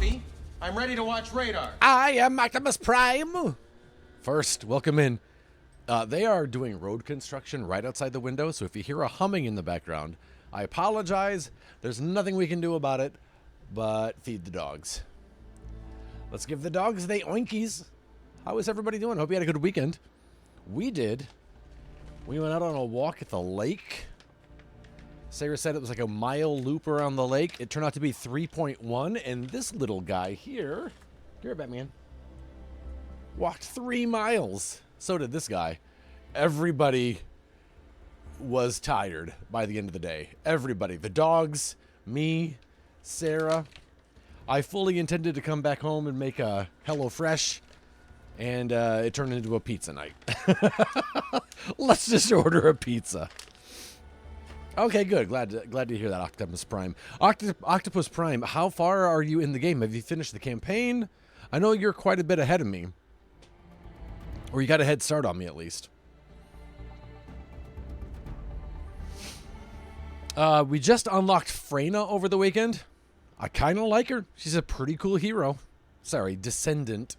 coffee. I'm ready to watch radar. I am Optimus Prime. First, welcome in. They are doing road construction right outside the window, so if you hear a humming in the background, I apologize. There's nothing we can do about it, but feed the dogs. Let's give the dogs the oinkies. How is everybody doing? Hope you had a good weekend. We did. We went out on a walk at the lake. Sarah said it was like a mile loop around the lake. It turned out to be 3.1, and this little guy here, here, Batman, walked 3 miles. So did this guy. Everybody was tired by the end of the day. Everybody. The dogs, me, Sarah. I fully intended to come back home and make a HelloFresh, and it turned into a pizza night. Let's just order a pizza. Okay, good. Glad to hear that, Optimus Prime. Octopus Prime, how far are you in the game? Have you finished the campaign? I know you're quite a bit ahead of me. Or you got a head start on me, at least. We just unlocked Freyna over the weekend. I kind of like her. She's a pretty cool hero. Sorry, Descendant.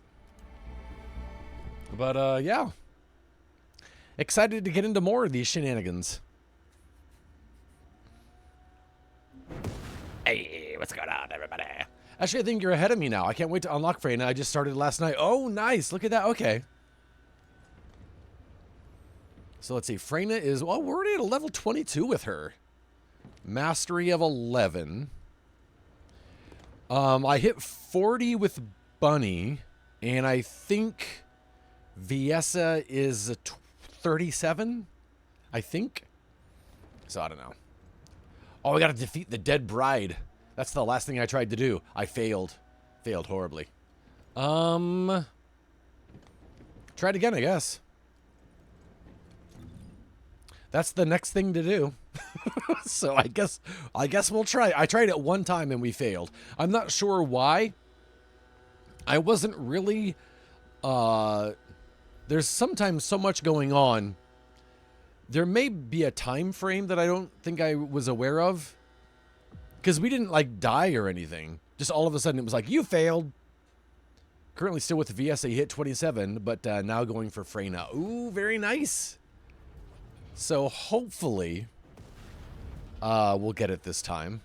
But, yeah. Excited to get into more of these shenanigans. Hey, what's going on, everybody? Actually, I think you're ahead of me now. I can't wait to unlock Freyna. I just started last night. Oh, nice. Look at that. Okay. So let's see. Freyna is... Well, we're already at a level 22 with her. Mastery of 11. I hit 40 with Bunny. And I think Viessa is 37. I think. So I don't know. Oh, I gotta defeat the dead bride. That's the last thing I tried to do. I failed. Failed horribly. Try it again, I guess. That's the next thing to do. So I guess we'll try. I tried it one time and we failed. I'm not sure why. I wasn't really... there's sometimes so much going on. There may be a time frame that I don't think I was aware of. Because we didn't, like, die or anything. Just all of a sudden it was like, you failed. Currently still with the VSA, hit 27, but now going for Freyna. Ooh, very nice. So hopefully we'll get it this time.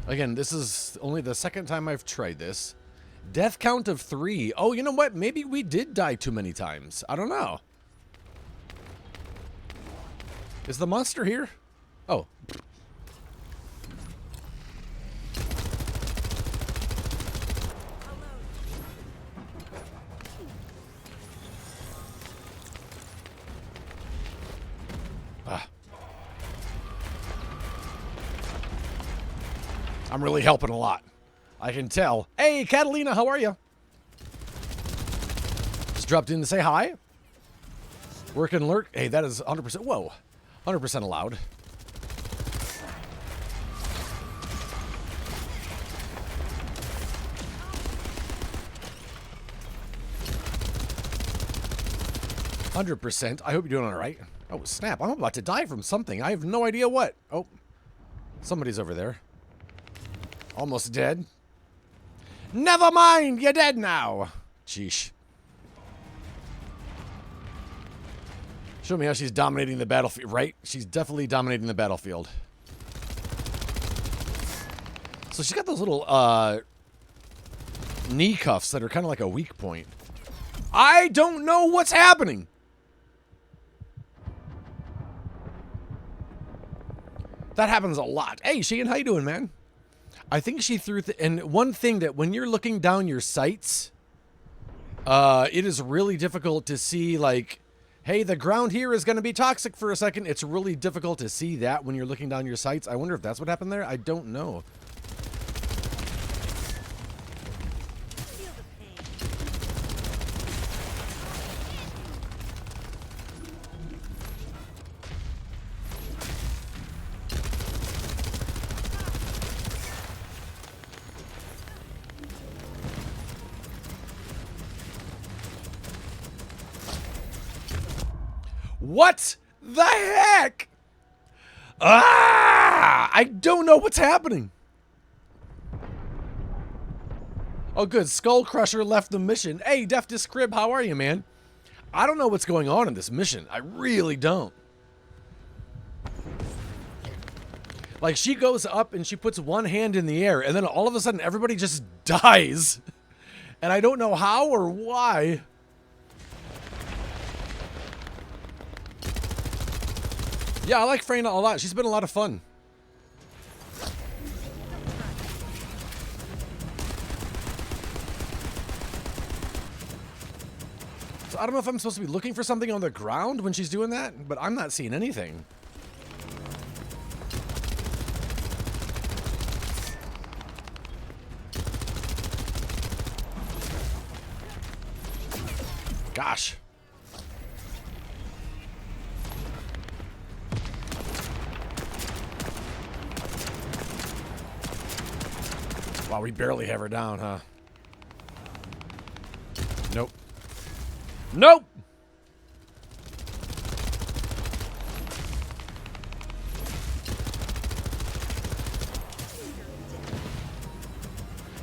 Again, this is only the second time I've tried this. Death count of 3. Oh, you know what? Maybe we did die too many times. I don't know. Is the monster here? Oh. I'm really helping a lot. I can tell. Hey, Catalina, how are you? Just dropped in to say hi. Work and lurk. Hey, that is 100%. Whoa. 100% allowed. I hope you're doing all right. Oh, snap. I'm about to die from something. I have no idea what. Oh, somebody's over there. Almost dead. Never mind, you're dead now. Sheesh. Show me how she's dominating the battlefield, right? She's definitely dominating the battlefield. So she's got those little knee cuffs that are kind of like a weak point. I don't know what's happening. That happens a lot. Hey, Sheehan, how you doing, man? I think she threw... and one thing that when you're looking down your sights, it is really difficult to see, like, hey, the ground here is going to be toxic for a second. It's really difficult to see that when you're looking down your sights. I wonder if that's what happened there. I don't know. What the heck? Ah! I don't know what's happening. Oh, good. Skull Crusher left the mission. Hey, Deftest Crib, how are you, man? I don't know what's going on in this mission. I really don't. Like, she goes up and she puts one hand in the air, and then all of a sudden everybody just dies. And I don't know how or why. Yeah, I like Freyna a lot. She's been a lot of fun. So I don't know if I'm supposed to be looking for something on the ground when she's doing that, but I'm not seeing anything. Gosh. Wow, we barely have her down, huh? Nope. Nope!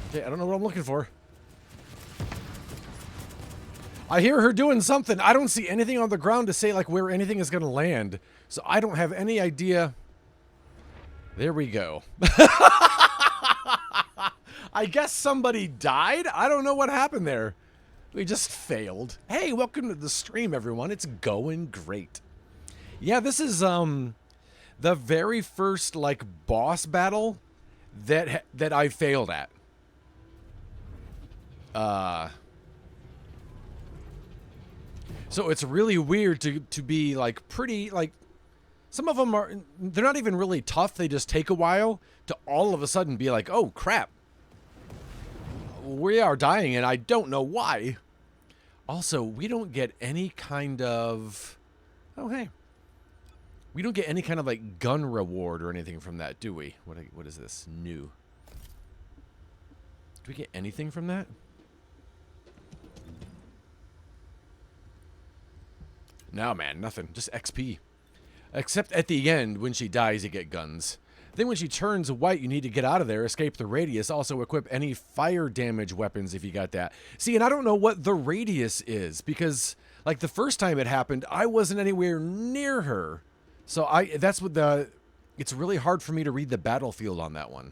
Okay, I don't know what I'm looking for. I hear her doing something. I don't see anything on the ground to say, like, where anything is going to land. So I don't have any idea. There we go. I guess somebody died? I don't know what happened there. We just failed. Hey, welcome to the stream, everyone. It's going great. Yeah, this is the very first, like, boss battle that I failed at. So it's really weird to be, like, pretty, like, some of them are, they're not even really tough. They just take a while to all of a sudden be like, oh, crap. We are dying, and I don't know why. Also, we don't get any kind of... Oh, hey. We don't get any kind of, like, gun reward or anything from that, do we? What is this? New. Do we get anything from that? No, man, nothing. Just XP. Except at the end, when she dies, you get guns. Then when she turns white, you need to get out of there, escape the radius, also equip any fire damage weapons if you got that. See, and I don't know what the radius is, because, like, the first time it happened, I wasn't anywhere near her. So that's what it's really hard for me to read the battlefield on that one.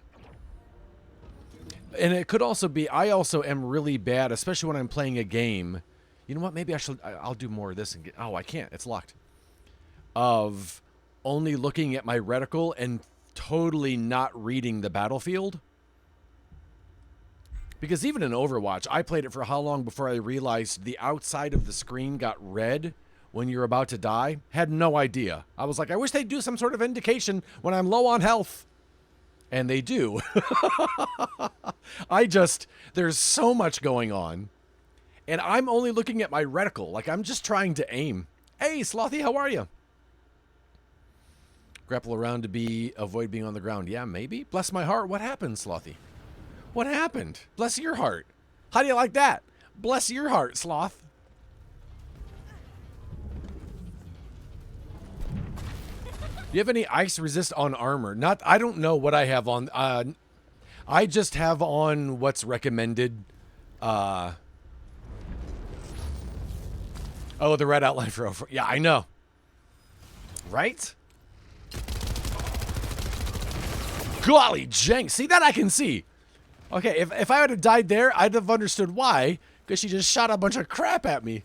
And it could also be, I also am really bad, especially when I'm playing a game. You know what, maybe I'll do more of this and get, oh, I can't, it's locked. Of only looking at my reticle and totally not reading the battlefield. Because even in Overwatch, I played it for how long before I realized the outside of the screen got red when you're about to die? Had no idea. I was like, I wish they'd do some sort of indication when I'm low on health. And they do. There's so much going on. And I'm only looking at my reticle. Like, I'm just trying to aim. Hey, Slothy, how are you? Grapple around to avoid being on the ground. Yeah, maybe. Bless my heart. What happened, Slothy? What happened? Bless your heart. How do you like that? Bless your heart, Sloth. Do you have any ice resist on armor? I don't know what I have on. I just have on what's recommended. Oh, the red outline for... Yeah, I know. Right? Golly janks. See, that I can see. Okay, if I would have died there, I'd have understood why. Because she just shot a bunch of crap at me.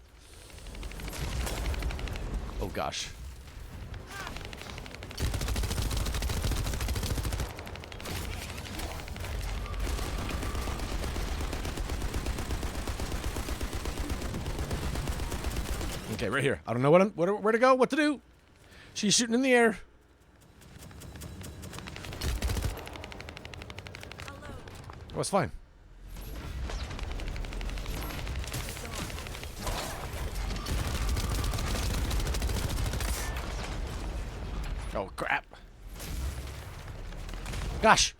Oh, gosh. Okay, right here. I don't know where to go, what to do. She's shooting in the air. Oh, it's fine. Oh, crap. Gosh.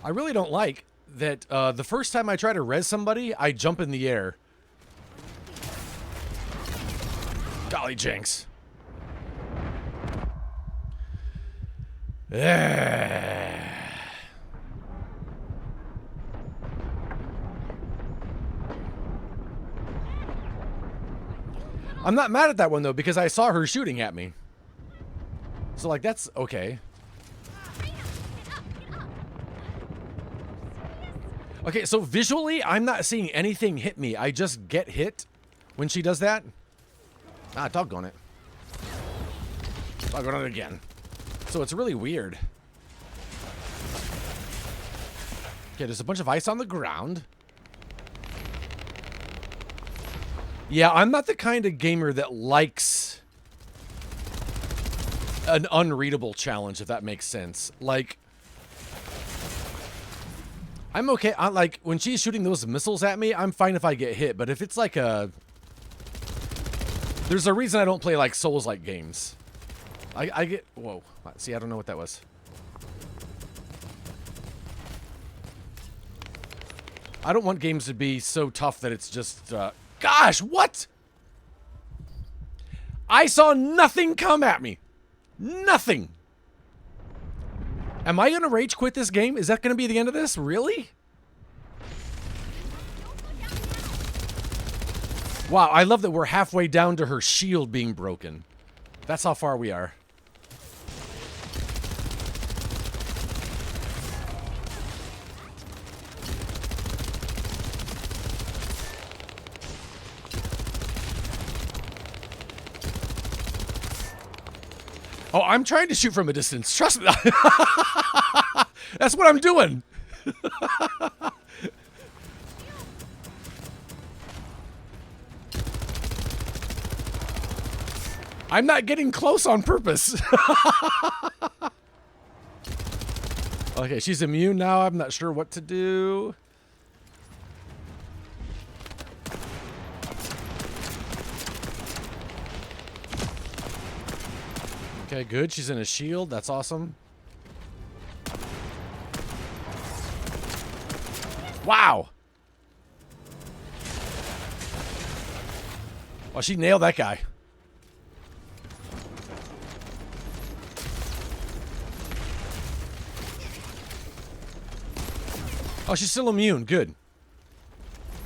I really don't like that the first time I try to res somebody, I jump in the air. Golly jinx. I'm not mad at that one, though, because I saw her shooting at me. So, like, that's okay. Okay, so visually, I'm not seeing anything hit me. I just get hit when she does that. Ah, doggone it. Doggone it again. So it's really weird. Okay, there's a bunch of ice on the ground. Yeah, I'm not the kind of gamer that likes an unreadable challenge, if that makes sense. Like, I'm okay. Like, when she's shooting those missiles at me, I'm fine if I get hit. But if it's like a... There's a reason I don't play, like, Souls-like games. I get... Whoa. See, I don't know what that was. I don't want games to be so tough that it's just... Gosh, what? I saw nothing come at me. Nothing. Am I going to rage quit this game? Is that going to be the end of this? Really? Wow, I love that we're halfway down to her shield being broken. That's how far we are. Oh, I'm trying to shoot from a distance. Trust me. That's what I'm doing. I'm not getting close on purpose. Okay, she's immune now. I'm not sure what to do. Okay, good. She's in a shield. That's awesome. Wow. Oh, she nailed that guy. Oh, she's still immune. Good.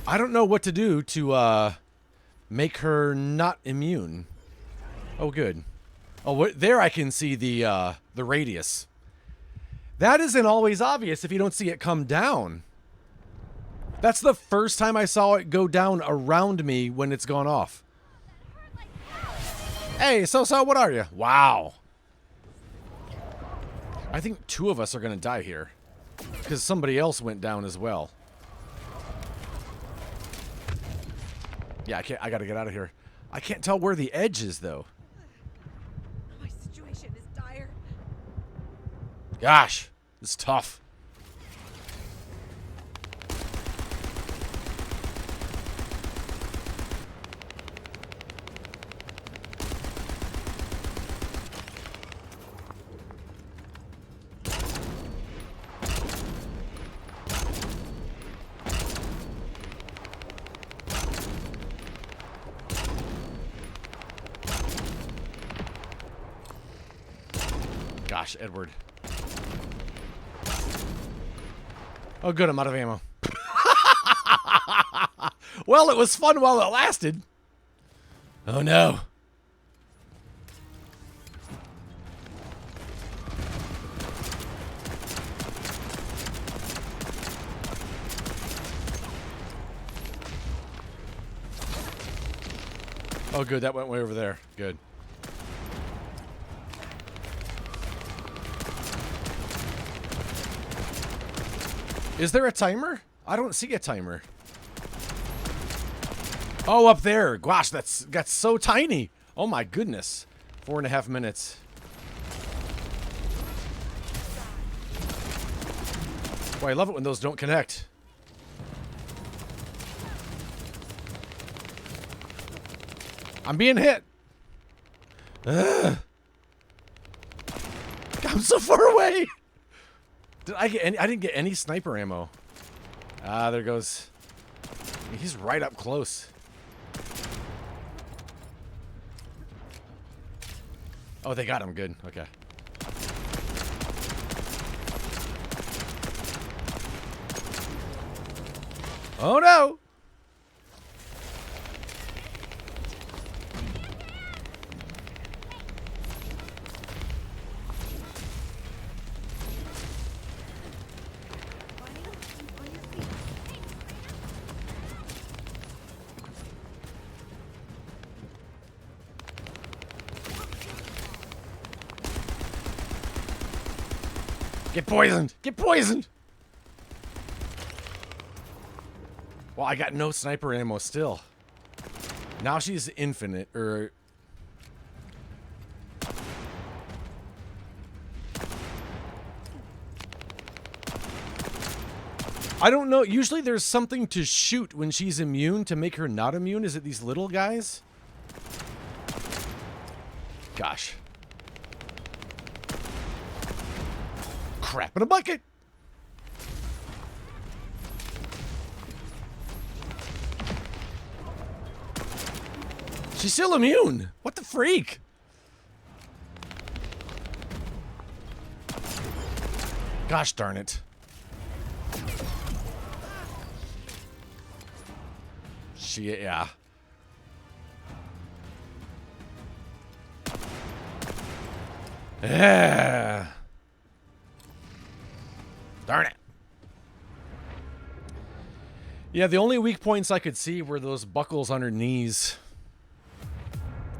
I don't know what to do to make her not immune. Oh, good. Oh, there I can see the radius. That isn't always obvious if you don't see it come down. That's the first time I saw it go down around me when it's gone off. Hey, so, what are you? Wow. I think 2 of us are going to die here. Because somebody else went down as well. Yeah, I got to get out of here. I can't tell where the edge is, though. Gosh, this is tough. Gosh, Edward. Oh, good, I'm out of ammo. Well, it was fun while it lasted. Oh, no. Oh, good, that went way over there. Good. Is there a timer? I don't see a timer. Oh, up there. Gosh, that's so tiny. Oh my goodness. 4.5 minutes. Boy, I love it when those don't connect. I'm being hit. Ugh. I'm so far away. Did I get any? I didn't get any sniper ammo. Ah, there goes. He's right up close. Oh, they got him. Good. Okay. Oh no! Get poisoned! Get poisoned! Well, I got no sniper ammo still. Now she's infinite, or... I don't know. Usually there's something to shoot when she's immune to make her not immune. Is it these little guys? Gosh. Crap in a bucket! She's still immune! What the freak? Gosh darn it. Yeah. Yeah. Darn it. Yeah, the only weak points I could see were those buckles on her knees.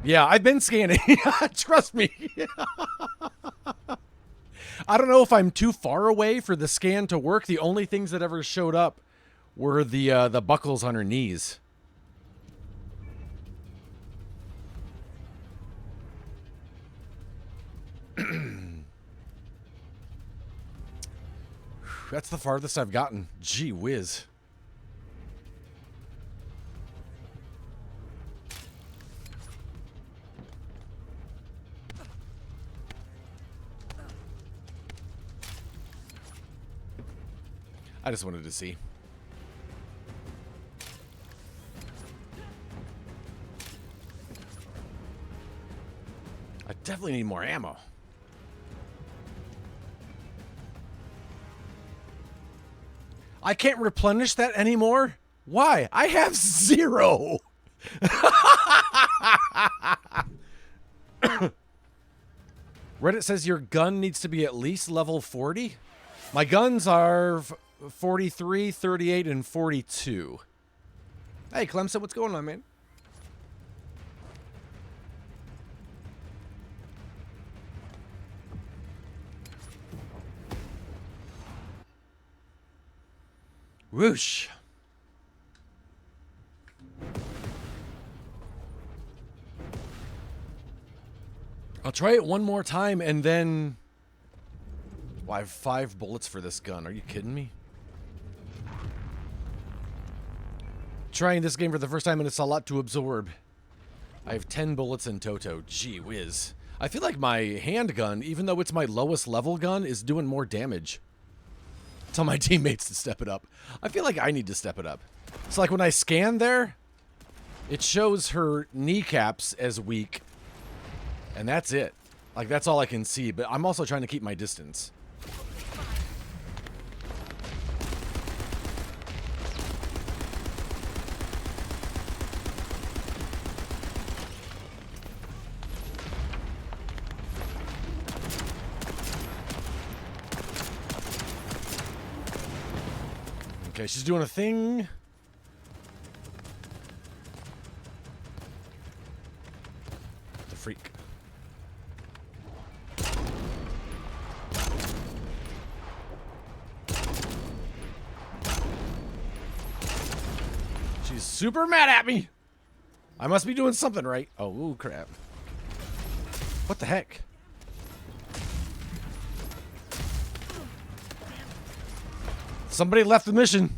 Yeah, I've been scanning. Trust me. I don't know if I'm too far away for the scan to work. The only things that ever showed up were the buckles on her knees. That's the farthest I've gotten. Gee whiz. I just wanted to see. I definitely need more ammo. I can't replenish that anymore? Why? I have 0. Reddit says your gun needs to be at least level 40. My guns are 43, 38, and 42. Hey, Clemson, what's going on, man? Whoosh. I'll try it one more time and then... Well, I have 5 bullets for this gun. Are you kidding me? Trying this game for the first time and it's a lot to absorb. I have 10 bullets in toto. Gee whiz. I feel like my handgun, even though it's my lowest level gun, is doing more damage. Tell my teammates to step it up. I feel like I need to step it up. So like when I scan there, it shows her kneecaps as weak. And that's it. Like that's all I can see, but I'm also trying to keep my distance. Okay, she's doing a thing. The freak. She's super mad at me. I must be doing something right. Oh, ooh, crap. What the heck? Somebody left the mission.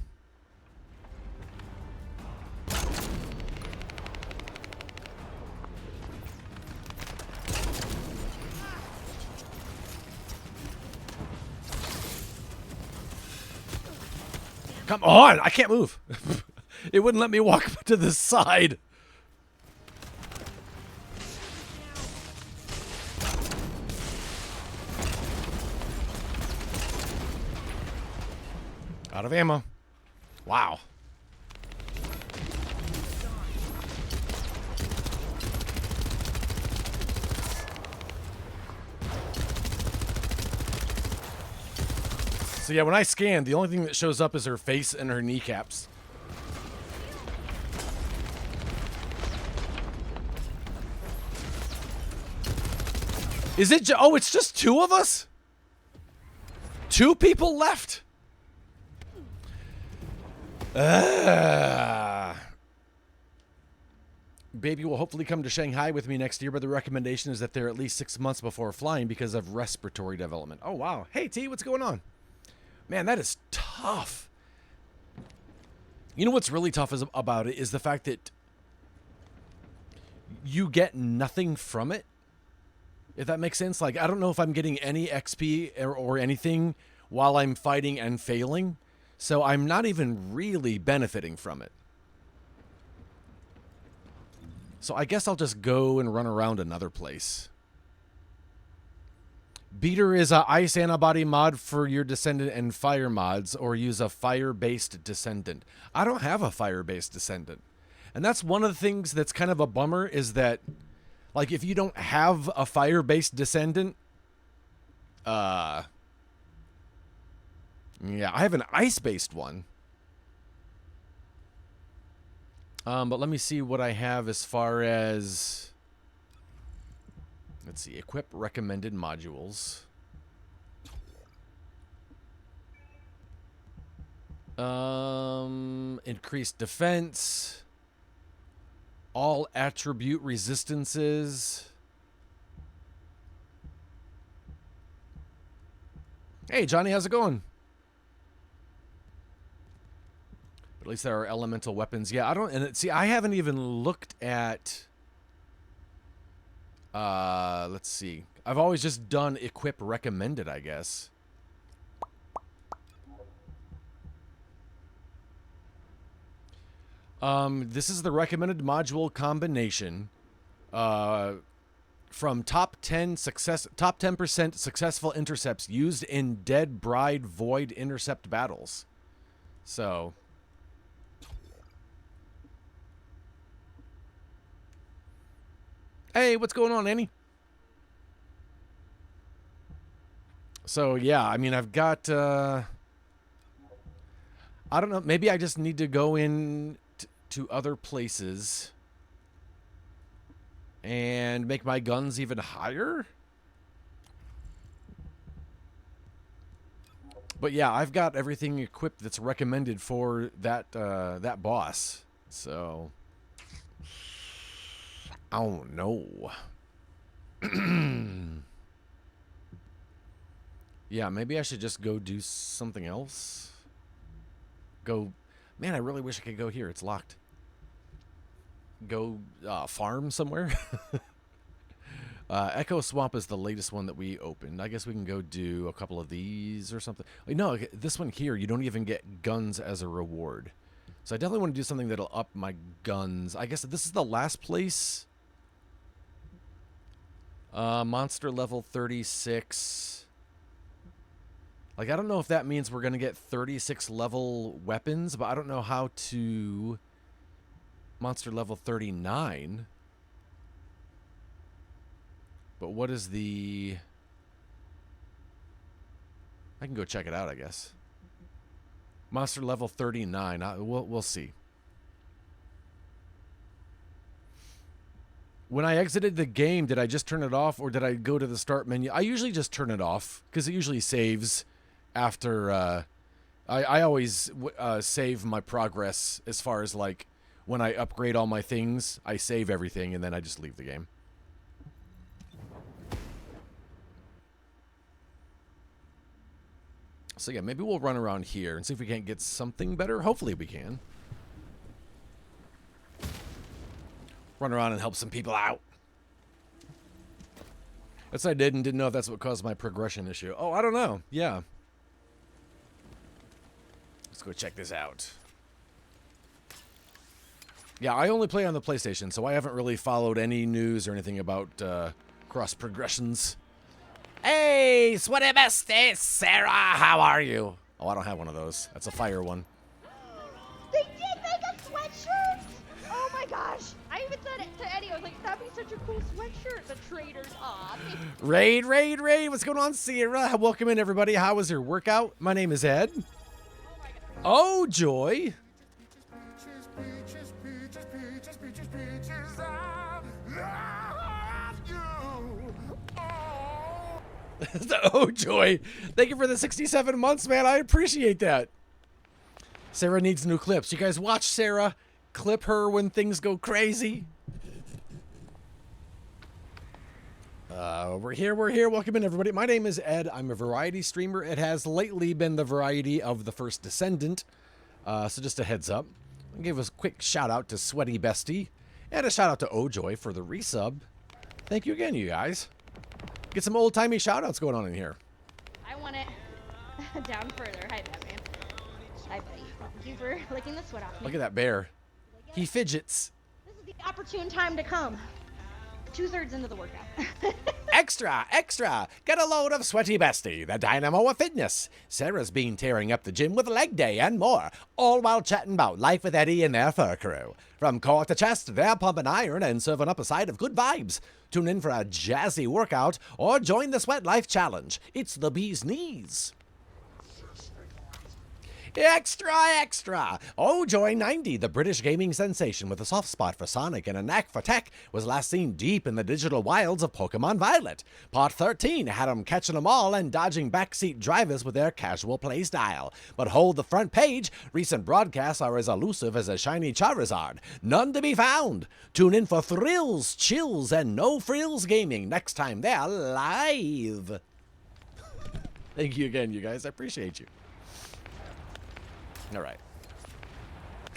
Come on, I can't move. It wouldn't let me walk to the side. Out of ammo. Wow. So yeah, when I scan, the only thing that shows up is her face and her kneecaps. Is it? Oh, it's just 2 of us? 2 people left. Baby will hopefully come to Shanghai with me next year, but the recommendation is that they're at least 6 months before flying because of respiratory development. Oh, wow. Hey, T, what's going on? Man, that is tough. You know what's really tough about it is the fact that you get nothing from it. If that makes sense. Like, I don't know if I'm getting any XP or anything while I'm fighting and failing. So I'm not even really benefiting from it. So I guess I'll just go and run around another place. Beater is a ice antibody mod for your Descendant and fire mods, or use a fire-based Descendant. I don't have a fire-based Descendant. And that's one of the things that's kind of a bummer is that, like, if you don't have a fire-based Descendant, yeah, I have an ice-based one. But let me see what I have as far as, let's see, equip recommended modules. Increased defense. All attribute resistances. Hey, Johnny, how's it going? But at least there are elemental weapons. Yeah, I don't... And see, I haven't even looked at... let's see. I've always just done equip recommended, I guess. This is the recommended module combination. From top 10% successful intercepts used in Dead Bride Void intercept battles. So... Hey, what's going on, Annie? So, yeah, I mean, I've got, I don't know, maybe I just need to go in to other places and make my guns even higher? But yeah, I've got everything equipped that's recommended for that, that boss. So... Oh, no. Yeah, maybe I should just go do something else. Go... Man, I really wish I could go here. It's locked. Go farm somewhere. Echo Swamp is the latest one that we opened. I guess we can go do a couple of these or something. No, this one here, you don't even get guns as a reward. So I definitely want to do something that'll up my guns. I guess this is the last place... monster level 36. Like, I don't know if that means we're going to get 36 level weapons, but I don't know how to... Monster level 39. But what is the... I can go check it out, I guess. Monster level 39. We'll see. When I exited the game, did I just turn it off or did I go to the start menu? I usually just turn it off because it usually saves after... I always save my progress as far as, like, when I upgrade all my things, I save everything and then I just leave the game. So yeah, maybe we'll run around here and see if we can't get something better. Hopefully we can. Run around and help some people out. That's what I did and didn't know if that's what caused my progression issue. Oh, I don't know. Yeah. Let's go check this out. Yeah, I only play on the PlayStation, so I haven't really followed any news or anything about cross progressions. Hey, sweaty bestie, Sarah, how are you? Oh, I don't have one of those. That's a fire one. They did make a sweatshirt? Oh my gosh. I even said it to Eddie. was like, that'd be such a cool sweatshirt. The traders off. Raid. What's going on, Sierra? Welcome in, everybody. How was your workout? My name is Ed. Oh, Joy. Oh, Joy. Thank you for the 67 months, man. I appreciate that. Sarah needs new clips. You guys watch Sarah. Clip her when things go crazy. We're here. Welcome in, everybody. My name is Ed. I'm a variety streamer. It has lately been the variety of the first Descendant. So just a heads up. I'll give us a quick shout out to Sweaty Bestie. And a shout out to Ojoy for the resub. Thank you again, you guys. Get some old-timey shout outs going on in here. I want it down further. Hi, Batman. Hi, buddy. Thank you for licking the sweat off me. Look at that bear. He fidgets. This is the opportune time to come. 2/3 into the workout. Extra! Get a load of Sweaty Bestie, the dynamo of fitness. Sarah's been tearing up the gym with leg day and more, all while chatting about life with Eddie and their fur crew. From core to chest, they're pumping iron and serving up a side of good vibes. Tune in for a jazzy workout or join the Sweat Life Challenge. It's the bee's knees. Extra! Ojoy 90, the British gaming sensation with a soft spot for Sonic and a knack for tech, was last seen deep in the digital wilds of Pokemon Violet. Part 13 had him catching them all and dodging backseat drivers with their casual play style. But hold the front page, recent broadcasts are as elusive as a shiny Charizard. None to be found. Tune in for thrills, chills, and no frills gaming next time they're live. Thank you again, you guys. I appreciate you. All right.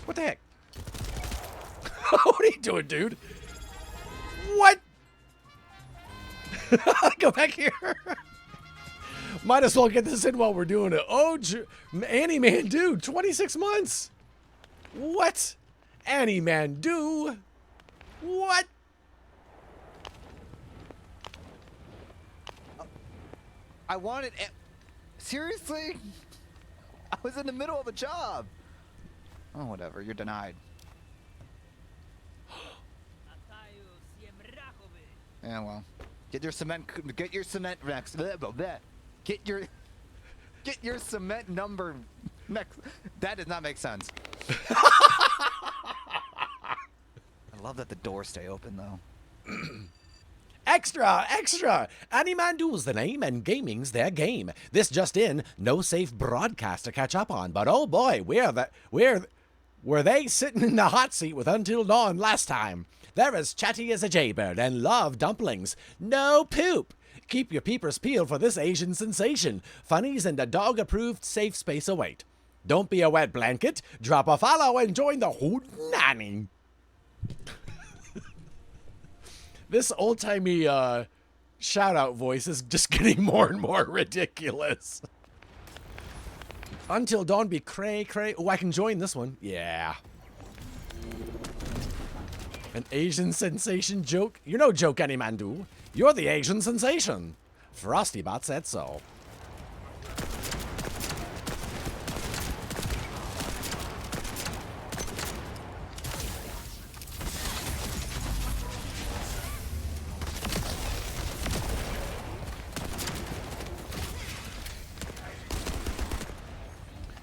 What the heck? What are you doing, dude? What? Go back here. Might as well get this in while we're doing it. Oh, Annie Man, dude, 26 months. What? Annie Man, do. What? I wanted. Seriously? I was in the middle of a job. Oh, whatever. You're denied. Yeah, well, get your cement next. Get your cement number next. That does not make sense. I love that the doors stay open though. Extra! Animandu's the name and gaming's their game. This just in, no safe broadcast to catch up on, but oh boy, were they sitting in the hot seat with Until Dawn last time? They're as chatty as a jaybird and love dumplings. No poop! Keep your peepers peeled for this Asian sensation. Funnies and a dog-approved safe space await. Don't be a wet blanket, drop a follow and join the hoot nanny. This old-timey shout-out voice is just getting more and more ridiculous. Until Dawn be cray. Oh, I can join this one. Yeah. An Asian sensation joke? You're no joke, any man do. You're the Asian sensation. Frostybot said so.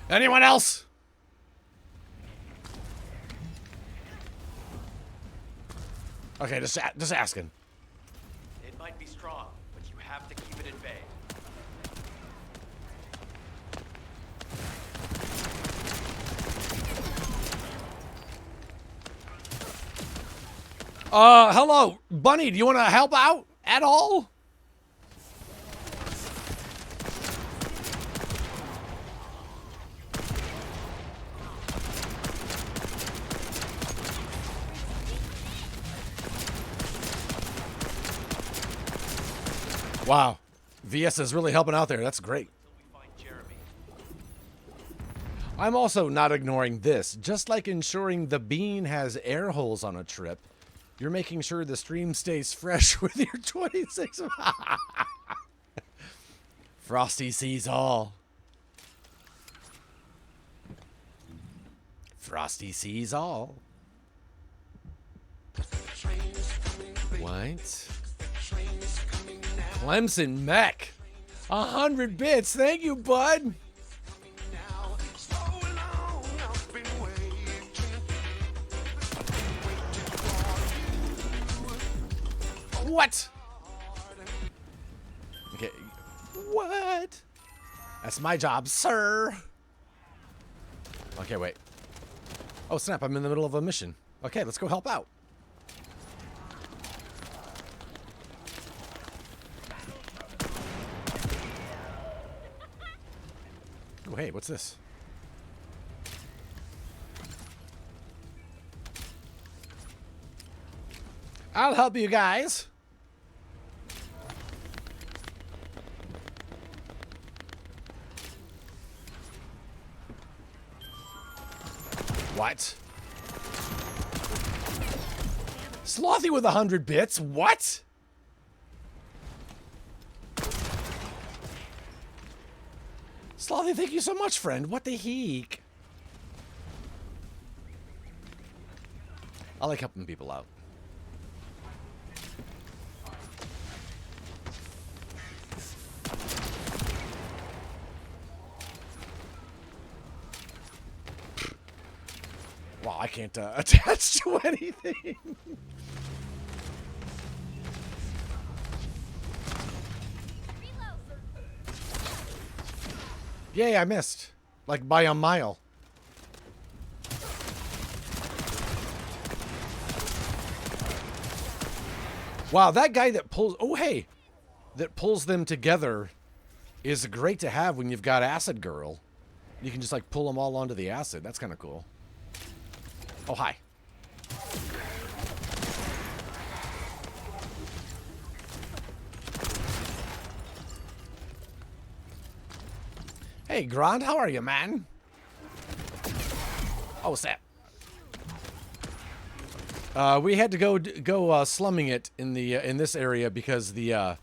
Anyone else? Okay, just asking. It might be strong, but you have to keep it at bay. Hello, Bunny, do you want to help out at all? Wow, VS is really helping out there. That's great. I'm also not ignoring this. Just like ensuring the bean has air holes on a trip, you're making sure the stream stays fresh with your 26. Frosty sees all. Frosty sees all. What? Clemson Mech. 100 bits. Thank you, bud. What? Okay. What? That's my job, sir. Okay, wait. Oh, snap. I'm in the middle of a mission. Okay, let's go help out. Oh, hey, what's this? I'll help you guys. What? Slothy with 100 bits? What? Slothy, thank you so much, friend. What the heck? I like helping people out. Wow, I can't attach to anything. Yay, I missed. Like by a mile. Wow, that guy that pulls... Oh, hey. That pulls them together is great to have when you've got Acid Girl. You can just, like, pull them all onto the acid. That's kind of cool. Oh, hi. Hey, Grant, how are you, man? Oh, snap. We had to go slumming it in the in this area because the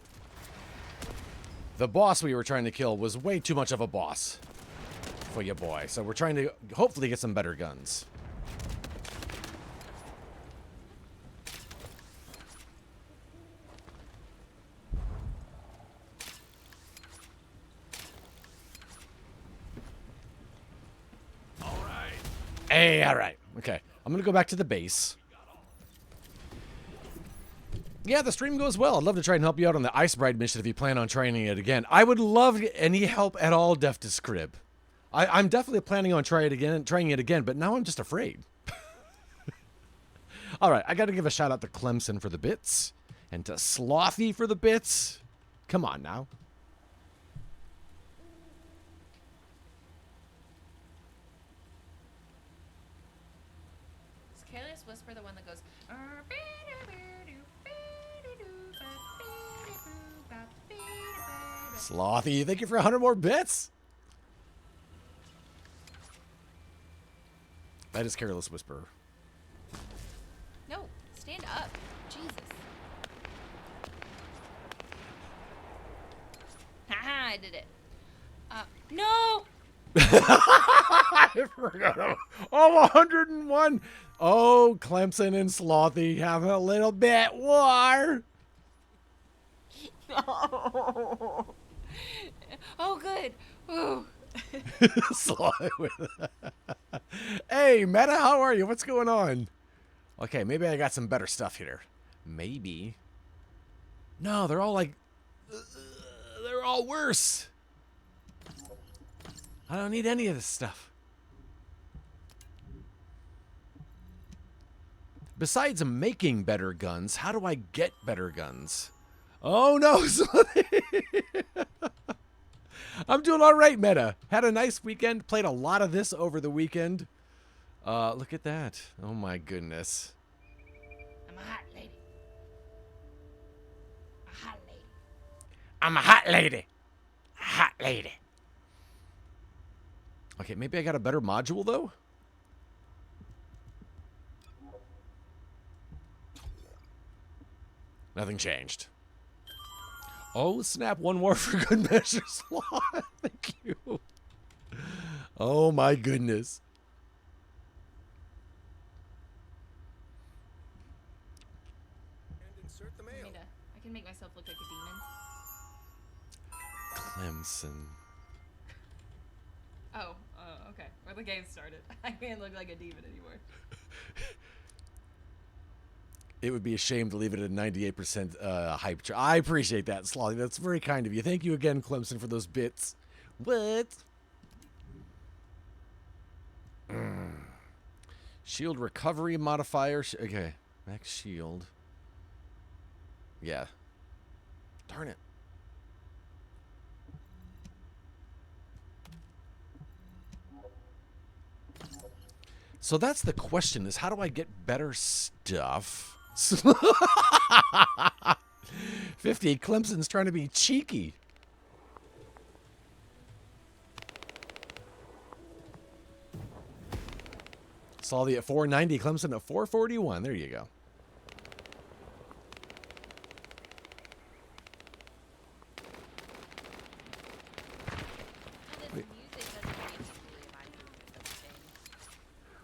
boss we were trying to kill was way too much of a boss for you, boy. So we're trying to hopefully get some better guns. Hey, all right. Okay. I'm going to go back to the base. Yeah, the stream goes well. I'd love to try and help you out on the Ice Bride mission if you plan on trying it again. I would love any help at all, Deftus Crib. I'm definitely planning on trying it again, but now I'm just afraid. All right, I got to give a shout out to Clemson for the bits and to Slothy for the bits. Come on now. Is Careless Whisper the one that goes? Slothy, thank you for 100 more bits. That is Careless Whisper. No, stand up. Jesus. Haha, I did it. No! I forgot. Oh, 101. Oh, Clemson and Slothy having a little bit war. Oh, good. Ooh. Slothy with Hey, Meta, how are you? What's going on? Okay, maybe I got some better stuff here. Maybe. No, they're all like... they're all worse. I don't need any of this stuff. Besides making better guns, how do I get better guns? Oh no, I'm doing all right, Meta. Had a nice weekend. Played a lot of this over the weekend. Look at that. Oh my goodness. I'm a hot lady. A hot lady. I'm a hot lady. Hot lady. Okay, maybe I got a better module, though? Nothing changed. Oh, snap. One more for good measure slot. Thank you. Oh, my goodness. And in search Clemson. Oh, okay. Where the game started. I can't look like a demon anymore. It would be a shame to leave it at 98% hype. I appreciate that, Slothy. That's very kind of you. Thank you again, Clemson, for those bits. What? Shield recovery modifier. Okay. Max shield. Yeah. Darn it. So that's the question, is how do I get better stuff? 50, Clemson's trying to be cheeky. Salty at 490, Clemson at 441. There you go.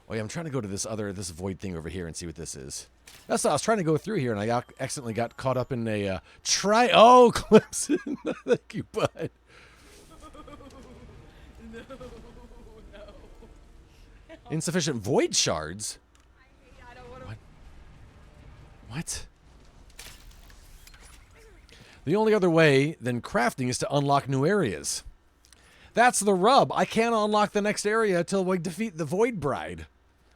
Oh yeah, I'm trying to go to this void thing over here and see what this is. That's what I was trying to go through here, and I accidentally got caught up in a Oh, Clemson! Thank you, bud. No. Insufficient void shards. I don't want to. What? The only other way than crafting is to unlock new areas. That's the rub. I can't unlock the next area until we defeat the Void Bride.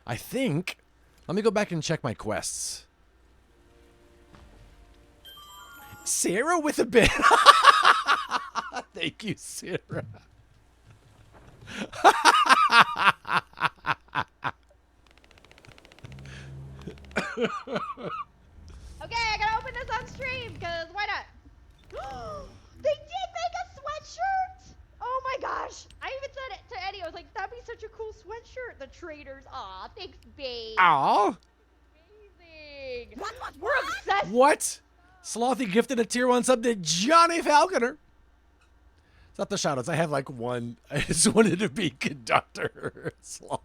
I think. Let me go back and check my quests. Sarah with a bit. Thank you, Sarah. Okay, I gotta open this on stream, because why not? They did make a sweatshirt! Oh my gosh! I even said it to Eddie. I was like, that'd be such a cool sweatshirt. The traders. Aw, thanks, babe. Aw. Amazing. We're obsessed. What? Slothy gifted a tier 1 sub to Johnny Falconer. It's not the shoutouts. I have like one. I just wanted to be conductor. Sloth.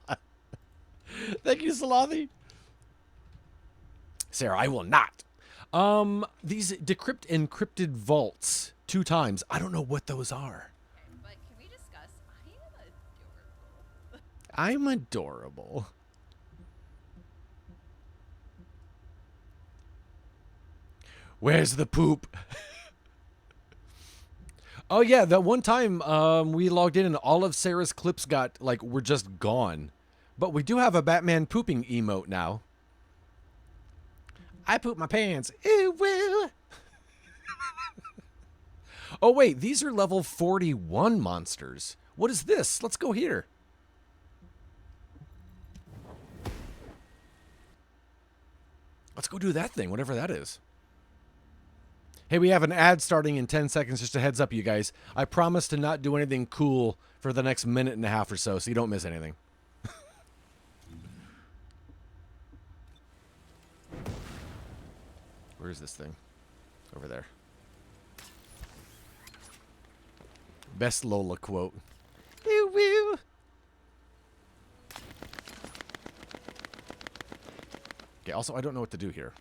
Thank you, Slothy. Sarah, I will not. These decrypt encrypted vaults 2 times. I don't know what those are. But can we discuss? I'm adorable. Where's the poop? Oh yeah, that one time we logged in and all of Sarah's clips were just gone. But we do have a Batman pooping emote now. I poop my pants. Ew, woo. Oh wait, these are level 41 monsters. What is this? Let's go here. Let's go do that thing, whatever that is. Hey, we have an ad starting in 10 seconds. Just a heads up, you guys. I promise to not do anything cool for the next minute and a half or so you don't miss anything. Where is this thing? Over there. Best Lola quote. Woo woo. Okay, also, I don't know what to do here.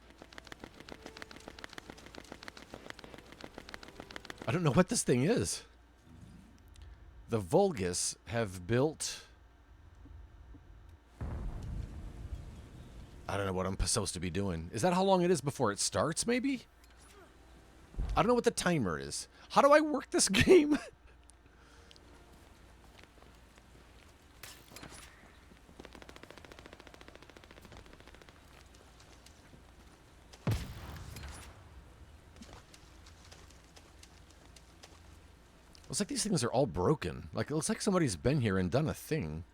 I don't know what this thing is. The Vulgus have built... I don't know what I'm supposed to be doing. Is that how long it is before it starts, maybe? I don't know what the timer is. How do I work this game? Looks like these things are all broken. Like, it looks like somebody's been here and done a thing.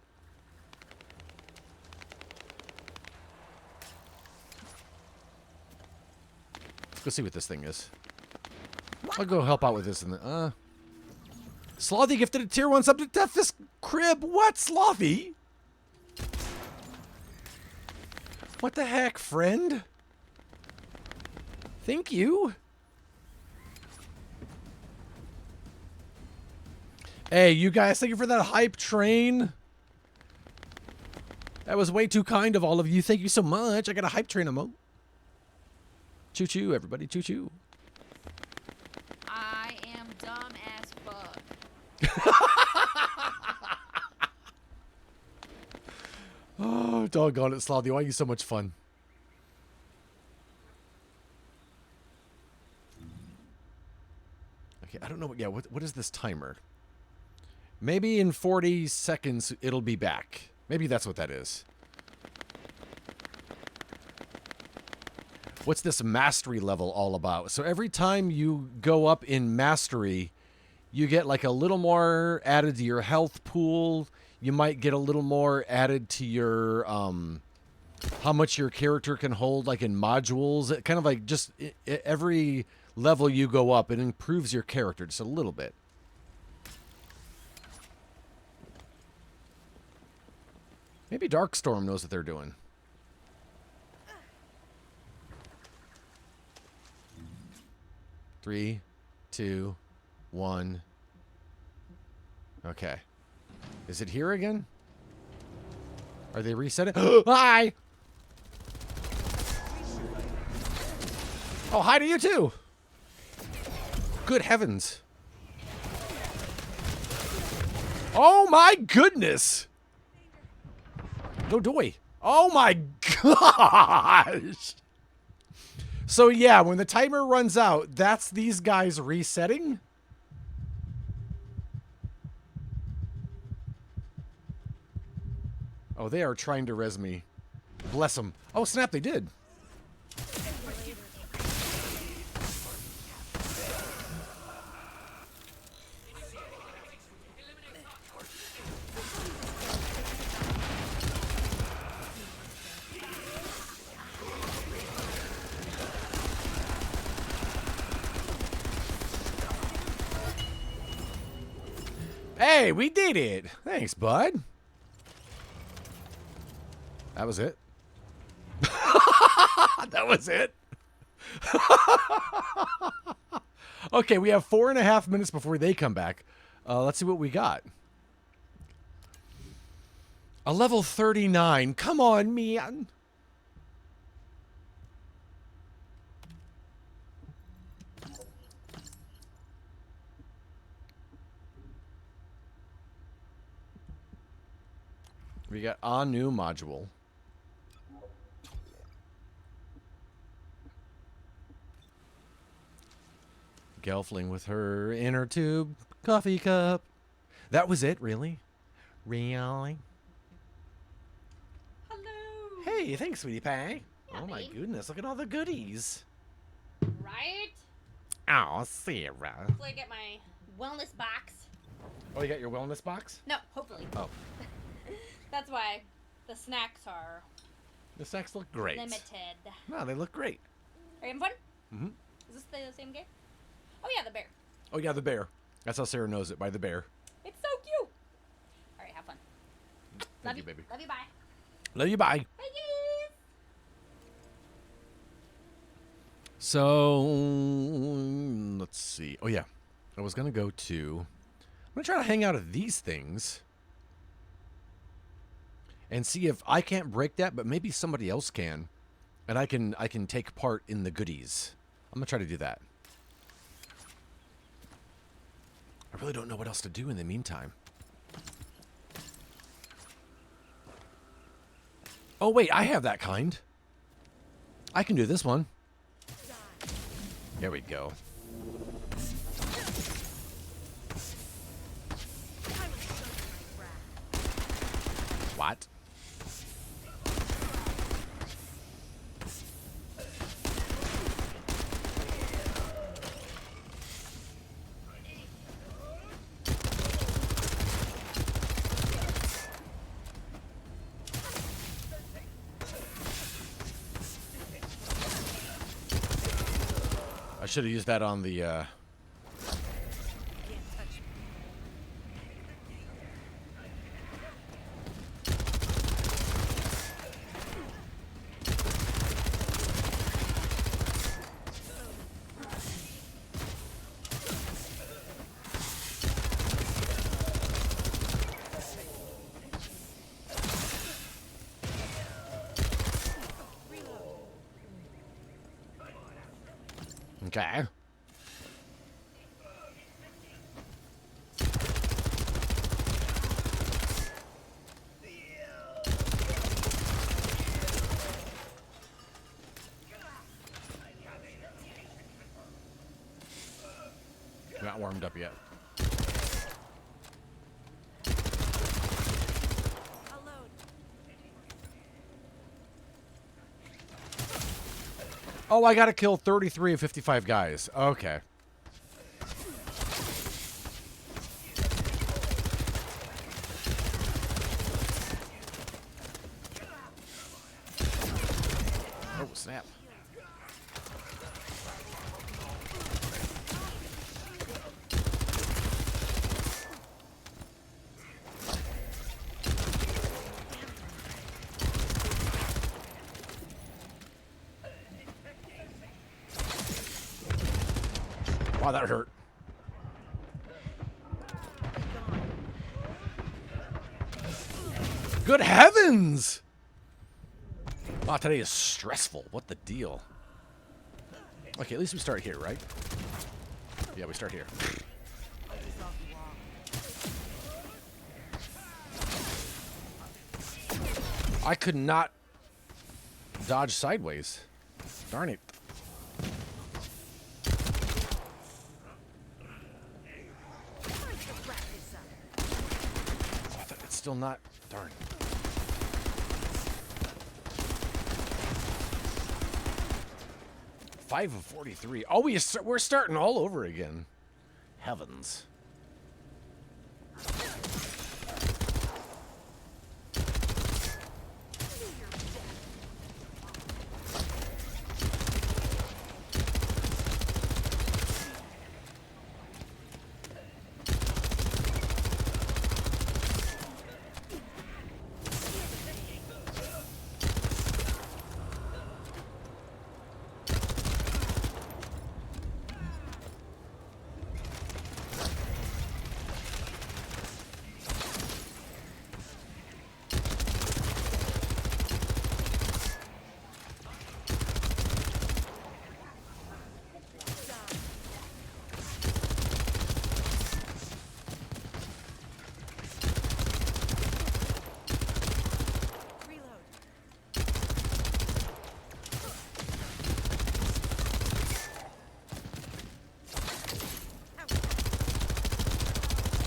Let's go see what this thing is. I'll go help out with this. Slothy gifted a tier 1 sub to Death's Crib. What, Slothy? What the heck, friend? Thank you. Hey, you guys, thank you for that hype train. That was way too kind of all of you. Thank you so much. I got a hype train emote. Choo-choo, everybody. Choo-choo. I am dumb as fuck. Oh, doggone it, Slothy. Why are you so much fun? Okay, I don't know. Yeah, what is this timer? Maybe in 40 seconds it'll be back. Maybe that's what that is. What's this mastery level all about? So every time you go up in mastery, you get like a little more added to your health pool. You might get a little more added to your how much your character can hold, like in modules. It kind of like just every level you go up, it improves your character just a little bit. Maybe Darkstorm knows what they're doing. Three, two, one. Okay. Is it here again? Are they resetting? Hi! Oh, hi to you too! Good heavens. Oh my goodness! No doy. Oh my gosh! So yeah, when the timer runs out, that's these guys resetting? Oh, they are trying to res me. Bless them. Oh, snap, they did. Hey, we did it. Thanks, bud. That was it. That was it. Okay, we have 4.5 minutes before they come back. Let's see what we got. A level 39. Come on, man. We got a new module. Gelfling with her inner tube coffee cup. That was it, really? Really? Hello. Hey, thanks, sweetie pie. Yeah, Oh my babe. goodness, look at all the goodies. Right? Oh, Sarah. Hopefully I get my wellness box. Oh, you got your wellness box? No, hopefully. Oh, That's why the snacks are the snacks look great. limited. No, they look great. Are you having fun? Mm-hmm. Is this the same game? Oh yeah, the bear. Oh, yeah, the bear. That's how Sarah knows it, by the bear. It's so cute. All right, have fun. Thank you, baby. Love you, bye. Love you, bye. Bye, guys. So, let's see. Oh, yeah. I was going to go to... I'm going to try to hang out at these things. And see if I can't break that, but maybe somebody else can. And I can take part in the goodies. I'm going to try to do that. I really don't know what else to do in the meantime. Oh, wait, I have that kind. I can do this one. There we go. What? I should have used that on the, Okay. not warmed up yet. Oh, I gotta kill 33 of 55 guys. Okay. Oh, snap. Wow, that hurt. Good heavens! Wow, today is stressful. What the deal? Okay, at least we start here, right? Yeah, we start here. I could not dodge sideways. Darn it. Still not. Darn. Five of 43. Oh, we're starting all over again. Heavens.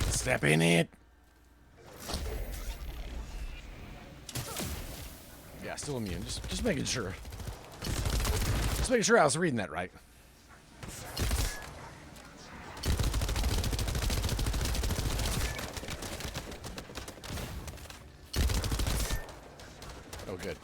Step in it. Yeah, still immune. Just making sure. Just making sure I was reading that right. Oh, good.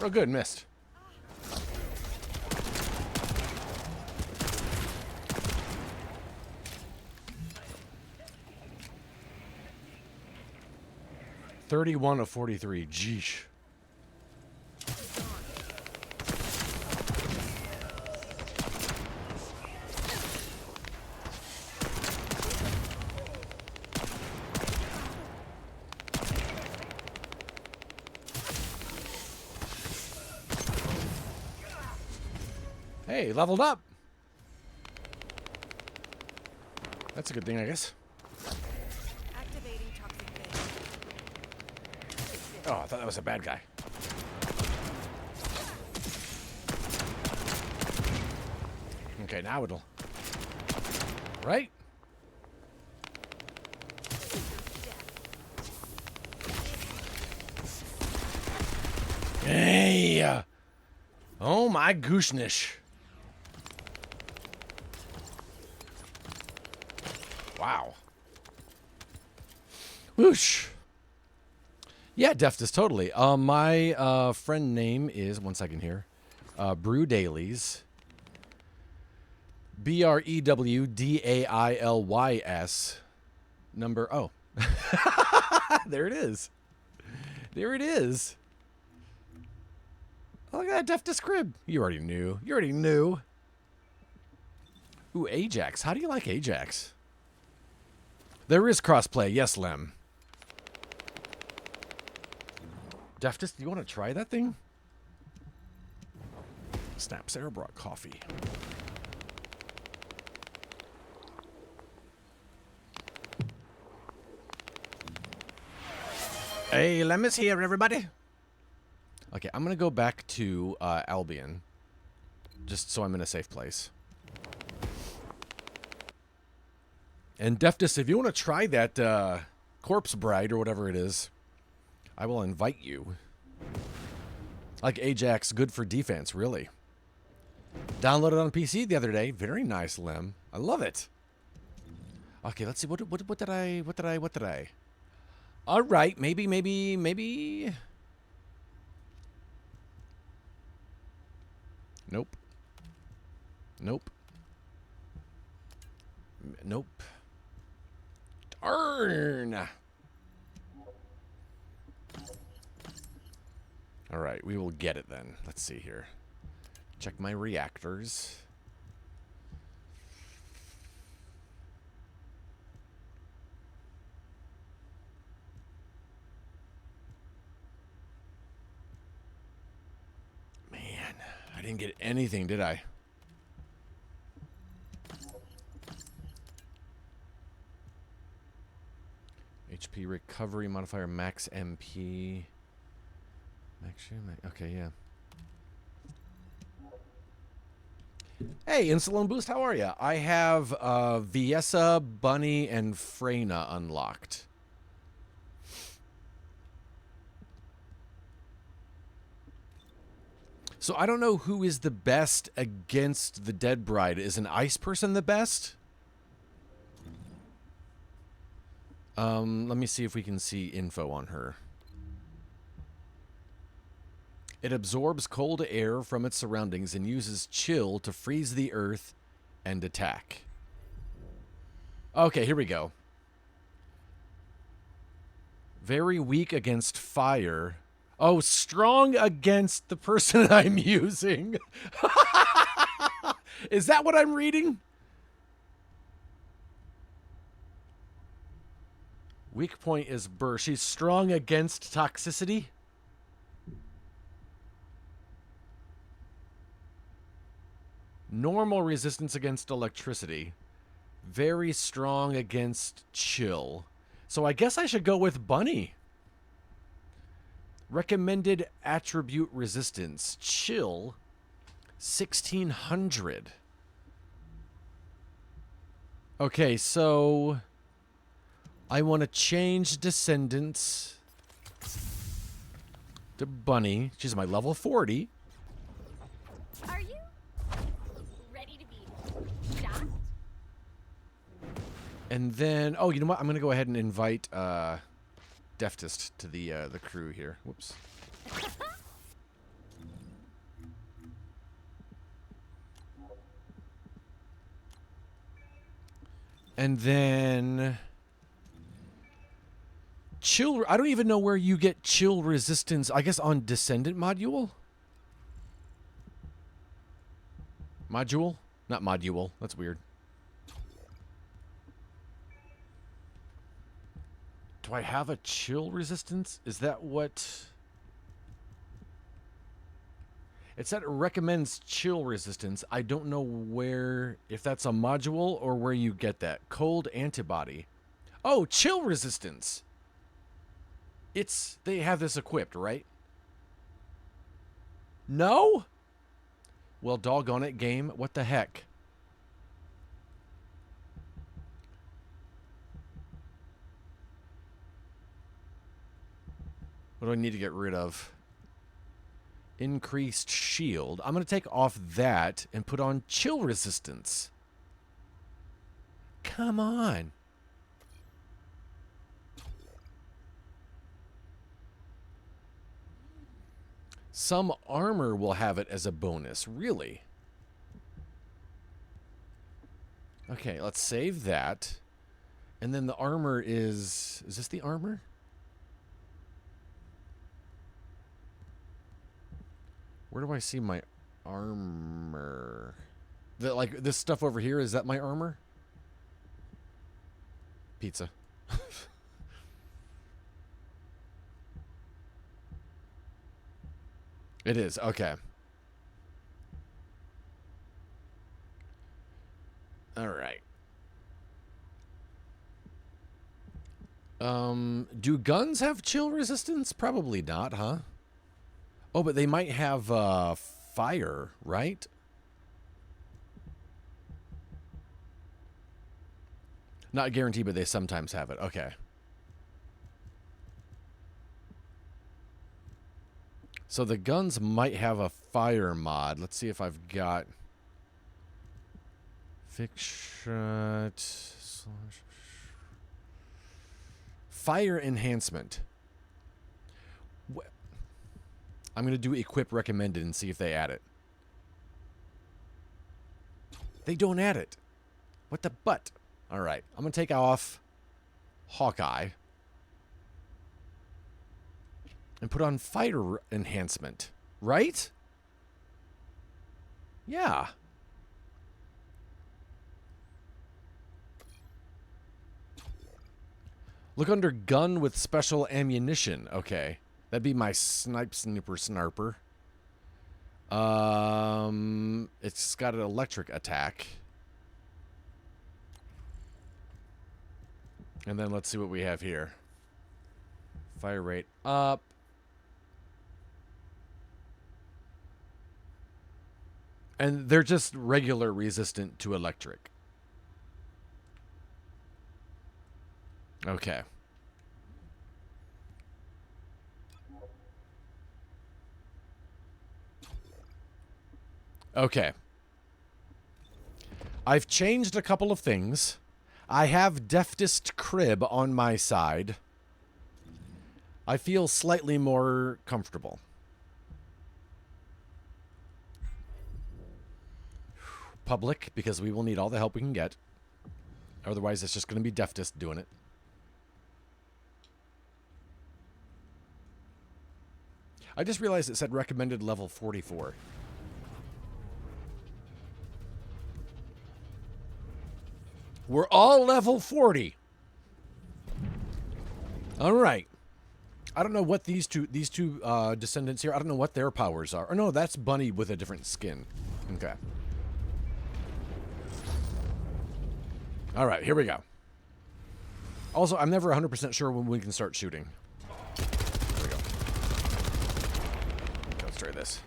Oh, good, missed. $31 of 43. Jeesh. Hey, leveled up. That's a good thing, I guess. Activating toxic bait. Oh, I thought that was a bad guy. Okay, now it'll... Right? Hey! Oh my gooshness. Wow. Whoosh. Yeah, Deftus, totally. My friend name is, one second here, Brew Dailies. BREWDAILYS. Number, oh. There it is. There it is. Oh, look at that Deftus crib. You already knew. You already knew. Ooh, Ajax. How do you like Ajax? There is crossplay. Yes, Lem. Deftus, do you want to try that thing? Snap, Sarah brought coffee. Hey, Lemmis here, everybody. Okay, I'm gonna go back to Albion, just so I'm in a safe place. And Deftus, if you want to try that Corpse Bride or whatever it is, I will invite you. Like Ajax, good for defense, really. Downloaded on PC the other day. Very nice, Lem. I love it. Okay, let's see. What did I? All right, maybe. Nope. Darn. All right, we will get it then. Let's see here. Check my reactors. Man, I didn't get anything, did I? HP recovery modifier max MP. Okay, yeah. Hey, Insulin Boost, how are you? I have Viessa, Bunny, and Freyna unlocked. So I don't know who is the best against the Dead Bride. Is an ice person the best? Let me see if we can see info on her. It absorbs cold air from its surroundings and uses chill to freeze the earth and attack. Okay, here we go. Very weak against fire. Oh, strong against the person I'm using. Is that what I'm reading? Weak point is Burr. She's strong against toxicity. Normal resistance against electricity. Very strong against chill. So I guess I should go with Bunny. Recommended attribute resistance. Chill. 1600. Okay, so I want to change Descendants to Bunny. She's my level 40. Are you ready to be shot? And then, oh, you know what? I'm gonna go ahead and invite Deftest to the crew here. Whoops. And then chill. I don't even know where you get chill resistance. I guess on Descendant module. Module, not module. That's weird. Do I have a chill resistance? Is that what... It said it recommends chill resistance. I don't know where, if that's a module or where you get that. Cold antibody. Oh, chill resistance. They have this equipped, right? No? Well, doggone it, game. What the heck? What do I need to get rid of? Increased shield. I'm going to take off that and put on chill resistance. Come on. Some armor will have it as a bonus. Really? Okay, let's save that. And then the armor is... Is this the armor? Where do I see my armor? Like, this stuff over here, is that my armor? Pizza. It is, okay. All right. Do guns have chill resistance? Probably not, huh? Oh, but they might have fire, right? Not guaranteed, but they sometimes have it. Okay. So the guns might have a fire mod. Let's see if I've got fix shot slash fire enhancement. I'm going to do equip recommended and see if they add it. They don't add it. What the butt? All right. I'm going to take off Hawkeye and put on fire enhancement. Right? Yeah. Look under gun with special ammunition. Okay. That'd be my snarper. It's got an electric attack. And then let's see what we have here. Fire rate up. And they're just regular resistant to electric. Okay. Okay. I've changed a couple of things. I have deftest crib on my side. I feel slightly more comfortable. Public, because we will need all the help we can get. Otherwise, it's just going to be deftest doing it. I just realized it said recommended level 44. We're all level 40. All right. I don't know what these two descendants here, I don't know what their powers are. Or no, that's Bunny with a different skin. Okay. All right, here we go. Also, I'm never 100% sure when we can start shooting. There we go. Okay, let's try this.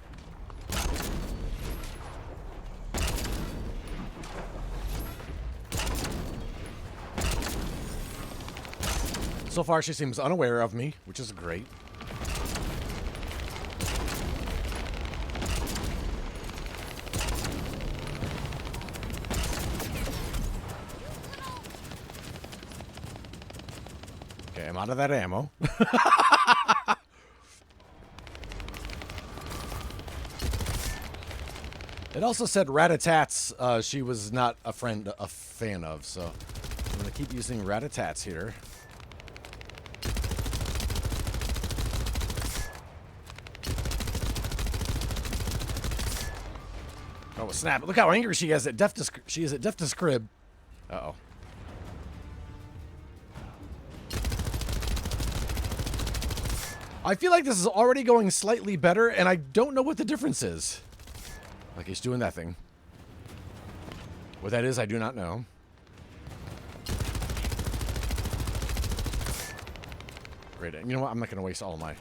So far, she seems unaware of me, which is great. Okay, I'm out of that ammo. It also said Rat-a-tats she was not a fan of, so I'm going to keep using Rat-a-tats here. Oh, snap. Look how angry she is at Deftest crib. Uh-oh. I feel like this is already going slightly better, and I don't know what the difference is. Like he's doing that thing. What that is, I do not know. Great. You know what? I'm not going to waste all of my...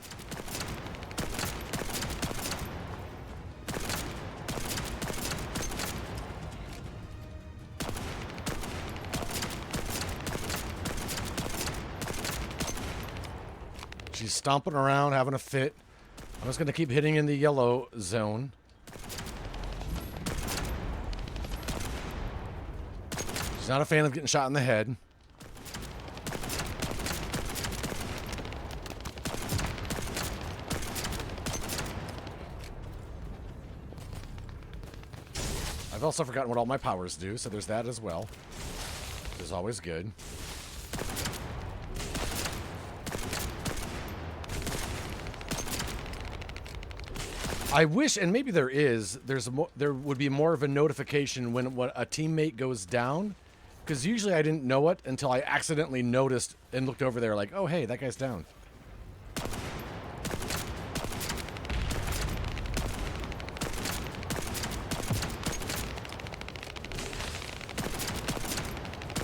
She's stomping around, having a fit. I'm just going to keep hitting in the yellow zone. She's not a fan of getting shot in the head. I've also forgotten what all my powers do, so there's that as well. Which is always good. I wish, and maybe there is, there would be more of a notification when a teammate goes down, because usually I didn't know it until I accidentally noticed and looked over there like, oh, hey, that guy's down.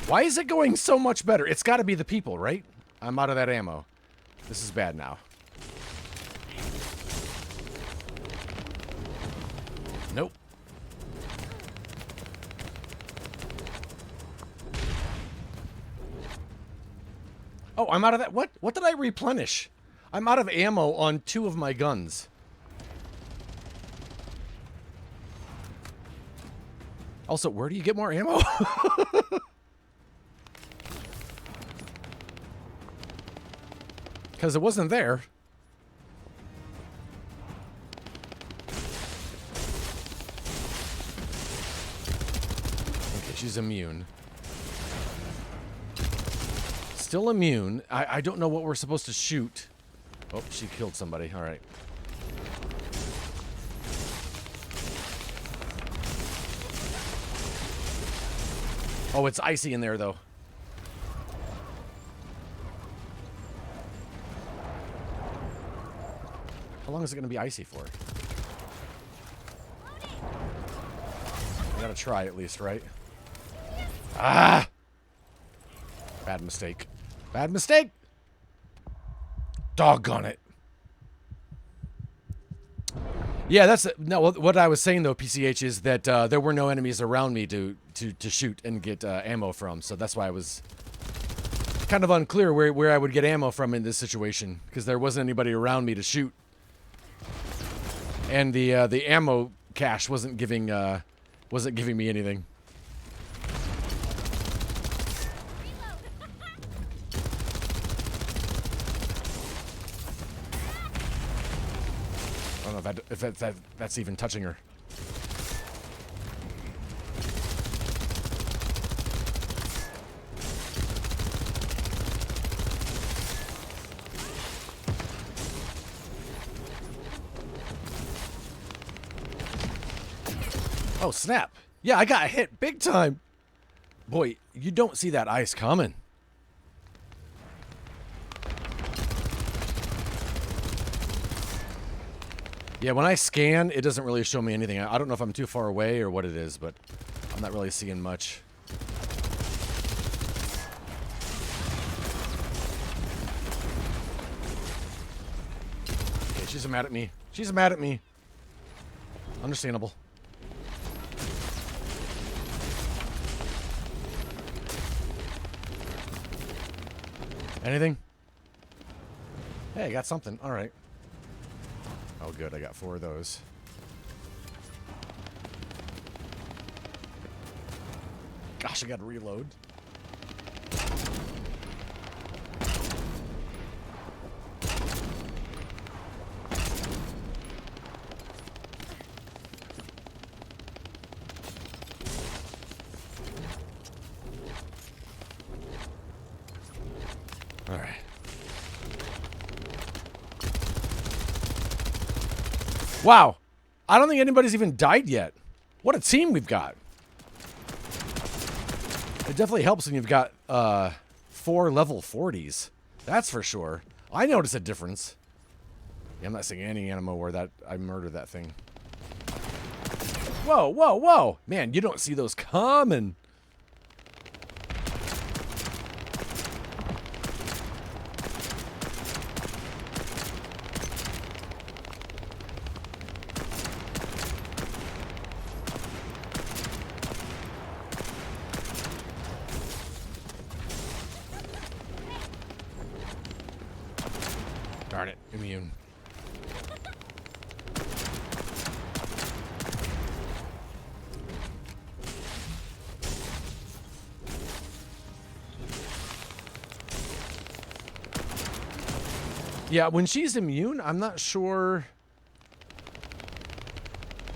Why is it going so much better? It's got to be the people, right? I'm out of that ammo. This is bad now. Nope. Oh, I'm out of that. What? What did I replenish? I'm out of ammo on 2 of my guns. Also, where do you get more ammo? Because it wasn't there. Okay, she's immune. Still immune. I don't know what we're supposed to shoot. Oh, she killed somebody. All right. Oh, it's icy in there, though. How long is it going to be icy for? I gotta try at least, right? Ah! Bad mistake. Bad mistake! Doggone it. Yeah, that's no. What I was saying though, PCH, is that there were no enemies around me to shoot and get ammo from, so that's why I was kind of unclear where I would get ammo from in this situation, because there wasn't anybody around me to shoot, and the ammo cache wasn't giving me anything. I don't know if that's even touching her. Oh, snap. Yeah, I got hit big time. Boy, you don't see that ice coming. Yeah, when I scan, it doesn't really show me anything. I don't know if I'm too far away or what it is, but I'm not really seeing much. Okay, she's mad at me. She's mad at me. Understandable. Anything? Hey, I got something. All right. Oh, good. I got 4 of those. Gosh, I got to reload. All right. Wow. I don't think anybody's even died yet. What a team we've got. It definitely helps when you've got 4 level 40s. That's for sure. I notice a difference. Yeah, I'm not seeing any ammo where I murdered that thing. Whoa, whoa, whoa. Man, you don't see those coming. Darn it, immune. Yeah, when she's immune, I'm not sure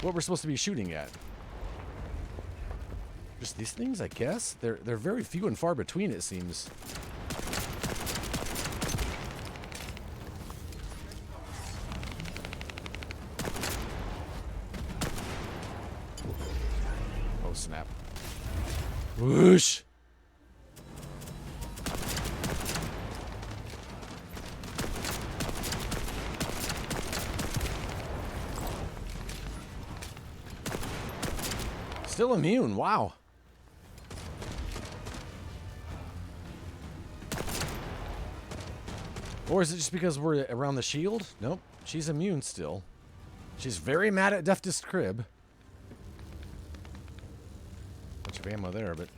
what we're supposed to be shooting at. Just these things, I guess. They're very few and far between, it seems. Oh, snap. Whoosh! Still immune, wow. Or is it just because we're around the shield? Nope. She's immune still. She's very mad at Deftest Crib. Bunch of ammo there, but...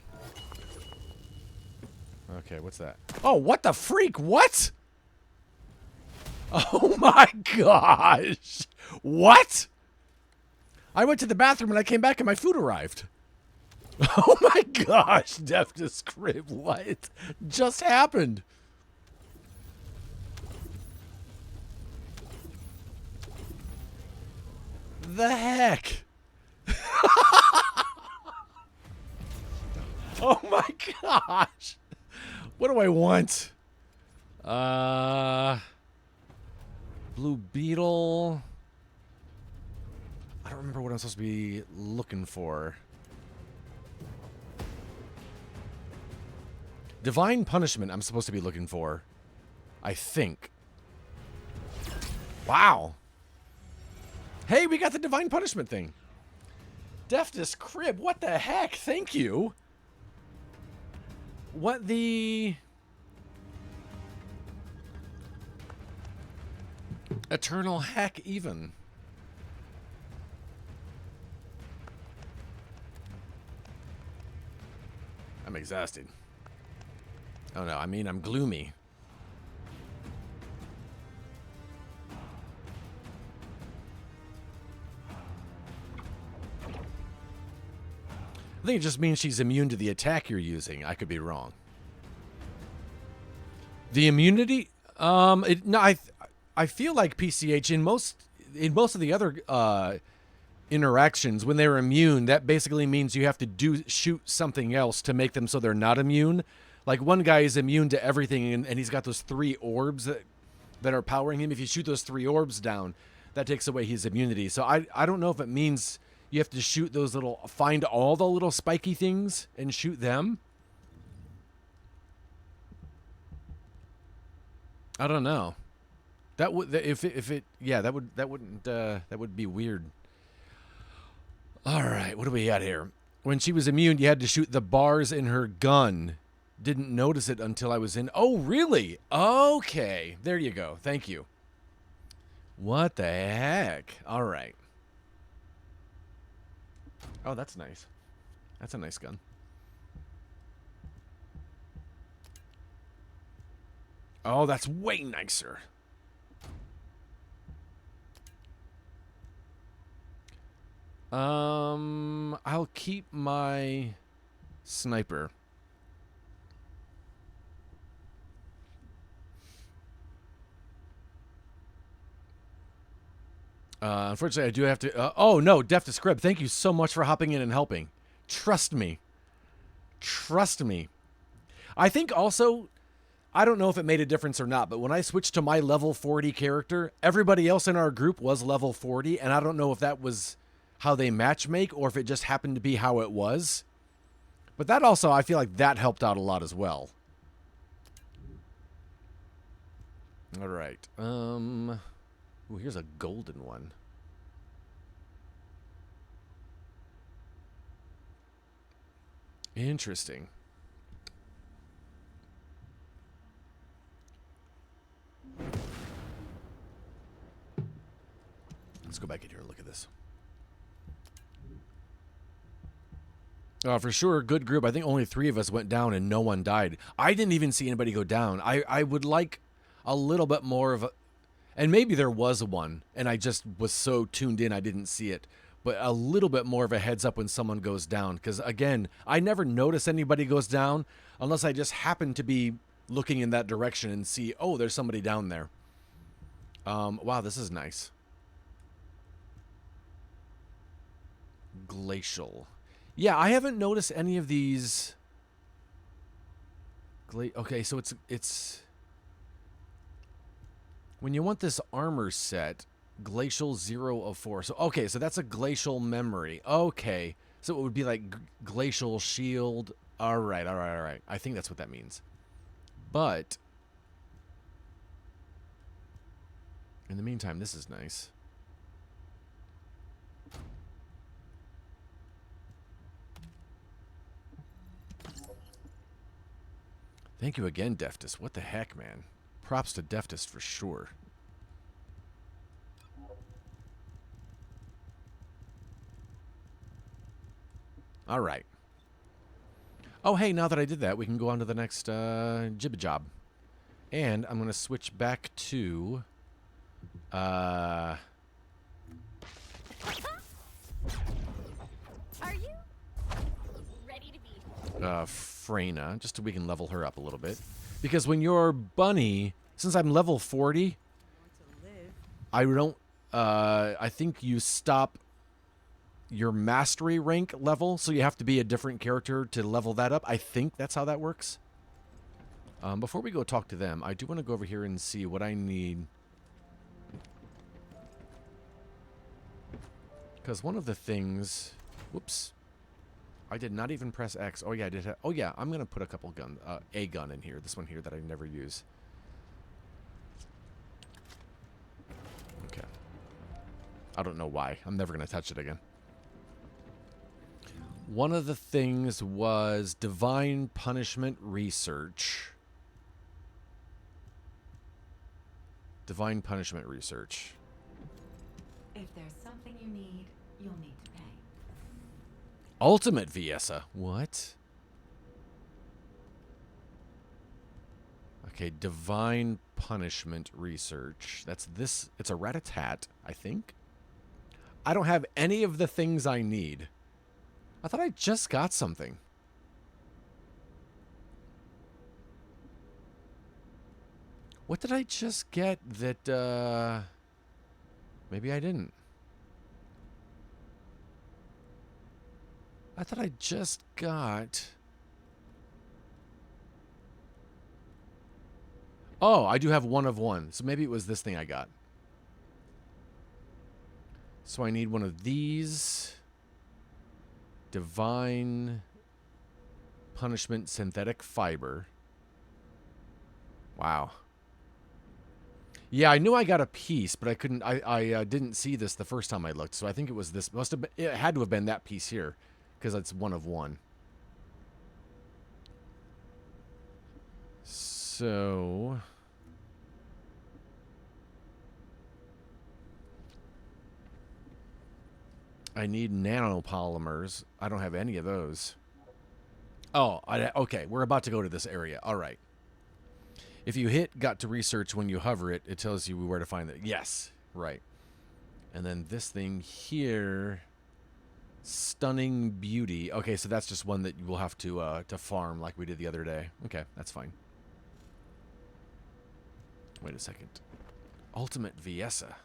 Okay, what's that? Oh, what the freak? What? Oh my gosh! What? I went to the bathroom and I came back and my food arrived. Oh my gosh, Deftest Crib, what just happened? The heck? Oh my gosh. What do I want? Blue Beetle. I don't remember what I'm supposed to be looking for. Divine Punishment I'm supposed to be looking for. I think. Wow. Hey, we got the Divine Punishment thing. Deftest Crib, what the heck? Thank you. What the... Eternal heck even. I'm exhausted. Oh no, I mean I'm gloomy. I think it just means she's immune to the attack you're using. I could be wrong. The immunity? No, I feel like PCH in most of the other interactions, when they're immune, that basically means you have to shoot something else to make them so they're not immune. Like one guy is immune to everything, and he's got those 3 orbs that are powering him. If you shoot those 3 orbs down, that takes away his immunity. So I don't know if it means you have to shoot those find all the little spiky things and shoot them. I don't know. That would that would be weird. All right, what do we got here? When she was immune, you had to shoot the bars in her gun. Didn't notice it until I was in. Oh, really? Okay, there you go. Thank you. What the heck? All right. Oh, that's nice. That's a nice gun. Oh, that's way nicer. I'll keep my sniper. Unfortunately, I do have to... oh, no, Deftest Crib, thank you so much for hopping in and helping. Trust me. Trust me. I think also... I don't know if it made a difference or not, but when I switched to my level 40 character, everybody else in our group was level 40, and I don't know if that was how they matchmake or if it just happened to be how it was. But that also, I feel like that helped out a lot as well. All right. Ooh, here's a golden one. Interesting. Let's go back in here and look at this. For sure, good group. I think only 3 of us went down and no one died. I didn't even see anybody go down. I would like a little bit more of a... And maybe there was one, and I just was so tuned in I didn't see it. But a little bit more of a heads up when someone goes down. Because, again, I never notice anybody goes down unless I just happen to be looking in that direction and see, oh, there's somebody down there. Wow, this is nice. Glacial. Yeah, I haven't noticed any of these. Okay, so it's when you want this armor set, Glacial 0 of 4. So okay, so that's a glacial memory. Okay, so it would be like glacial shield. All right. I think that's what that means. But in the meantime, this is nice. Thank you again, Deftus. What the heck, man? props to Deftest for sure. All right. Oh, hey, now that I did that, we can go on to the next jibba job. And I'm going to switch back to... Are you ready to be? Freyna, just so we can level her up a little bit. Because when you're Bunny, since I'm level 40, I don't, I think you stop your mastery rank level, so you have to be a different character to level that up. I think that's how that works. Before we go talk to them, I do want to go over here and see what I need. Because one of the things... Whoops. I did not even press X. Oh, yeah, I did. Oh, yeah, I'm going to put a couple gun, a gun in here. This one here that I never use. Okay. I don't know why. I'm never going to touch it again. One of the things was divine punishment research. Divine punishment research. If there's something you need, you'll need to pay. Ultimate Viessa. What? Okay, divine punishment research. That's this. It's a rat-a-tat, I think. I don't have any of the things I need. I thought I just got something. What did I just get that, maybe I didn't. I thought I just got... Oh, I do have one of one. So maybe it was this thing I got. So I need one of these. Divine punishment synthetic fiber. Wow. Yeah, I knew I got a piece, but I couldn't. I didn't see this the first time I looked, so I think it was this. Must have been. It had to have been that piece here, because it's one of one. So. I need nanopolymers. I don't have any of those. Oh, okay. We're about to go to this area. All right. If you hit got to research when you hover it, it tells you where to find it. Yes. Right. And then this thing here. Stunning beauty. Okay, so that's just one that you will have to farm like we did the other day. Okay, that's fine. Wait a second. Ultimate Viessa.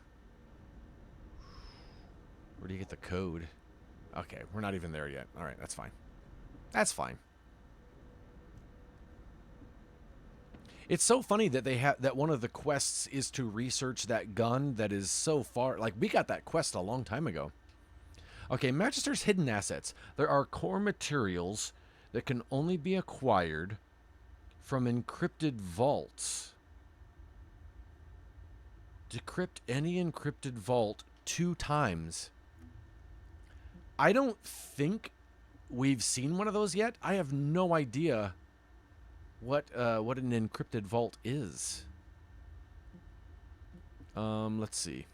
Where do you get the code? Okay, we're not even there yet. All right, that's fine. That's fine. It's so funny that they have that one of the quests is to research that gun that is so far. Like, we got that quest a long time ago. Okay, Magister's hidden assets. There are core materials that can only be acquired from encrypted vaults. Decrypt any encrypted vault 2 times. I don't think we've seen one of those yet. I have no idea what an encrypted vault is. Let's see.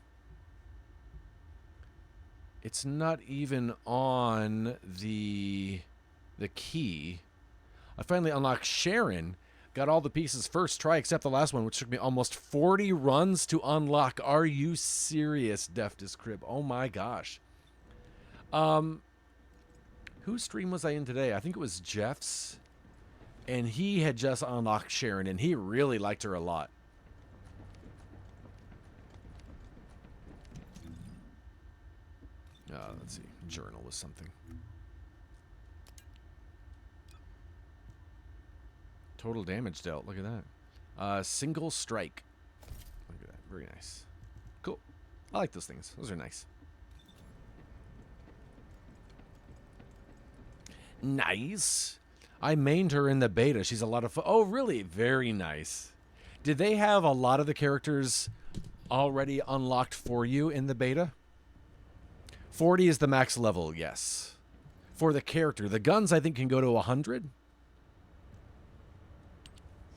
It's not even on the key. I finally unlocked Sharon. Got all the pieces first try except the last one, which took me almost 40 runs to unlock. Are you serious, Deftest Crib? Oh my gosh. Whose stream was I in today? I think it was Jeff's. And he had just unlocked Sharon, and he really liked her a lot. Let's see. Journal was something. Total damage dealt. Look at that. Single strike. Look at that. Very nice. Cool. I like those things. Those are nice. Nice. I mained her in the beta. She's a lot of fun. Oh, really? Very nice. Did they have a lot of the characters already unlocked for you in the beta? 40 is the max level, yes. For the character. The guns, I think, can go to 100.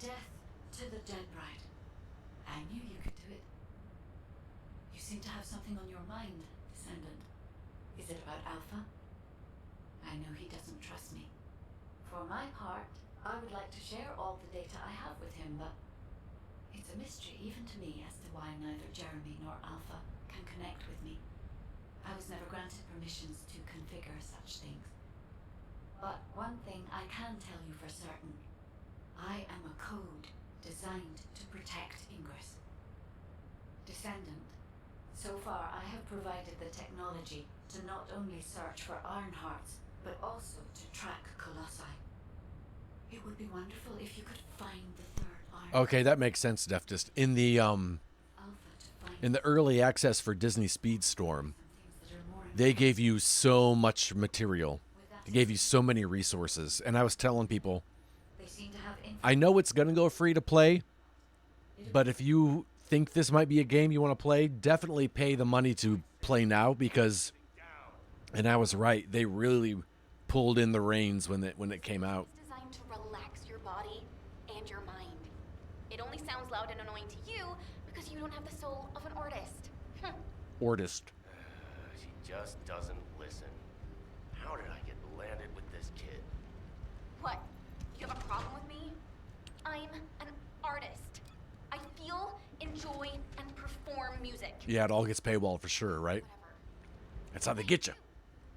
Death to the dead bride. I knew you could do it. You seem to have something on your mind, Descendant. Is it about Alpha? I know he doesn't trust me. For my part, I would like to share all the data I have with him, but it's a mystery even to me as to why neither Jeremy nor Alpha can connect with me. I was never granted permissions to configure such things. But one thing I can tell you for certain. I am a code designed to protect Ingress. Descendant, so far I have provided the technology to not only search for Ironhearts, but also to track Colossi. It would be wonderful if you could find the third Ironheart. Okay, that makes sense, Deftest. In the Alpha to find in the early access for Disney Speedstorm, some things that are more they gave you so much material. They gave you so many resources. And I was telling people, They seem to have I know it's going to go free to play, but if you think this might be a game you want to play, definitely pay the money to play now because, and I was right, they really pulled in the reins when it came out. It's designed to relax your body and your mind. It only sounds loud and annoying to you because you don't have the soul of an artist. Ortist. She just doesn't listen. How did I get landed with this kid? What? You have a problem with me? I'm an artist. I feel, enjoy, and perform music. Yeah, it all gets paywall for sure, right? Whatever. That's how they get you.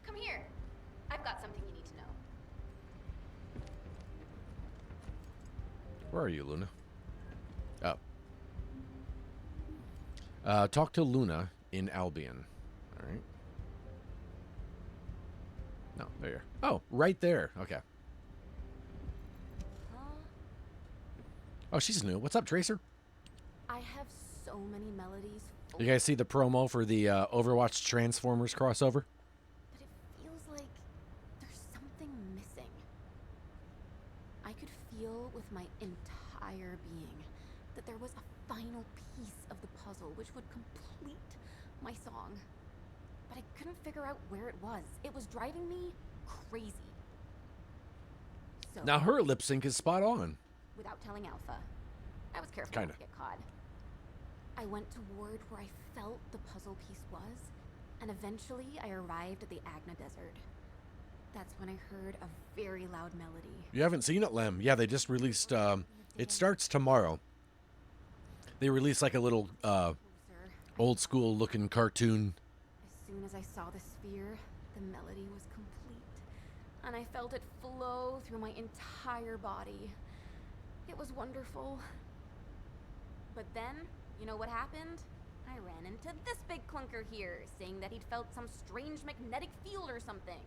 Come here. I've got something you need to know. Where are you, Luna? Oh. Talk to Luna in Albion. All right. No, there you are. Oh, right there. Okay. Huh? Oh, she's new. What's up, Tracer? I have so many melodies. You guys see the promo for the Overwatch Transformers crossover? But it feels like there's something missing. I could feel with my entire being that there was a final piece of the puzzle which would complete my song. But I couldn't figure out where it was. It was driving me crazy. So, Now her lip sync is spot on. without telling Alpha, I was careful Kinda. not to get caught. I went toward where I felt the puzzle piece was, and eventually I arrived at the Agna Desert. That's when I heard a very loud melody. You haven't seen it, Lem? Yeah, they just released. It starts tomorrow. They released like a little Closer. old school looking cartoon. As soon as I saw the sphere, the melody was complete, and I felt it flow through my entire body. It was wonderful. But then, you know what happened? I ran into this big clunker here, saying that he'd felt some strange magnetic field or something.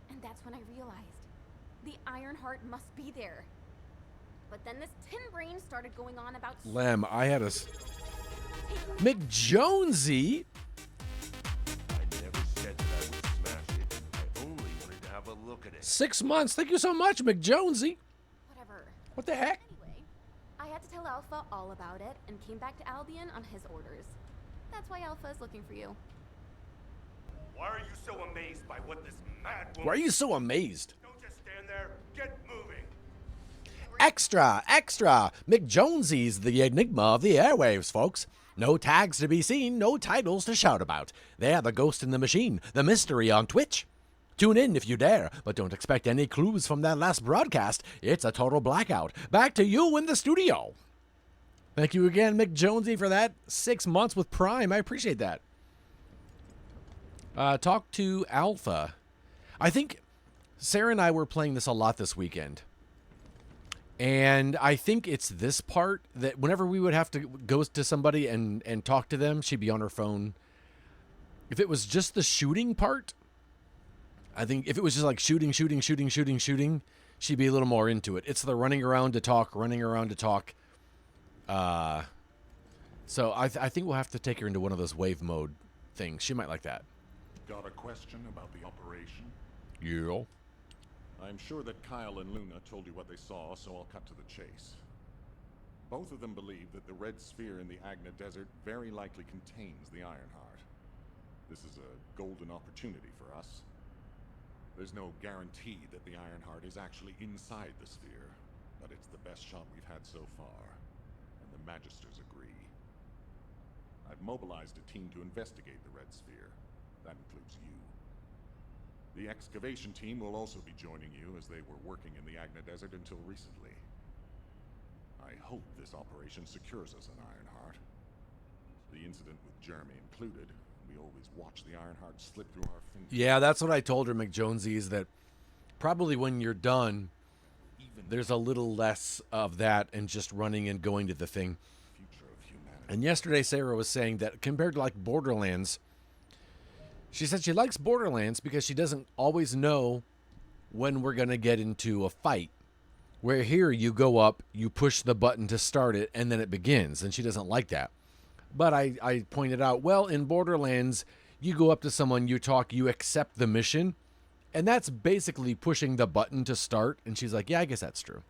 And that's when I realized the Ironheart must be there. But then this tin brain started going on about Lem, I had a McJonesy. I never said that I would smash it. I only wanted to have a look at it. 6 months. Thank you so much, McJonesy. whatever. What the heck? Anyway, I had to tell Alpha all about it and came back to Albion on his orders. That's why Alpha is looking for you. Why are you so amazed by what this mad woman... Why are you so amazed? Don't just stand there. Get moving. Extra, extra! McJonesy's the enigma of the airwaves, folks. No tags to be seen, no titles to shout about. They're the ghost in the machine, the mystery on Twitch. Tune in if you dare, but don't expect any clues from that last broadcast. It's a total blackout. Back to you in the studio. Thank you again, McJonesy, for that. 6 months with Prime. I appreciate that. Talk to Alpha. I think Sarah and I were playing this a lot this weekend. And I think it's this part that whenever we would have to go to somebody and talk to them, she'd be on her phone. If it was just the shooting part, I think if it was just like shooting, she'd be a little more into it. It's the running around to talk. So I think we'll have to take her into one of those wave mode things. She might like that. Got a question about the operation? Yeah. I'm sure that Kyle and Luna told you what they saw, so I'll cut to the chase. Both of them believe that the red sphere in the Agna Desert very likely contains the Ironheart. This is a golden opportunity for us. There's no guarantee that the Ironheart is actually inside the sphere, but it's the best shot we've had so far. And the magisters agree. I've mobilized a team to investigate the Red Sphere. That includes you. The excavation team will also be joining you, as they were working in the Agna Desert until recently. I hope this operation secures us an Ironheart. The incident with Jeremy included, we always watch the Ironheart slip through our fingers. Yeah, that's what I told her, McJonesy, is that probably when you're done, there's a little less of that and just running and going to the thing. Future of humanity. And yesterday, Sarah was saying that compared to like Borderlands, she said she likes Borderlands because she doesn't always know when we're going to get into a fight. Where here you go up, you push the button to start it, and then it begins. And she doesn't like that. But I pointed out, well, in Borderlands, you go up to someone, you talk, you accept the mission. And that's basically pushing the button to start. And she's like, yeah, I guess that's true.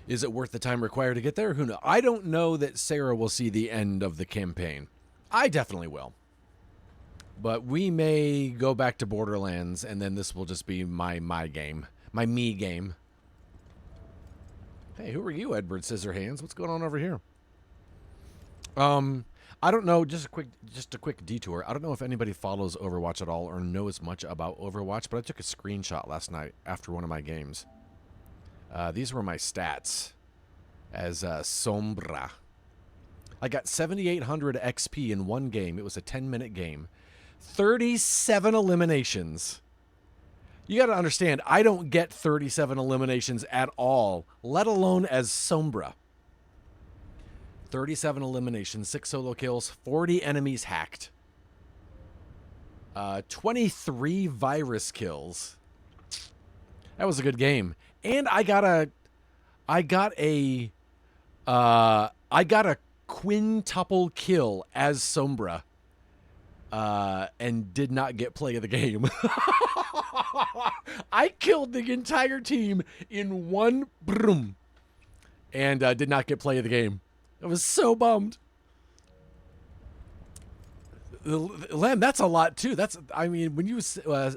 Is it worth the time required to get there? Who knows? I don't know that Sarah will see the end of the campaign. I definitely will. But we may go back to Borderlands, and then this will just be my game. My me game. Hey, who are you, Edward Scissorhands? What's going on over here? I don't know, just a quick detour. I don't know if anybody follows Overwatch at all or knows much about Overwatch, but I took a screenshot last night after one of my games. These were my stats as Sombra. I got 7,800 XP in one game. It was a 10-minute game. 37 eliminations. You got to understand, I don't get 37 eliminations at all, let alone as Sombra. 37 eliminations, 6 solo kills, 40 enemies hacked. 23 virus kills. That was a good game. And I got a quintuple kill as Sombra. And did not get play of the game. I killed the entire team in one broom. And did not get play of the game. I was so bummed. Lem, that's a lot too. I mean, when you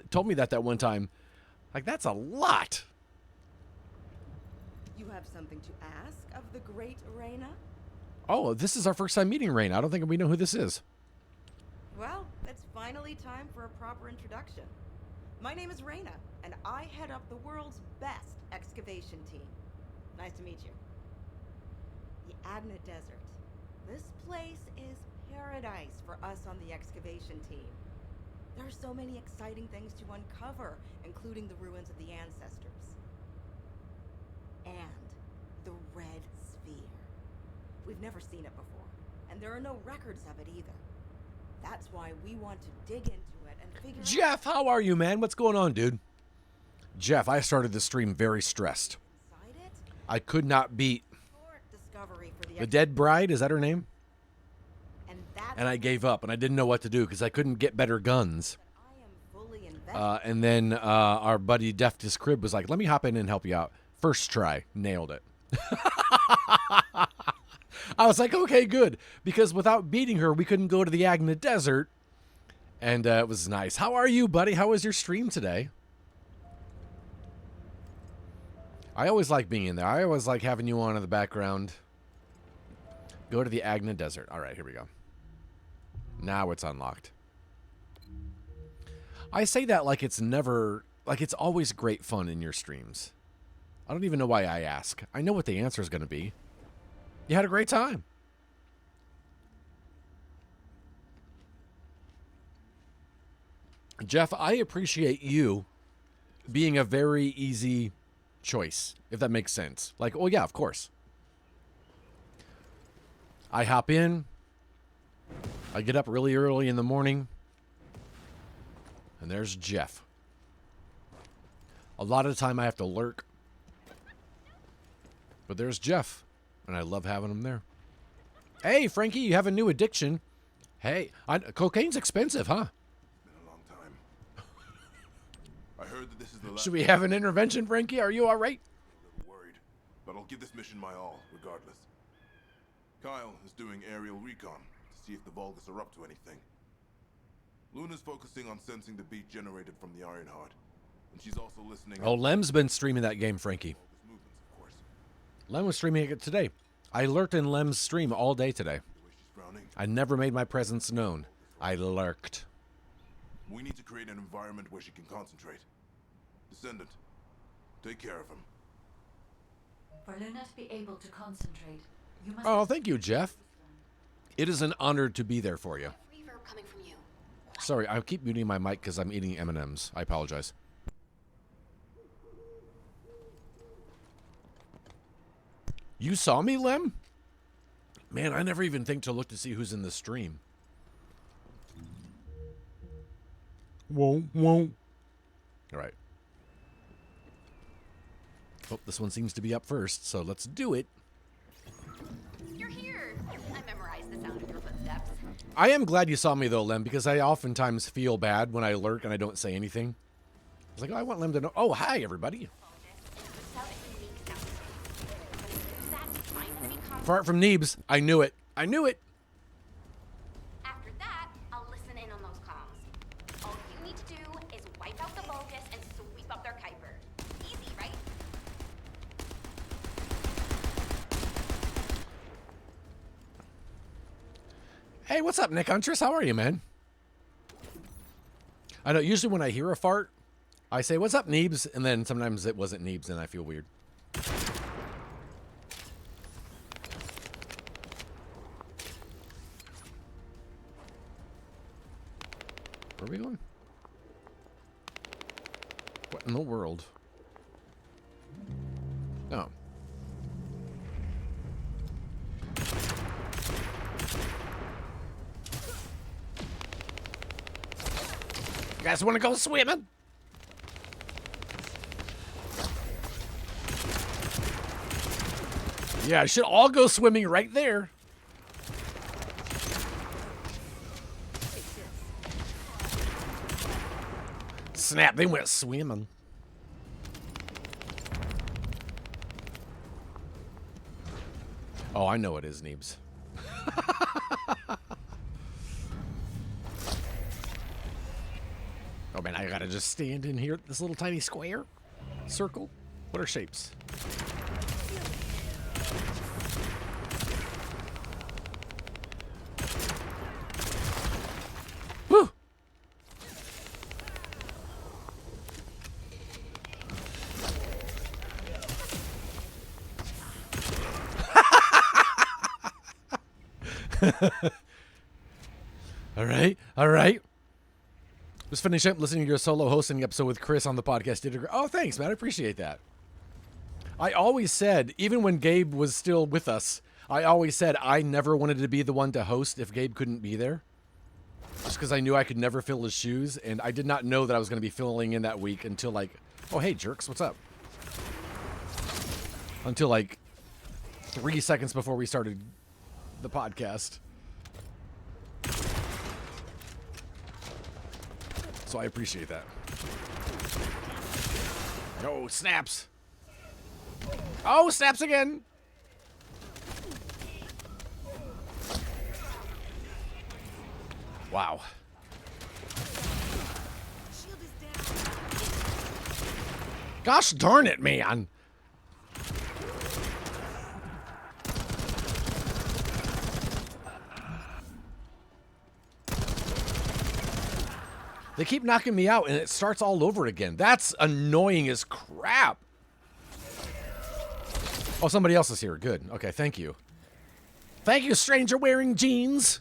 told me that one time, like, that's a lot. You have something to ask of the great Freyna? Oh, this is our first time meeting Freyna. I don't think we know who this is. Well, it's finally time for a proper introduction. My name is Freyna, and I head up the world's best excavation team. Nice to meet you. The Agna Desert. This place is paradise for us on the excavation team. There are so many exciting things to uncover, including the ruins of the ancestors. And the Red Sphere. We've never seen it before, and there are no records of it either. That's why we want to dig into it and figure Jeff, how are you, man? What's going on, dude? Jeff, I started the stream very stressed. inside it. I could not beat Short discovery for the Dead Bride. Is that her name? And that's And I gave up, and I didn't know what to do because I couldn't get better guns. I am fully invested. And then our buddy Deftus Crib was like, let me hop in and help you out. First try. Nailed it. I was like, okay, good. Because without beating her, we couldn't go to the Agna Desert. And it was nice. How are you, buddy? How was your stream today? I always like being in there. I always like having you on in the background. Go to the Agna Desert. All right, here we go. Now it's unlocked. I say that like it's never, like it's always great fun in your streams. I don't even know why I ask. I know what the answer is going to be. You had a great time. Jeff, I appreciate you being a very easy choice, if that makes sense. Like, oh yeah, of course. I hop in. I get up really early in the morning. And there's Jeff. A lot of the time I have to lurk. But there's Jeff. And I love having him there. Hey, Frankie, you have a new addiction. Hey, cocaine's expensive, huh? Been a long time. I heard that this is the last. Should we have an intervention, Frankie? Are you all right? A little worried, but I'll give this mission my all, regardless. Kyle is doing aerial recon to see if the Vulgus are up to anything. Luna's focusing on sensing the beat generated from the Ironheart, and she's also listening. Oh, Lem's been streaming that game, Frankie. Vulgus movements, of course. Lem was streaming it today. I lurked in Lem's stream all day today. I never made my presence known. I lurked. We need to create an environment where she can concentrate. Descendant, take care of him. For Luna to be able to concentrate, you must... Oh, thank you, Jeff. It is an honor to be there for you. Reverb coming from you. Sorry, I keep muting my mic because I'm eating M&Ms. I apologize. You saw me, Lem? Man, I never even think to look to see who's in the stream. Whoa. All right. Oh, this one seems to be up first, so let's do it. You're here. I memorized the sound of your footsteps. I am glad you saw me, though, Lem, because I oftentimes feel bad when I lurk and I don't say anything. It's like, oh, I want Lem to know. Oh, hi, everybody. Apart from Neebs, I knew it. I knew it. After that, I'll listen in on those comms. All you need to do is wipe out the Vulgus and sweep up their Kuiper. Easy, right? Hey, what's up, Nick Huntress? How are you, man? I know, usually when I hear a fart, I say, what's up, Neebs? And then sometimes it wasn't Neebs, and I feel weird. Where are we going? What in the world? Oh. You guys want to go swimming? Yeah, I should all go swimming right there. Snap, they went swimming. Oh, I know it is, Neebs. Oh, man, I gotta just stand in here, this little tiny square? Circle? What are shapes? Woo! All right. Just finish up listening to your solo hosting episode with Chris on the podcast. Did oh, thanks, man. I appreciate that. I always said, even when Gabe was still with us, I always said I never wanted to be the one to host if Gabe couldn't be there. Just because I knew I could never fill his shoes, and I did not know that I was going to be filling in that week until like, oh, hey, jerks, what's up? Until like 3 seconds before we started the podcast. So I appreciate that. Oh, snaps. Oh, snaps again. Wow. Gosh darn it, man. They keep knocking me out, and it starts all over again. That's annoying as crap. Oh, somebody else is here. Good. Okay, thank you. Thank you, stranger wearing jeans.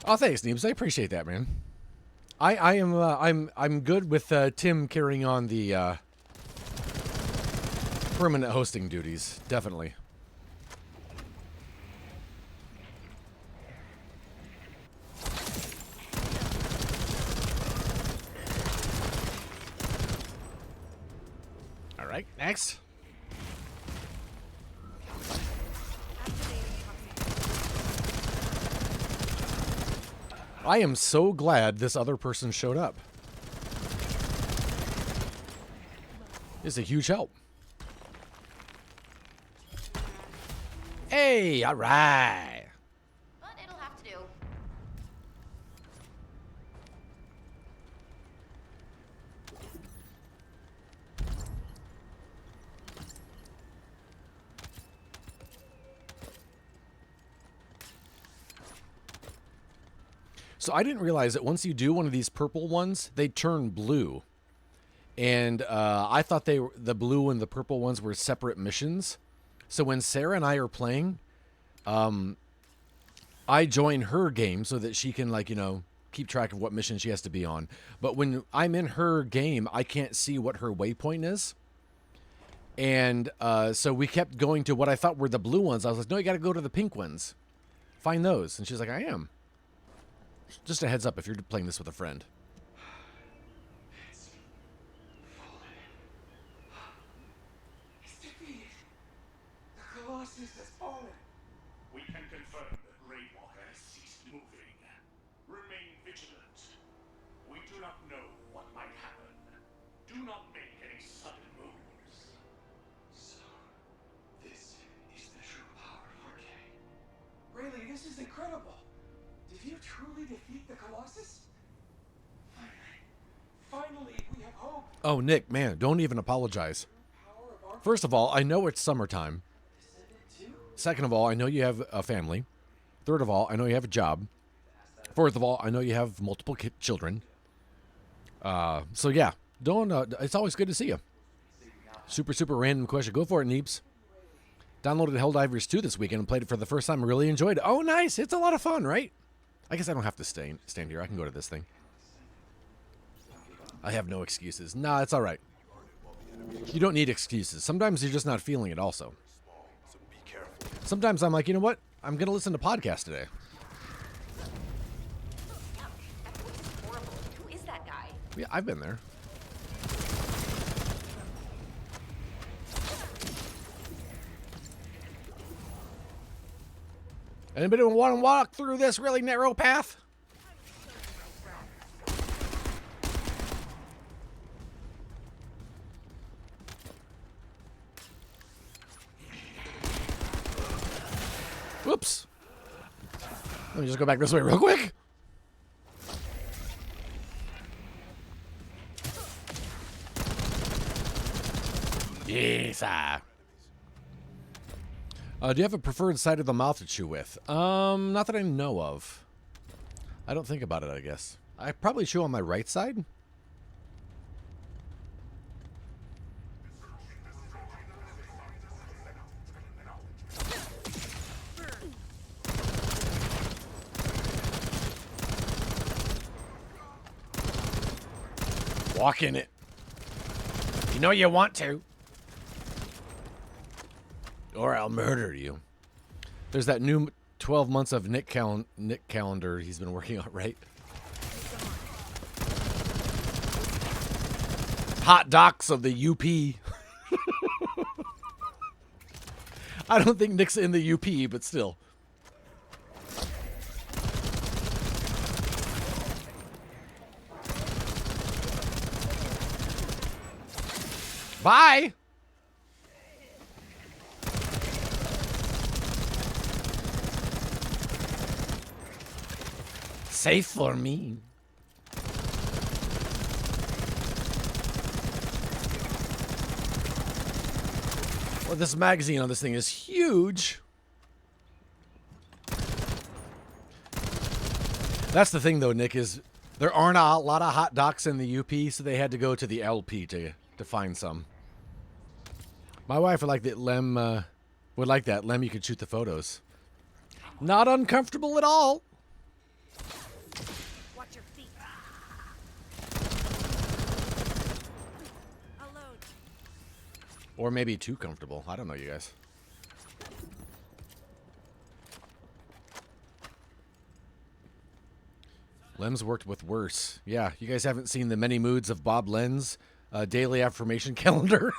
Oh, thanks, Neebs. I appreciate that, man. I'm good with Tim carrying on the permanent hosting duties, definitely. All right, next. I am so glad this other person showed up. It's a huge help. Hey, all right. But it'll have to do. So I didn't realize that once you do one of these purple ones, they turn blue. And I thought the blue and the purple ones were separate missions. So when Sarah and I are playing, I join her game so that she can, like, you know, keep track of what mission she has to be on. But when I'm in her game, I can't see what her waypoint is. And so we kept going to what I thought were the blue ones. I was like, no, you got to go to the pink ones. Find those. And she's like, I am. Just a heads up if you're playing this with a friend. It's defeated. The Colossus has fallen. We can confirm that Greywalker has ceased moving. Remain vigilant. We do not know what might happen. Do not make any sudden moves. So, this is the true power of Arcane. Rayleigh, this is incredible. Did you truly defeat the Colossus? Finally, we have hope. Oh, Nick, man, don't even apologize. First of all, I know it's summertime. Second of all, I know you have a family. Third of all, I know you have a job. Fourth of all, I know you have multiple children. So yeah, don't. It's always good to see you. Super random question. Go for it, Neeps. Downloaded Helldivers 2 this weekend and played it for the first time. I really enjoyed it. Oh, nice. It's a lot of fun, right? I guess I don't have to stand here. I can go to this thing. I have no excuses. Nah, it's all right. You don't need excuses. Sometimes you're just not feeling it also. Sometimes I'm like, you know what? I'm going to listen to podcasts today. Who is that guy? Yeah, I've been there. Anybody want to walk through this really narrow path? Whoops. Let me just go back this way real quick. Yes, do you have a preferred side of the mouth to chew with? Not that I know of. I don't think about it, I guess. I probably chew on my right side. Walk in it. You know you want to. Or I'll murder you. There's that new 12 months of Nick calendar he's been working on, right? Hot docs of the UP. I don't think Nick's in the UP, but still. Bye! Safe for me. Well, this magazine on this thing is huge. That's the thing, though, Nick, is there aren't a lot of hot docs in the UP, so they had to go to the LP to find some. My wife would like that. Lem would like that. Lem, you could shoot the photos. Not uncomfortable at all. Watch your feet. Alone. Or maybe too comfortable. I don't know, you guys. Lem's worked with worse. Yeah, you guys haven't seen the many moods of Bob Len's daily affirmation calendar.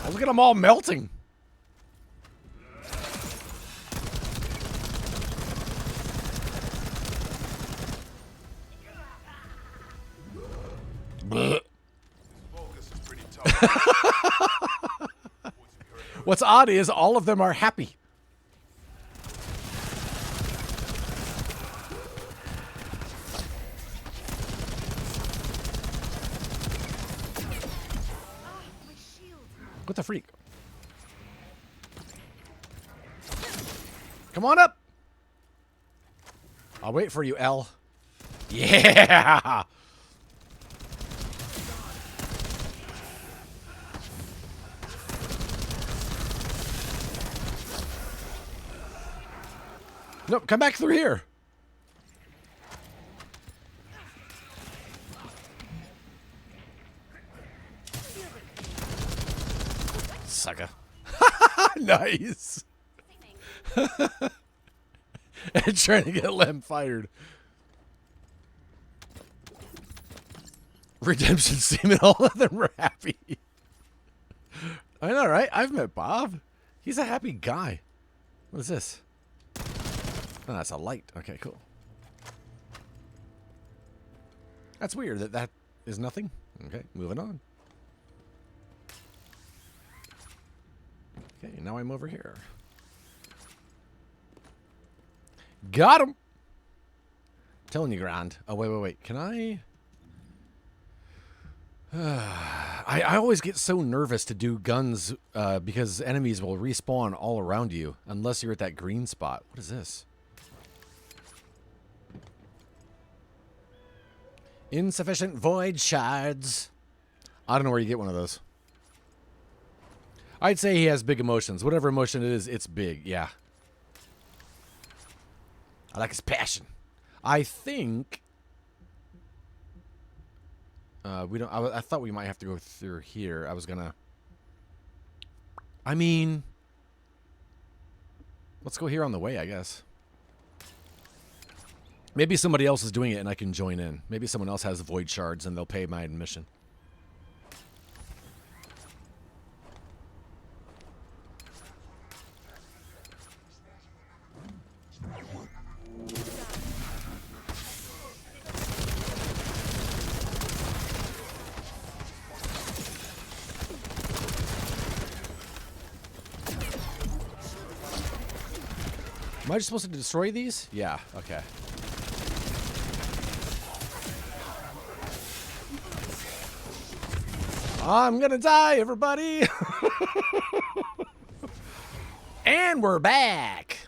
Oh, look at them all melting. Blech. What's odd is all of them are happy. What the freak? Come on up. I'll wait for you, L. Yeah. Nope, come back through here. Sucker. Nice. And trying to get Lem fired. Redemption semen, all of them were happy. I know, right? I've met Bob. He's a happy guy. What is this? Oh, that's a light. Okay, cool. That's weird that that is nothing. Okay, moving on. Okay, now I'm over here. Got him! Telling you, Grand. Oh, wait. Can I... I always get so nervous to do guns because enemies will respawn all around you unless you're at that green spot. What is this? Insufficient void shards. I don't know where you get one of those. I'd say he has big emotions. Whatever emotion it is, it's big. Yeah. I like his passion. I think... we don't... I thought we might have to go through here. I was gonna... I mean... Let's go here on the way, I guess. Maybe somebody else is doing it and I can join in. Maybe someone else has void shards and they'll pay my admission. Am I just supposed to destroy these? Yeah, okay. I'm gonna die, everybody! And we're back!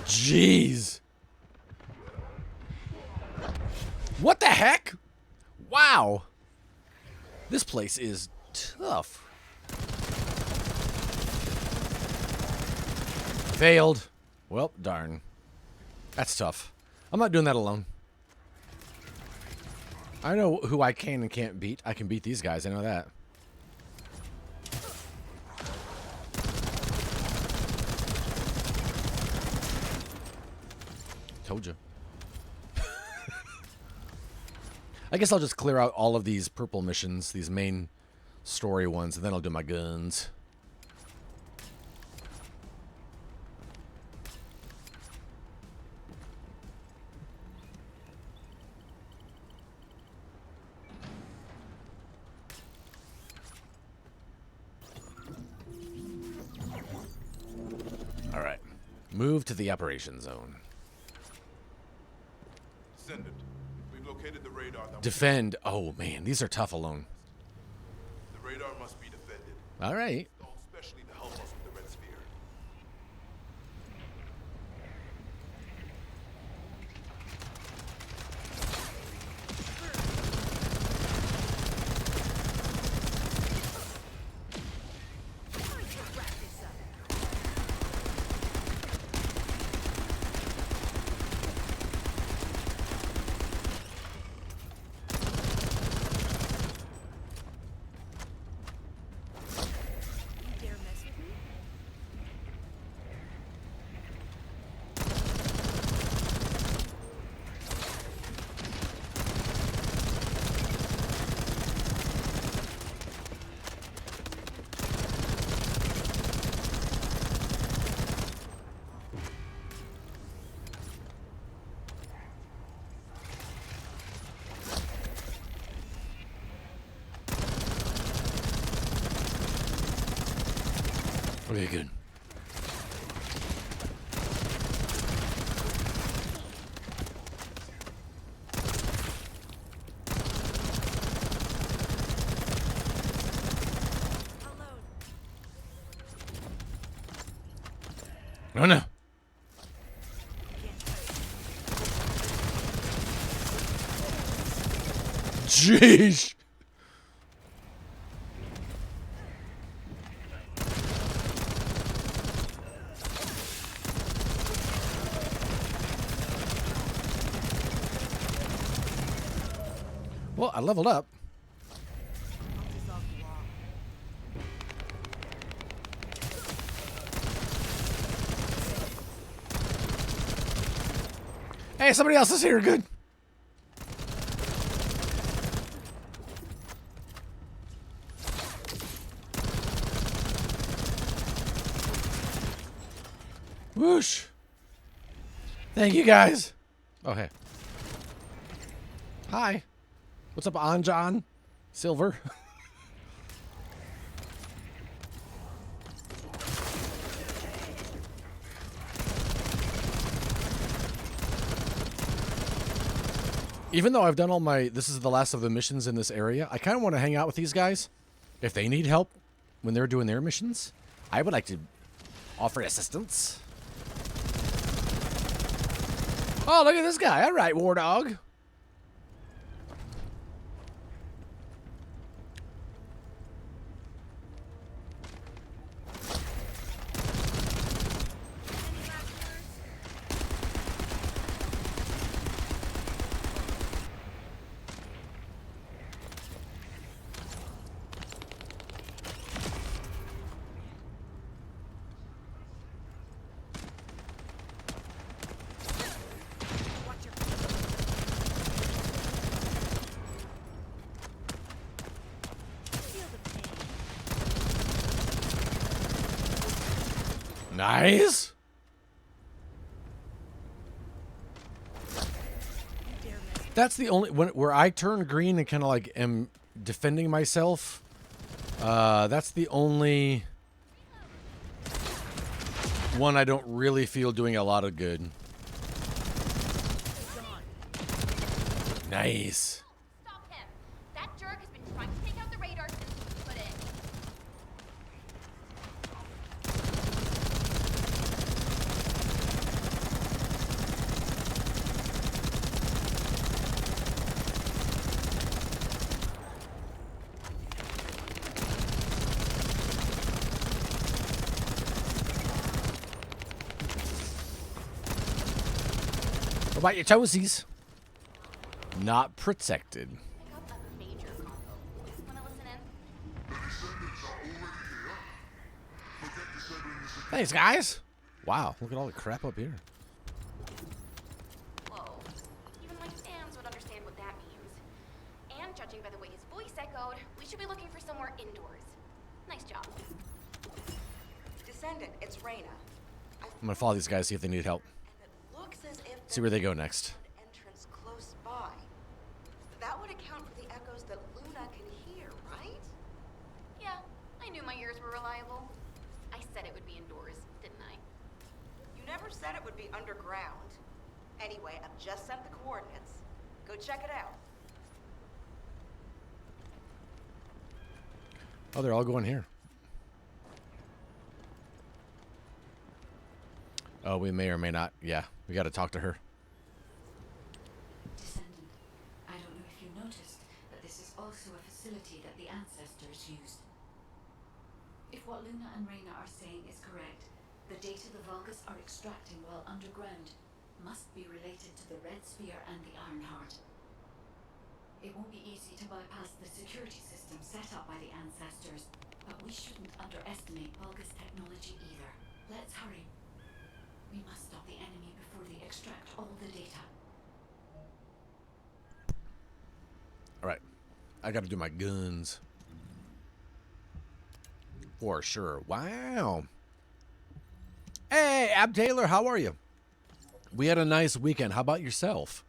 Jeez. What the heck? Wow. This place is tough. Failed. Well, darn. That's tough. I'm not doing that alone. I know who I can and can't beat. I can beat these guys. I know that. Told you. I guess I'll just clear out all of these purple missions, these main story ones, and then I'll do my guns. All right. Move to the operation zone. Descendant, we've located the radar that Defend. Oh, man. These are tough alone. The radar must be defended. All right. Especially to help us with the red sphere. Very good. Oh no. Jeez. Well, I leveled up. Hey, somebody else is here. Good. Whoosh. Thank you, guys. Oh, hey. Hi. What's up, Anjan? Silver. Even though I've done all my... This is the last of the missions in this area. I kind of want to hang out with these guys. If they need help when they're doing their missions, I would like to offer assistance. Oh, look at this guy. All right, War Dog. Nice. That's the only where I turn green and kind of like am defending myself. That's the only one I don't really feel doing a lot of good. Nice. Stop him. That jerk has been trying to take out the radar since he put it. What about your toesies? Not protected. Pick up a major combo. Wanna listen in? Thanks, guys. Wow, look at all the crap up here. Whoa. Even my fans would understand what that means. And judging by the way his voice echoed, we should be looking for somewhere indoors. Nice job. Descendant, it's Freyna. I'm gonna follow these guys, see if they need help. Looks as if See where they go next. entrance close by. That would account for the echoes that Luna can hear, right? Yeah, I knew my ears were reliable. I said it would be indoors, didn't I? You never said it would be underground. Anyway, I've just sent the coordinates. Go check it out. Oh, they're all going here. Oh, we may or may not. Yeah, we got to talk to her. Descendant, I don't know if you noticed, but this is also a facility that the ancestors used. If what Luna and Reyna are saying is correct, the data the Vulgus are extracting while underground must be related to the Red Sphere and the Ironheart. It won't be easy to bypass the security system set up by the ancestors, but we shouldn't underestimate Vulgus technology either. Let's hurry. We must stop the enemy before they extract all the data. All right, I got to do my guns. For sure. Wow. Hey, Ab Taylor, how are you? We had a nice weekend. How about yourself?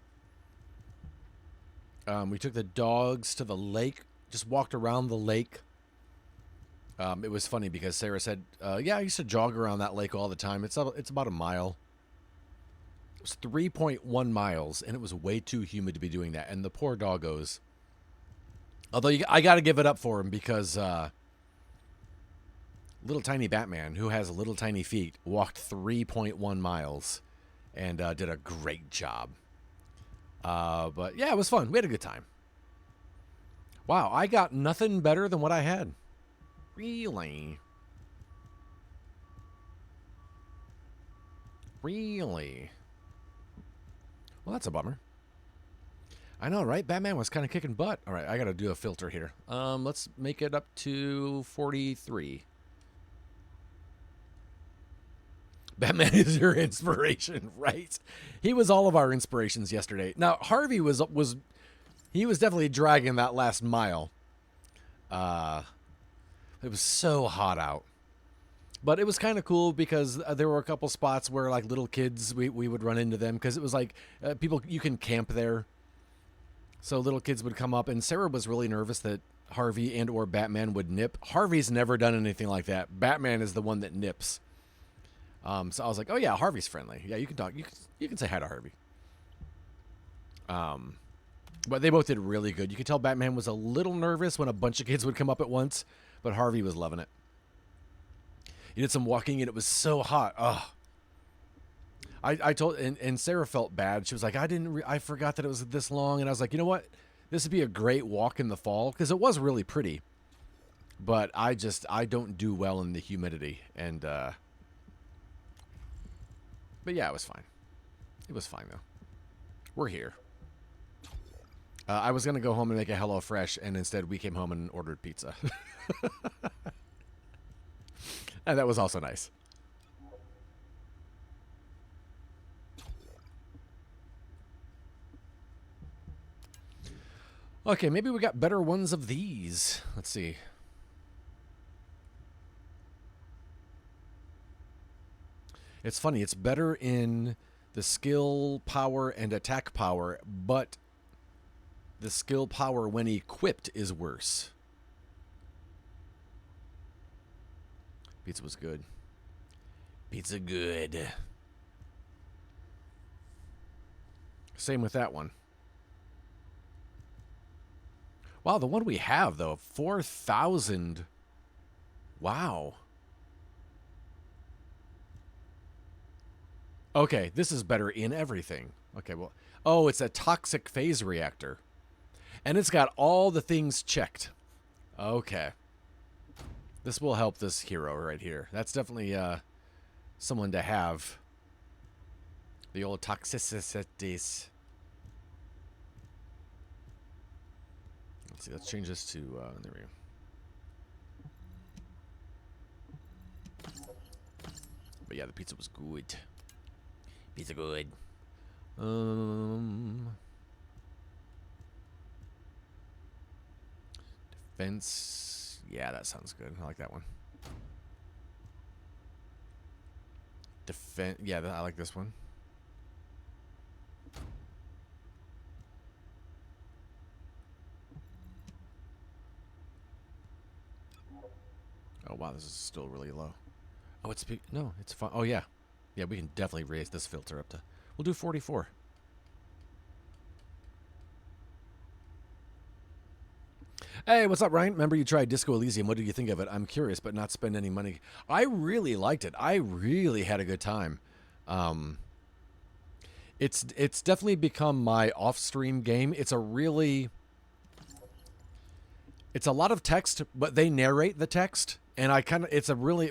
We took the dogs to the lake. Just walked around the lake. It was funny because Sarah said, yeah, I used to jog around that lake all the time. It's about a mile. It was 3.1 miles, and it was way too humid to be doing that. And the poor doggos. Although I got to give it up for him because little tiny Batman, who has little tiny feet, walked 3.1 miles and did a great job. But yeah, it was fun. We had a good time. Wow, I got nothing better than what I had. Really? Really? Well, that's a bummer. I know, right? Batman was kind of kicking butt. All right, I got to do a filter here. Let's make it up to 43. Batman is your inspiration, right? He was all of our inspirations yesterday. Now, Harvey was definitely dragging that last mile. It was so hot out. But it was kind of cool because there were a couple spots where, like, little kids, we would run into them because it was like people, you can camp there. So little kids would come up, and Sarah was really nervous that Harvey and or Batman would nip. Harvey's never done anything like that. Batman is the one that nips. So I was like, oh yeah, Harvey's friendly. Yeah, you can talk. You can say hi to Harvey. But they both did really good. You could tell Batman was a little nervous when a bunch of kids would come up at once, but Harvey was loving it. He did some walking, and it was so hot. Ugh. I told, and Sarah felt bad. She was like, I forgot that it was this long. And I was like, you know what? This would be a great walk in the fall because it was really pretty. But I don't do well in the humidity. And, but yeah, it was fine. It was fine, though. We're here. I was going to go home and make a HelloFresh, and instead we came home and ordered pizza. And that was also nice. Okay, maybe we got better ones of these. Let's see. It's funny, it's better in the skill power and attack power, but the skill power when equipped is worse. Pizza was good. Pizza good. Same with that one. Wow, the one we have, though, 4,000. Wow. Okay, this is better in everything. Okay, well, oh, it's a toxic phase reactor. And it's got all the things checked. Okay. This will help this hero right here. That's definitely someone to have. The old toxicities. Let's see, let's change this to, there we go. But yeah, the pizza was good. Pizza good. Defense. Yeah, that sounds good. I like that one. Defense. Yeah, I like this one. Oh, wow, this is still really low. Oh, no, it's fine. Oh, yeah. Yeah, we can definitely raise this filter up to... We'll do 44. Hey, what's up, Ryan? Remember you tried Disco Elysium. What did you think of it? I'm curious, but not spend any money. I really liked it. I really had a good time. It's definitely become my off-stream game. It's a lot of text, but they narrate the text. And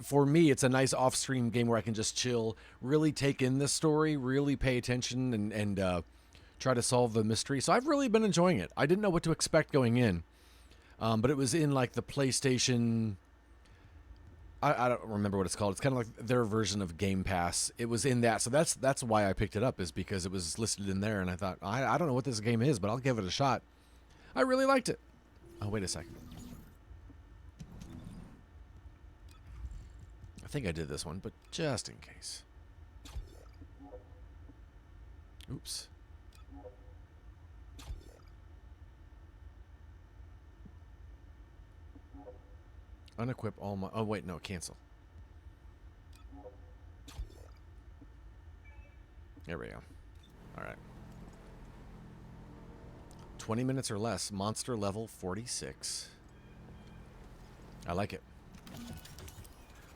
for me, it's a nice off-stream game where I can just chill, really take in the story, really pay attention, and try to solve the mystery. So I've really been enjoying it. I didn't know what to expect going in, but it was in like the PlayStation. I don't remember what it's called. It's kind of like their version of Game Pass. It was in that, so that's why I picked it up, is because it was listed in there, and I thought I don't know what this game is, but I'll give it a shot. I really liked it. Oh, wait a second. I think I did this one, but just in case. Oops. Unequip all my... Oh, wait, no, cancel. There we go. All right. 20 minutes or less. Monster level 46. I like it.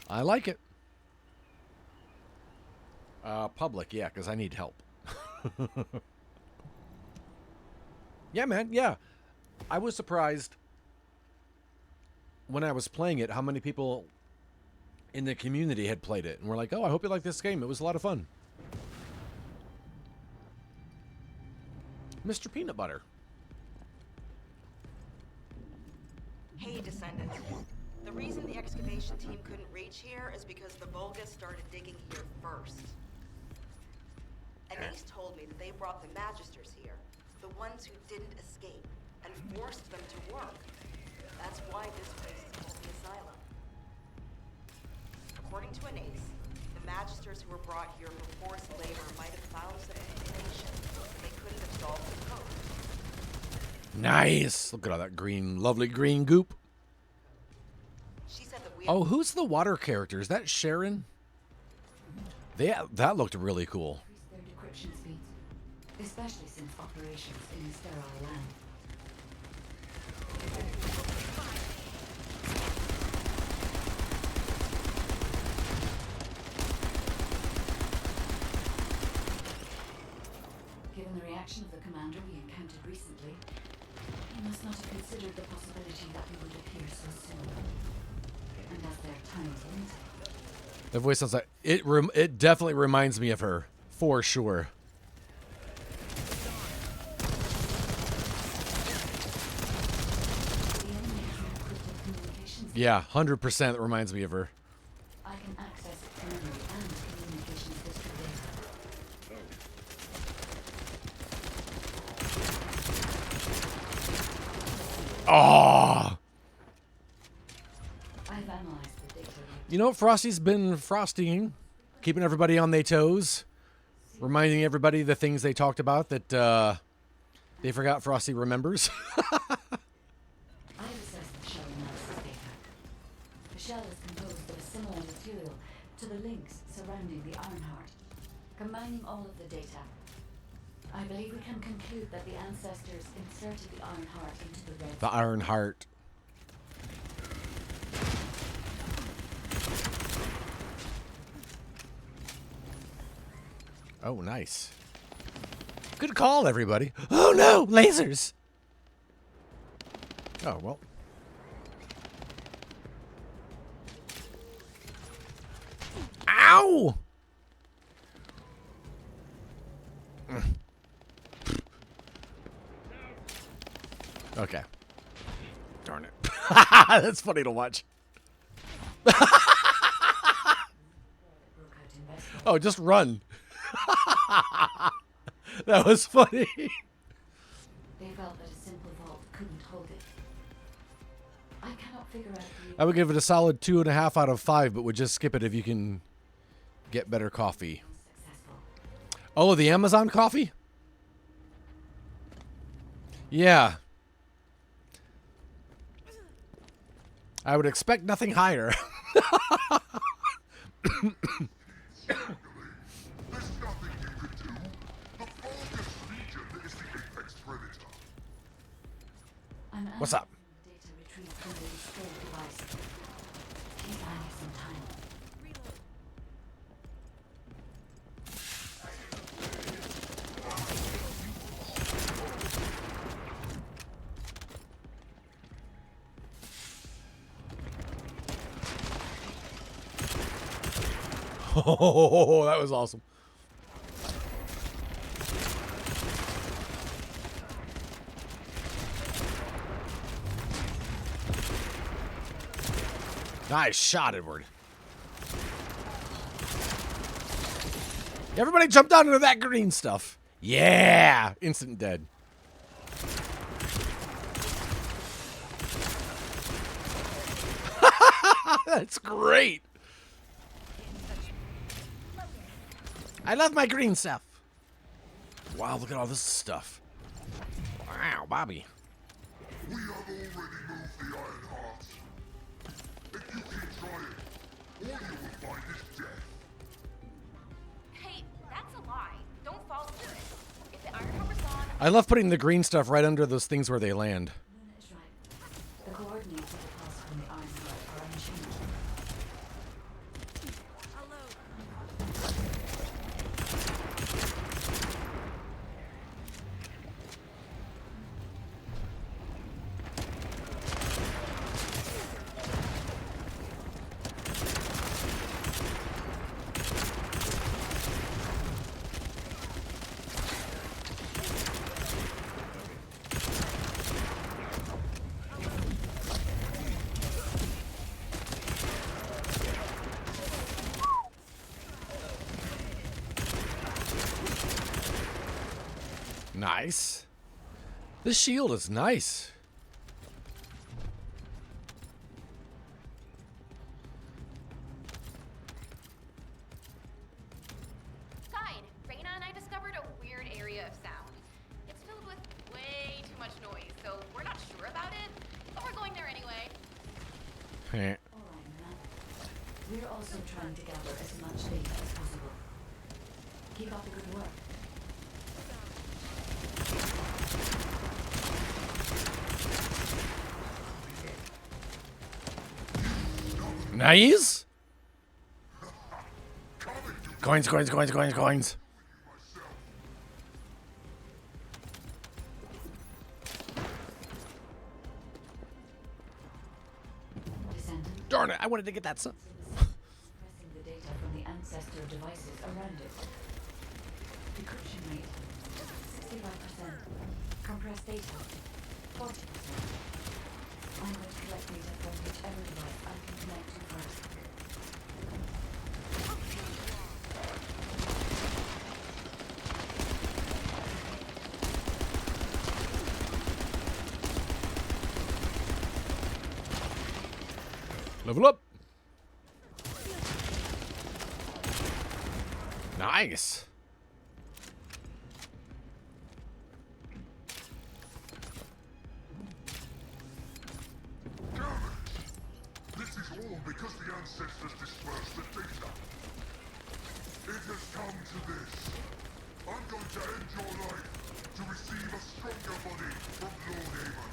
I like it. Public, yeah, because I need help. Yeah, man, yeah. I was surprised when I was playing it how many people in the community had played it. And we're like, oh, I hope you like this game. It was a lot of fun. Mr. Peanut Butter. Hey, Descendant. The reason the excavation team couldn't reach here is because the Vulgus started digging here first. Anise told me that they brought the Magisters here, the ones who didn't escape, and forced them to work. That's why this place is called the Asylum. According to Anise, the Magisters who were brought here for forced labor might have found some information. They couldn't have solved the code. Nice. Look at all that green, lovely green goop. She said that we Oh, who's the water character? Is that Sharon? That looked really cool. Their decryption speeds, especially since operations in a sterile land. Given the reaction of the commander we encountered recently, he must not have considered the possibility that we would appear so soon. And as their time is limited. The voice sounds like it definitely reminds me of her, for sure. Yeah, 100% reminds me of her. I can access memory and communications history data. Oh! I've analyzed the data. You know, Frosty's been frostying, keeping everybody on their toes, reminding everybody the things they talked about that they forgot Frosty remembers. I've assessed the shell analysis data. The shell is composed of a similar material to the links surrounding the Ironheart. Combining all of the data, I believe we can conclude that the ancestors inserted the Ironheart into the red. The Ironheart. Oh, nice. Good call, everybody. Oh, no! Lasers! Oh, well. Ow! Okay. Darn it. That's funny to watch. Oh, just run. That was funny. They felt that a simple vault couldn't hold it. I cannot figure out I would give it a solid 2.5 out of 5, but would just skip it if you can get better coffee. Oh, the Amazon coffee? Yeah. I would expect nothing higher. What's up? data retrieved from the destroyed device. Please buy me some time. Oh, that was awesome. Nice shot, Edward. Everybody jump down into that green stuff. Yeah! Instant dead. That's great. I love my green stuff. Wow, look at all this stuff. Wow, Bobby. We have already moved the Ironheart. Hey, that's a lie. Don't fall for it. If the iron armor's gone, I love putting the green stuff right under those things where they land. Luna is right. The coordinates of the pass from the Ironheart are unchanged. Nice. This shield is nice. Guide, Freyna and I discovered a weird area of sound. It's filled with way too much noise, so we're not sure about it, but we're going there anyway. Heh. Alright, man. We're also trying to gather as much data as possible. Keep up the good work. Nice. Coins, coins, coins, coins, coins. Descendant. Darn it, I wanted to get that son. Suppressing the data from the ancestor devices around it. Decryption rate 65%. Compressed data 40%. I'm going to collect data from whichever device I can connect to first. Level up. Nice. This is all because the ancestors dispersed the data. It has come to this. I'm going to end your life to receive a stronger body from Lord Aemon.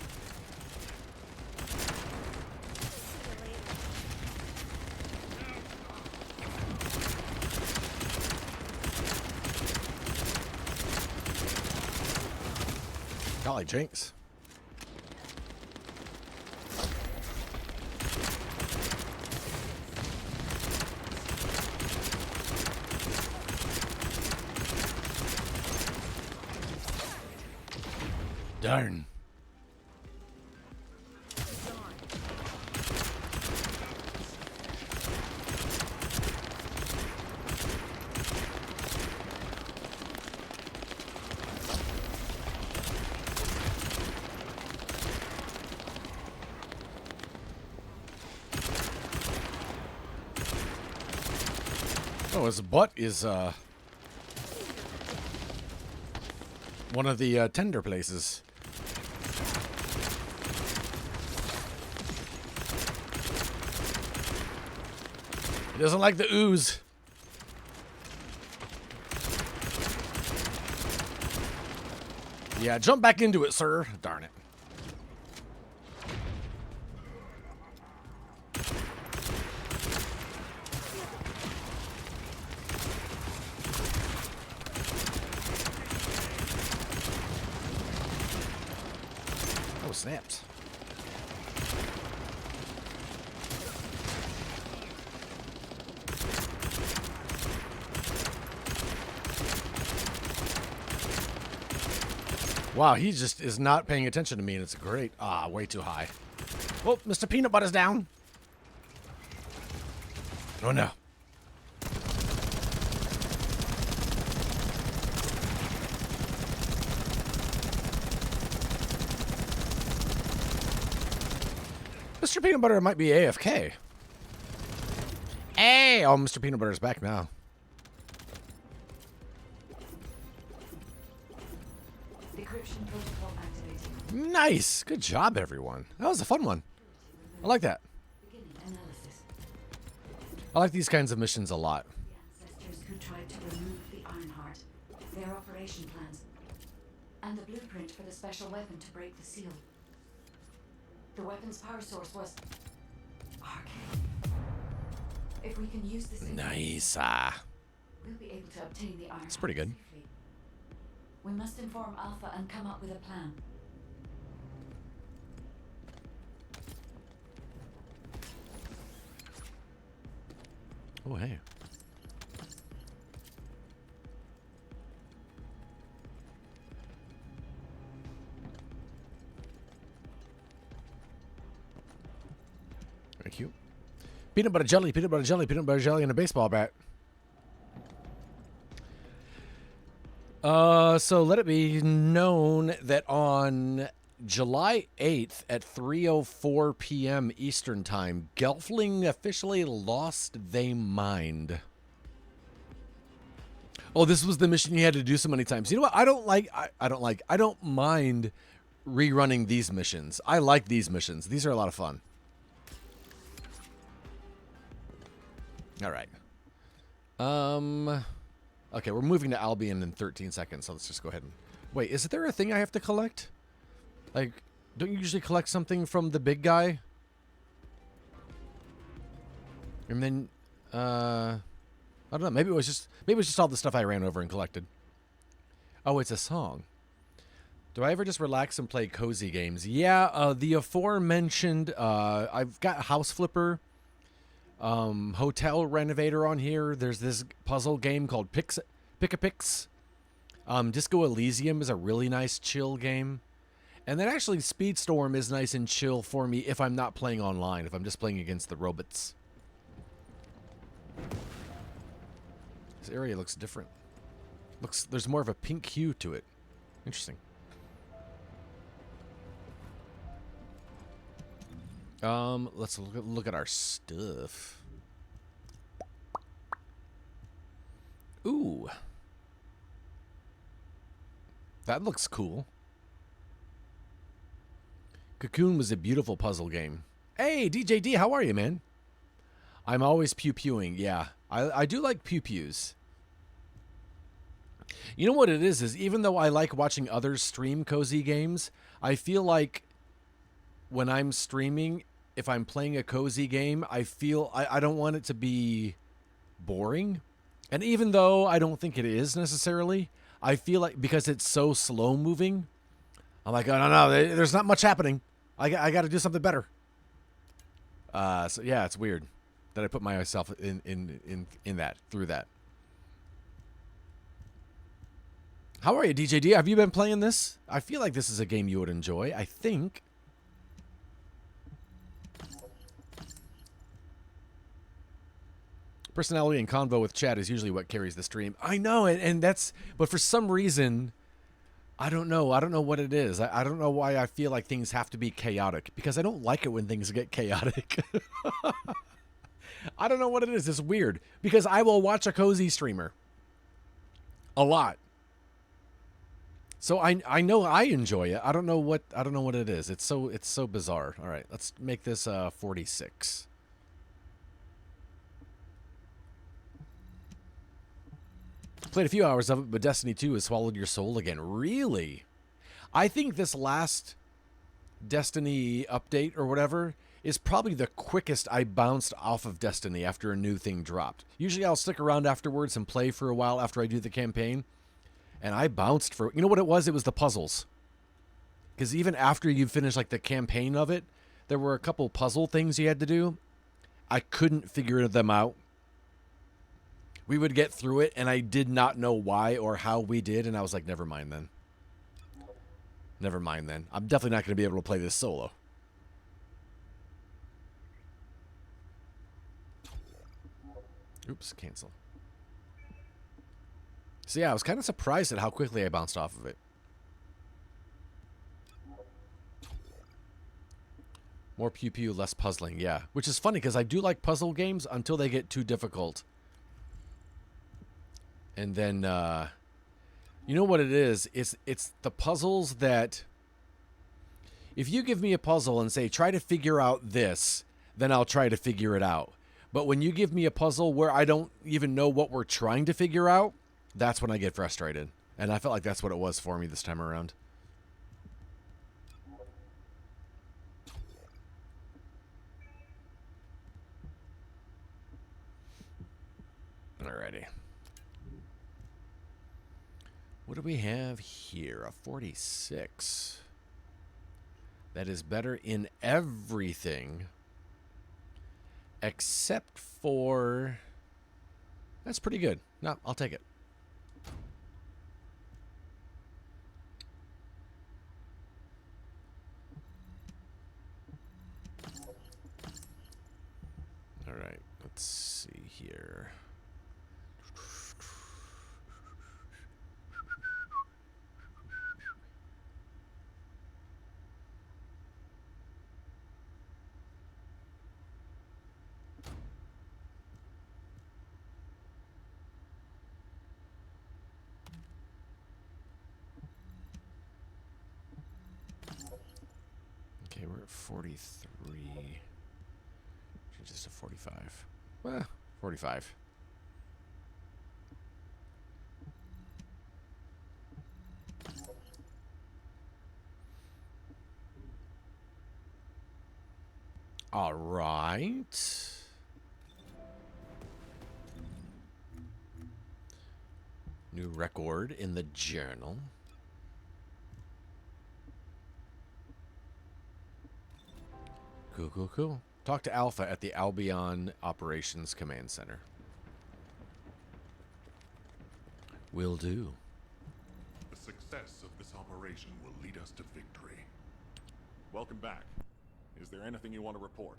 Golly jinx. Darn. Oh, his butt is one of the tender places. He doesn't like the ooze. Yeah, jump back into it, sir. Darn it. Oh, snaps. Wow, he just is not paying attention to me, and it's great. Ah, way too high. Oh, Mr. Peanut Butter's down. Oh, no. Mr. Peanut Butter might be AFK. Hey! Oh, Mr. Peanut Butter's back now. Decryption protocol activated. Nice! Good job, everyone. That was a fun one. I like that. Beginning analysis. I like these kinds of missions a lot. The ancestors who tried to remove the Ironheart, their operation plans, and the blueprint for the special weapon to break the seal. The weapon's power source was arcane. If we can use this, Nice. we'll be able to obtain the Ironheart. It's pretty good. Safely. We must inform Alpha and come up with a plan. Oh, hey. Very cute. Peanut butter jelly, peanut butter jelly, peanut butter jelly, and a baseball bat. So let it be known that on July 8th at 3:04 p.m. Eastern Time, Gelfling officially lost they mind. Oh, this was the mission you had to do so many times. You know what? I don't mind rerunning these missions. I like these missions. These are a lot of fun. All right. Okay, we're moving to Albion in 13 seconds, so let's just go ahead and... Wait, is there a thing I have to collect? Like, don't you usually collect something from the big guy? And then, I don't know, maybe it was just all the stuff I ran over and collected. Oh, it's a song. Do I ever just relax and play cozy games? Yeah, the aforementioned, I've got House Flipper, Hotel Renovator on here. There's this puzzle game called Pick-a-Picks. Disco Elysium is a really nice chill game. And then actually Speedstorm is nice and chill for me if I'm not playing online, if I'm just playing against the robots. This area looks different. There's more of a pink hue to it. Interesting. Let's look at our stuff. Ooh. That looks cool. Cocoon was a beautiful puzzle game. Hey, DJD, how are you, man? I'm always pew-pewing. Yeah, I do like pew-pews. You know what it is even though I like watching others stream cozy games, I feel like when I'm streaming, if I'm playing a cozy game, I feel I don't want it to be boring. And even though I don't think it is necessarily, I feel like because it's so slow moving, I'm like, oh, no, there's not much happening. I got to do something better. So yeah, it's weird that I put myself in that, through that. How are you, DJD? Have you been playing this? I feel like this is a game you would enjoy, I think. Personality and convo with chat is usually what carries the stream. I know, and that's... But for some reason, I don't know. I don't know what it is. I don't know why I feel like things have to be chaotic. Because I don't like it when things get chaotic. I don't know what it is. It's weird. Because I will watch a cozy streamer. A lot. So I know I enjoy it. I don't know what it is. It's so bizarre. All right, let's make this 46. Played a few hours of it, but Destiny 2 has swallowed your soul again. Really? I think this last Destiny update or whatever is probably the quickest I bounced off of Destiny after a new thing dropped. Usually I'll stick around afterwards and play for a while after I do the campaign. And I bounced for... You know what it was? It was the puzzles. Because even after you finish like the campaign of it, there were a couple puzzle things you had to do. I couldn't figure them out. We would get through it, and I did not know why or how we did, and I was like, never mind then. Never mind then. I'm definitely not going to be able to play this solo. Oops, cancel. So yeah, I was kind of surprised at how quickly I bounced off of it. More pew-pew, less puzzling, yeah. Which is funny, because I do like puzzle games until they get too difficult. And then, you know what it is? It's the puzzles that... If you give me a puzzle and say, try to figure out this, then I'll try to figure it out. But when you give me a puzzle where I don't even know what we're trying to figure out, that's when I get frustrated. And I felt like that's what it was for me this time around. Alrighty. What do we have here? A 46. That is better in everything except for... That's pretty good. No, I'll take it. All right, let's see here. Okay, we're at 43. Just a 45. Well, 45. All right. New record in the journal. Cool, cool, cool. Talk to Alpha at the Albion Operations Command Center. Will do. The success of this operation will lead us to victory. Welcome back. Is there anything you want to report?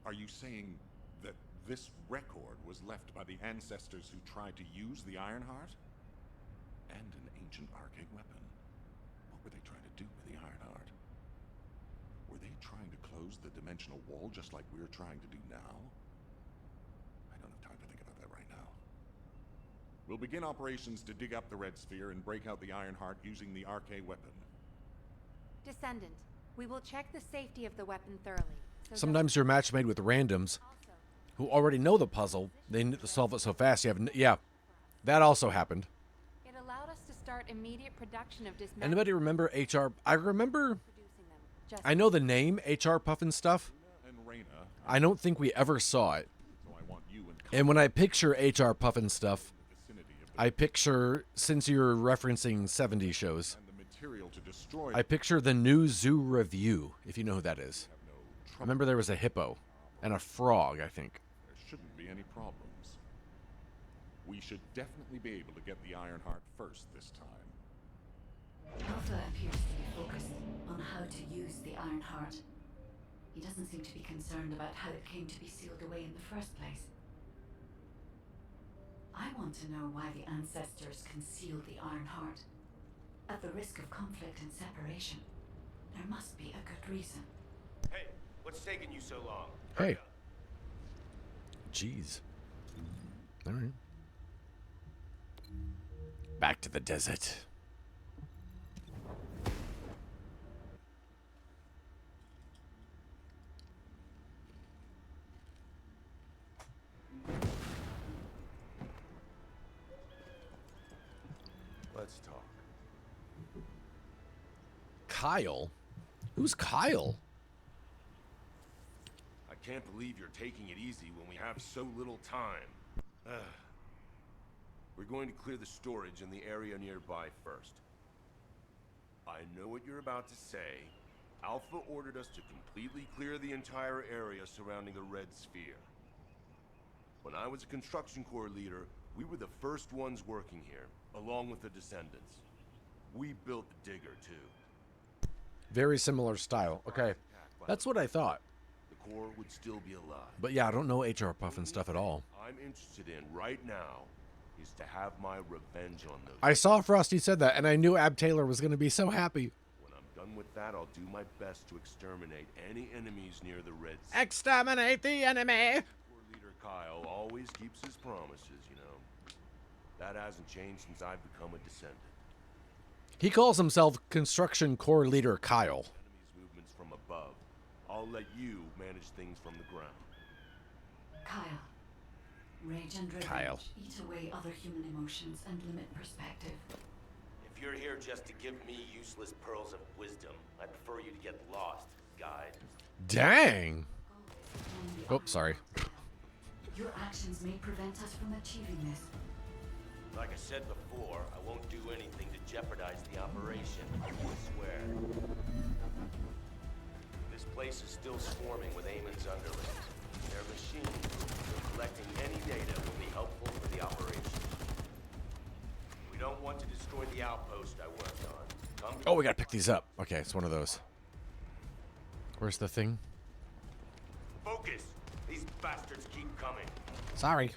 Are you saying that this record was left by the ancestors who tried to use the Ironheart? And an ancient arcane weapon. What were they trying to do with the Ironheart? Were they trying to close the dimensional wall just like we're trying to do now? I don't have time to think about that right now. We'll begin operations to dig up the Red Sphere and break out the Ironheart using the arcane weapon. Descendant, we will check the safety of the weapon thoroughly. Sometimes you're match made with randoms who already know the puzzle. They need to solve it so fast. Yeah, that also happened. It allowed us to start immediate production of dismembered. Anybody remember HR? I remember. I know the name HR Puffin stuff. I don't think we ever saw it. And when I picture HR Puffin stuff, I picture, since you're referencing 70s shows, I picture the new Zoo Review, if you know who that is. I remember there was a hippo and a frog, I think. There shouldn't be any problems. We should definitely be able to get the Ironheart first this time. Alpha appears to be focused on how to use the Ironheart. He doesn't seem to be concerned about how it came to be sealed away in the first place. I want to know why the ancestors concealed the Ironheart. At the risk of conflict and separation, there must be a good reason. Hey, what's taking you so long? Hey. Jeez. All right. Back to the desert. Let's talk. Kyle? Who's Kyle? I can't believe you're taking it easy when we have so little time. We're going to clear the storage in the area nearby first. I know what you're about to say. Alpha ordered us to completely clear the entire area surrounding the Red Sphere. When I was a construction corps leader, we were the first ones working here, along with the Descendants. We built the digger, too. Very similar style. Okay. That's what I thought. The Corps would still be alive. But yeah, I don't know HR Puffin stuff at all. I'm interested in right now is to have my revenge on those. I saw Frosty said that, and I knew Ab Taylor was going to be so happy. When I'm done with that, I'll do my best to exterminate any enemies near the Red Sphere. Exterminate the enemy! Corps leader Kyle always keeps his promises, you know. That hasn't changed since I've become a Descendant. He calls himself Construction Corps Leader Kyle. Enemies' movements from above. I'll let you manage things from the ground. Kyle. Rage and revenge Kyle. eat away other human emotions and limit perspective. If you're here just to give me useless pearls of wisdom, I prefer you to get lost, guide. Dang. Oh, sorry. Your actions may prevent us from achieving this. Like I said before, I won't do anything to jeopardize the operation. I swear. This place is still swarming with Eamon's underlings. Their machines, so collecting any data will be helpful for the operation. We don't want to destroy the outpost I worked on. Come Oh, we gotta pick these up. Okay, it's one of those. Where's the thing? Focus! These bastards keep coming. Sorry.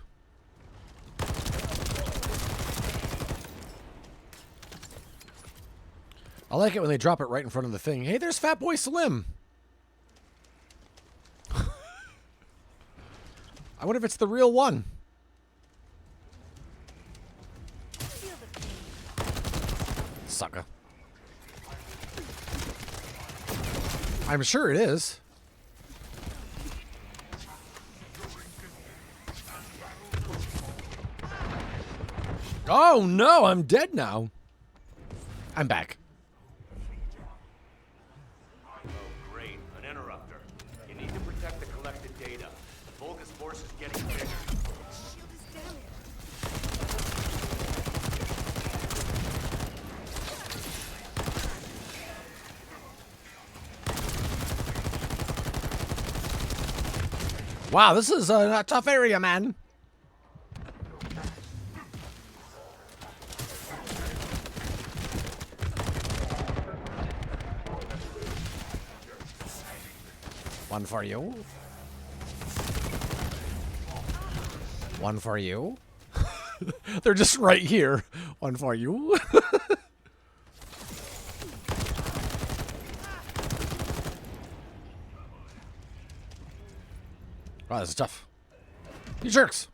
I like it when they drop it right in front of the thing. Hey, there's Fat Boy Slim. I wonder if it's the real one. Sucker. I'm sure it is. Oh no, I'm dead now. I'm back. Oh, great. An interrupter. You need to protect the collected data. The Vulgus force is getting bigger. Wow, this is a tough area, man. One for you. One for you. They're just right here. One for you. Wow, this is tough. You jerks.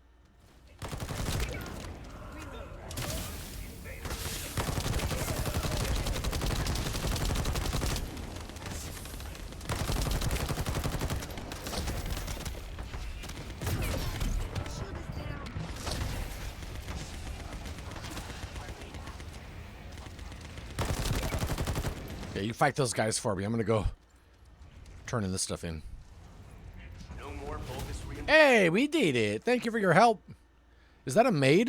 Yeah, you fight those guys for me. I'm gonna go turning this stuff in. No more Vulgus reinforcements. Hey, we did it. Thank you for your help. Is that a maid?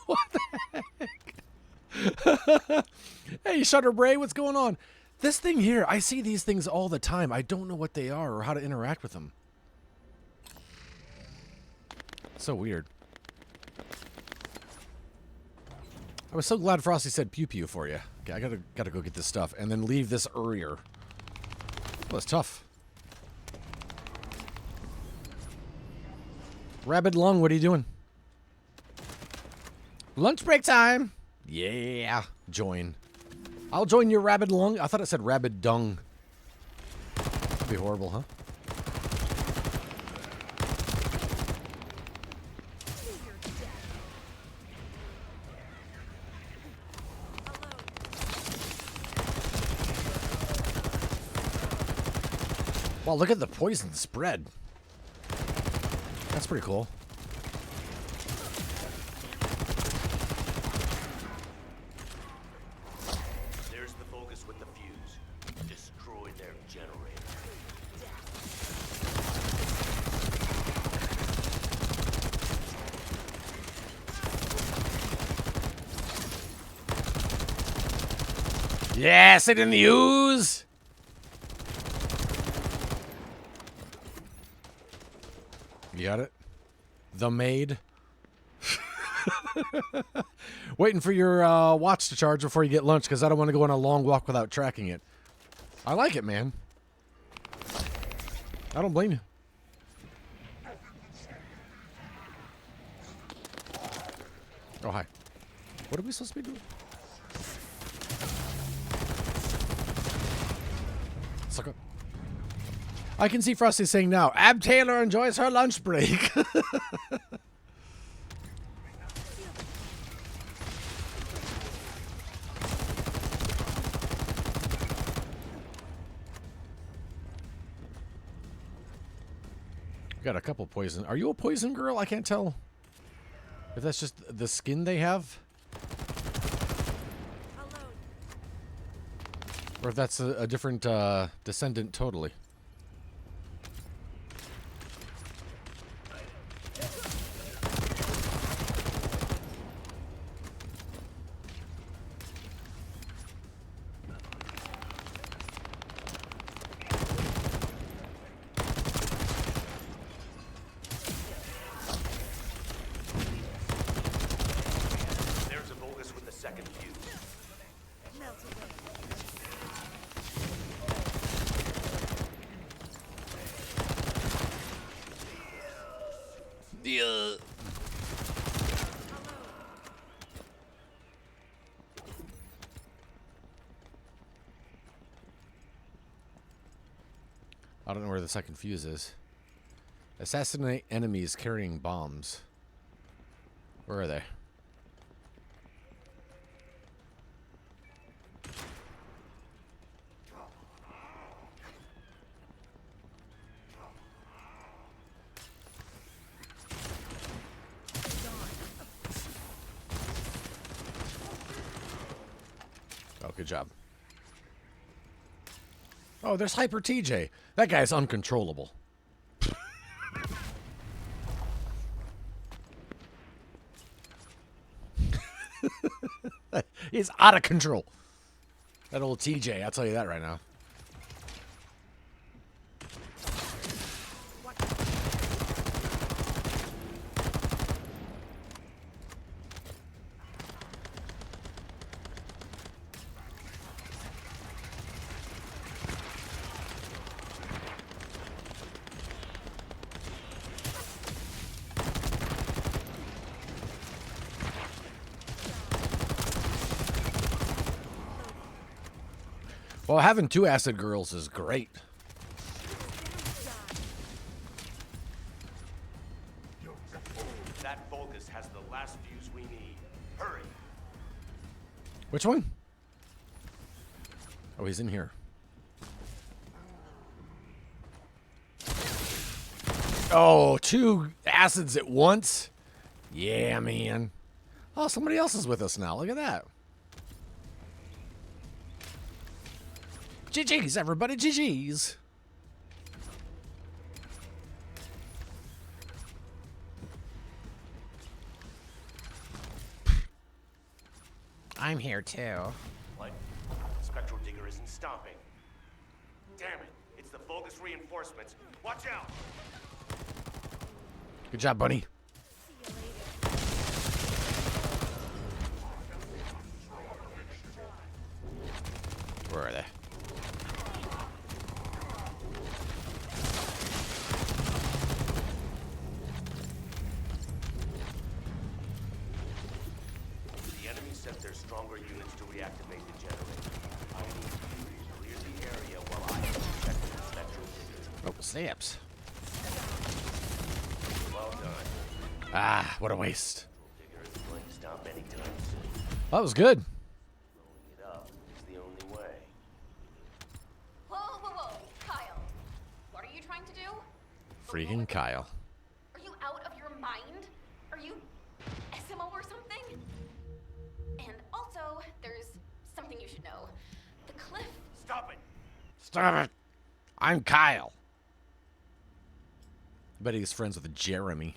What the heck? Hey, Shutterbray, what's going on? This thing here, I see these things all the time. I don't know what they are or how to interact with them. So weird. I was so glad Frosty said pew pew for you. Okay, I gotta go get this stuff and then leave this earlier. Well, it's tough. Rabid Lung, what are you doing? Lunch break time. Yeah, join. I'll join your Rabid Lung. I thought it said Rabid Dung. That'd be horrible, huh? Wow, look at the poison spread. That's pretty cool. There's the Vulgus with the fuse. Destroy their generator. Yeah, sit in the ooze. You got it? The maid. Waiting for your watch to charge before you get lunch because I don't want to go on a long walk without tracking it. I like it, man. I don't blame you. Oh, hi. What are we supposed to be doing? Suck up. I can see Frosty saying now, Ab Taylor enjoys her lunch break. Got a couple poison. Are you a poison girl? I can't tell if that's just the skin they have. Or if that's a different descendant totally. There's a Vulgus with the second fuse. Yeah. I don't know where the second fuse is. Assassinate enemies carrying bombs. Where are they? Oh, good job. Oh, there's Hyper TJ. That guy's uncontrollable. He's out of control. That old TJ, I'll tell you that right now. Well, having two acid girls is great. That Vulgus has the last fuse we need. Hurry! Which one? Oh, he's in here. Oh, two acids at once? Yeah, man. Oh, somebody else is with us now. Look at that. GG's, everybody. GG's. I'm here, too. What? Spectral Digger isn't stopping. Damn it! It's the Vulgus reinforcements. Watch out! Good job, Bunny. Where are they? The enemy sent their stronger units to reactivate the generator. I need you to clear the area while I check the Spectral Digger. Oh, snaps. Well done. Ah, what a waste. Digger isn't going to stop anytime soon. That was good. Blowing it up is the only way. Whoa, whoa, whoa, Kyle. What are you trying to do? Freaking Kyle. Are you out of your mind? Are you SMO or something? And also, there's something you should know. The cliff. Stop it! Stop it. I'm Kyle. I bet he's friends with Jeremy.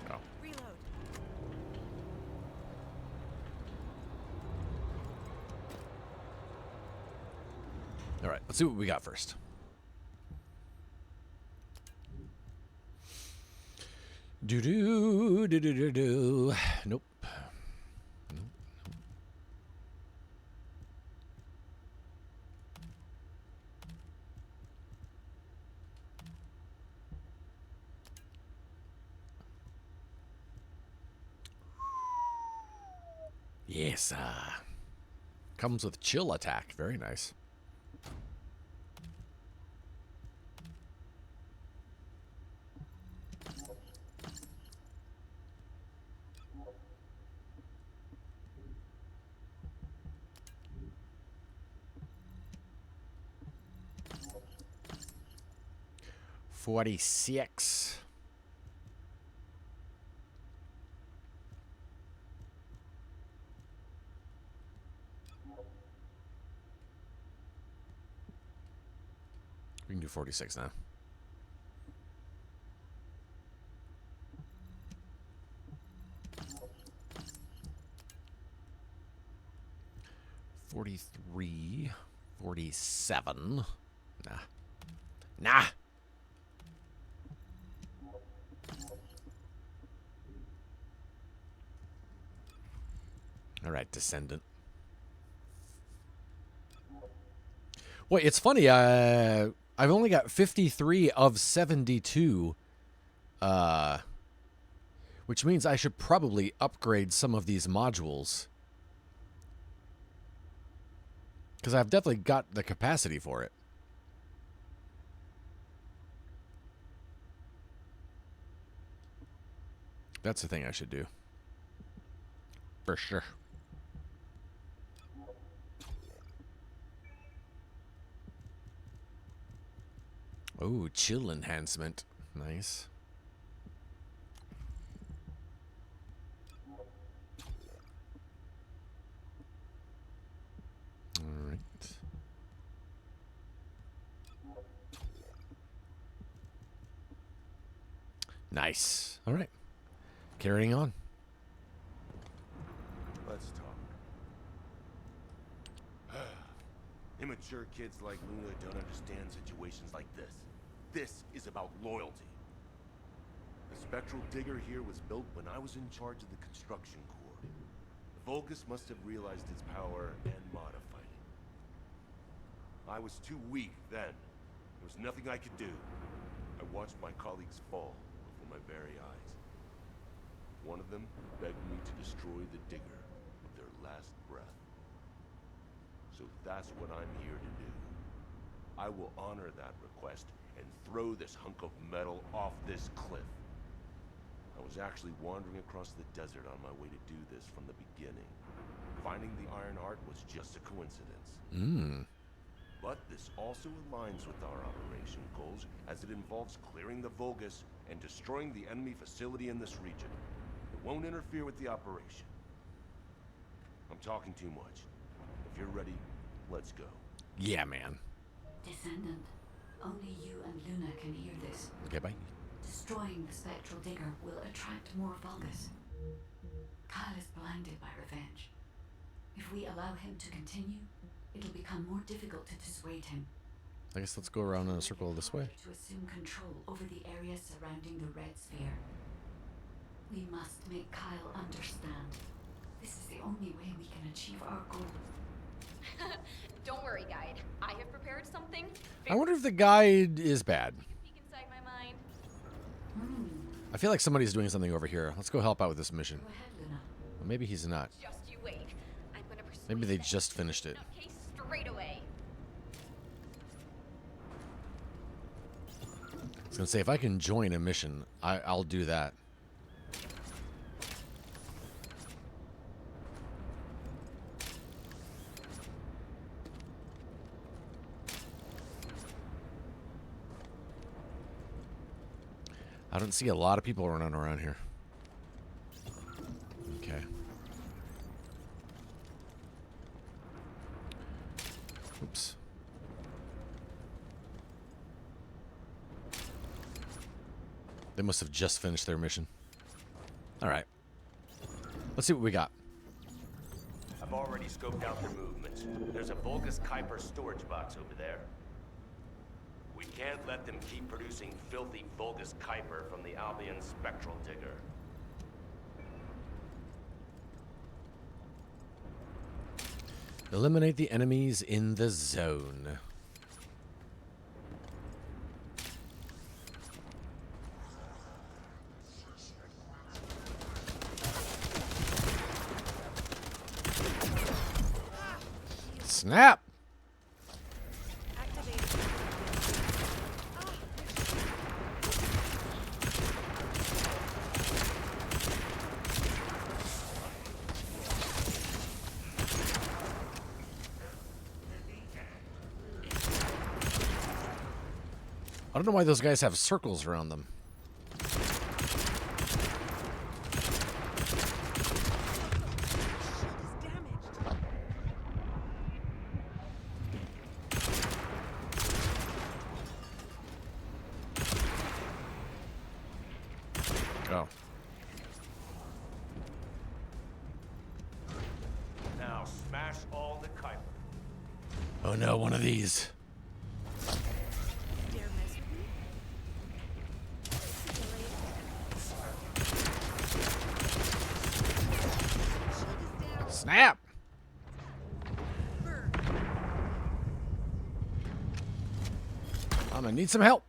Oh. Reload. All right, let's see what we got first. Do do do do do do. Nope. Yes, comes with chill attack. Very nice. 46. We can do 46 now. $43, $47. Nah. All right, Descendant. Wait, it's funny. I've only got 53 of 72. Which means I should probably upgrade some of these modules. Because I've definitely got the capacity for it. That's the thing I should do. For sure. Oh, chill enhancement. Nice. All right. Nice. All right. Carrying on. Let's talk. Immature kids like Luna don't understand situations like this. This is about loyalty. The spectral digger here was built when I was in charge of the construction corps. The Vulgus must have realized its power and modified it. I was too weak then. There was nothing I could do. I watched my colleagues fall before my very eyes. One of them begged me to destroy the digger with their last breath. So that's what I'm here to do. I will honor that request and throw this hunk of metal off this cliff. I was actually wandering across the desert on my way to do this from the beginning. Finding the Iron Heart was just a coincidence. But this also aligns with our operation goals, as it involves clearing the Vulgus and destroying the enemy facility in this region. It won't interfere with the operation. I'm talking too much. If you're ready, let's go. Yeah, man. Descendant, only you and Luna can hear this. Okay, bye. Destroying the spectral digger will attract more Vulgus. Kyle is blinded by revenge. If we allow him to continue, it'll become more difficult to dissuade him. I guess let's go around in a circle this way. To assume control over the area surrounding the red sphere. We must make Kyle understand. This is the only way we can achieve our goal. Don't worry, guide. I have prepared something. I wonder if the guide is bad. Peek inside my mind. I feel like somebody's doing something over here. Let's go help out with this mission. Go ahead, Luna. Well, maybe he's not. Just you wait. I'm gonna persuade Maybe they that just finished it. nutcase straight away. I was gonna say, if I can join a mission, I'll do that. I don't see a lot of people running around here. Okay. Oops. They must have just finished their mission. All right. Let's see what we got. I've already scoped out their movements. There's a Vulgus Kuiper storage box over there. We can't let them keep producing filthy Vulgus Kuiper from the Albion spectral digger. Eliminate the enemies in the zone. Snap! don't know why those guys have circles around them. Oh. Now smash all the Kuiper. Oh no, one of these. Snap! I'm gonna need some help.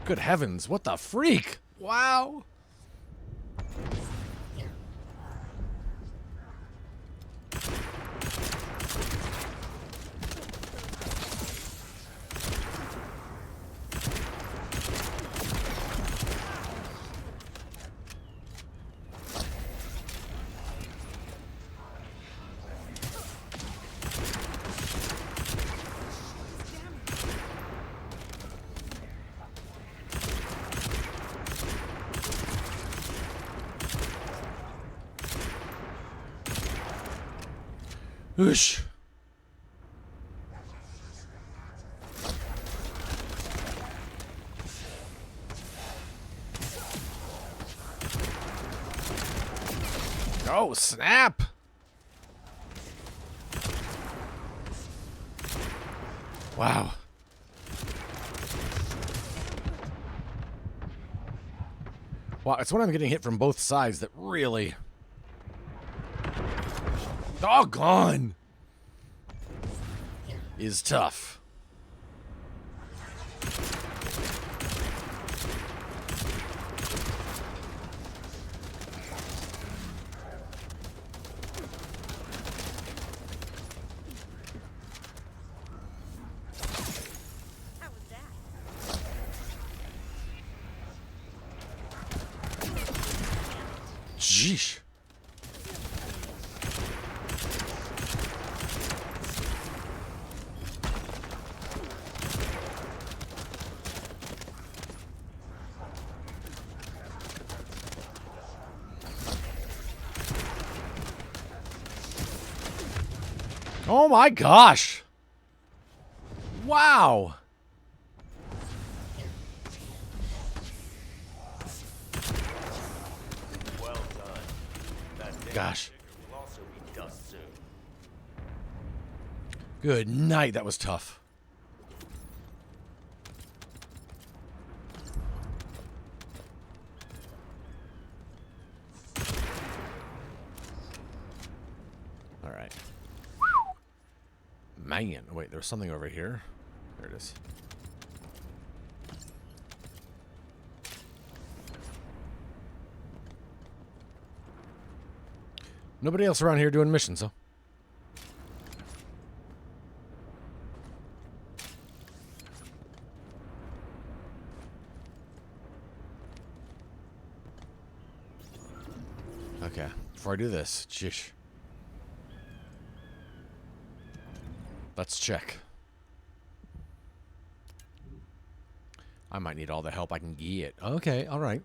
Good heavens, what the freak? Wow. Oosh. Oh, snap. Wow. Wow, it's when I'm getting hit from both sides that really... Doggone! Is tough. Jeesh. Oh my gosh. Wow. Well done. That Gosh. will also be dust soon. Good night. That was tough. All right. Man, wait, there's something over here. There it is. Nobody else around here doing missions, though. Okay, before I do this, shish. Let's check. I might need all the help I can get. Okay, all right.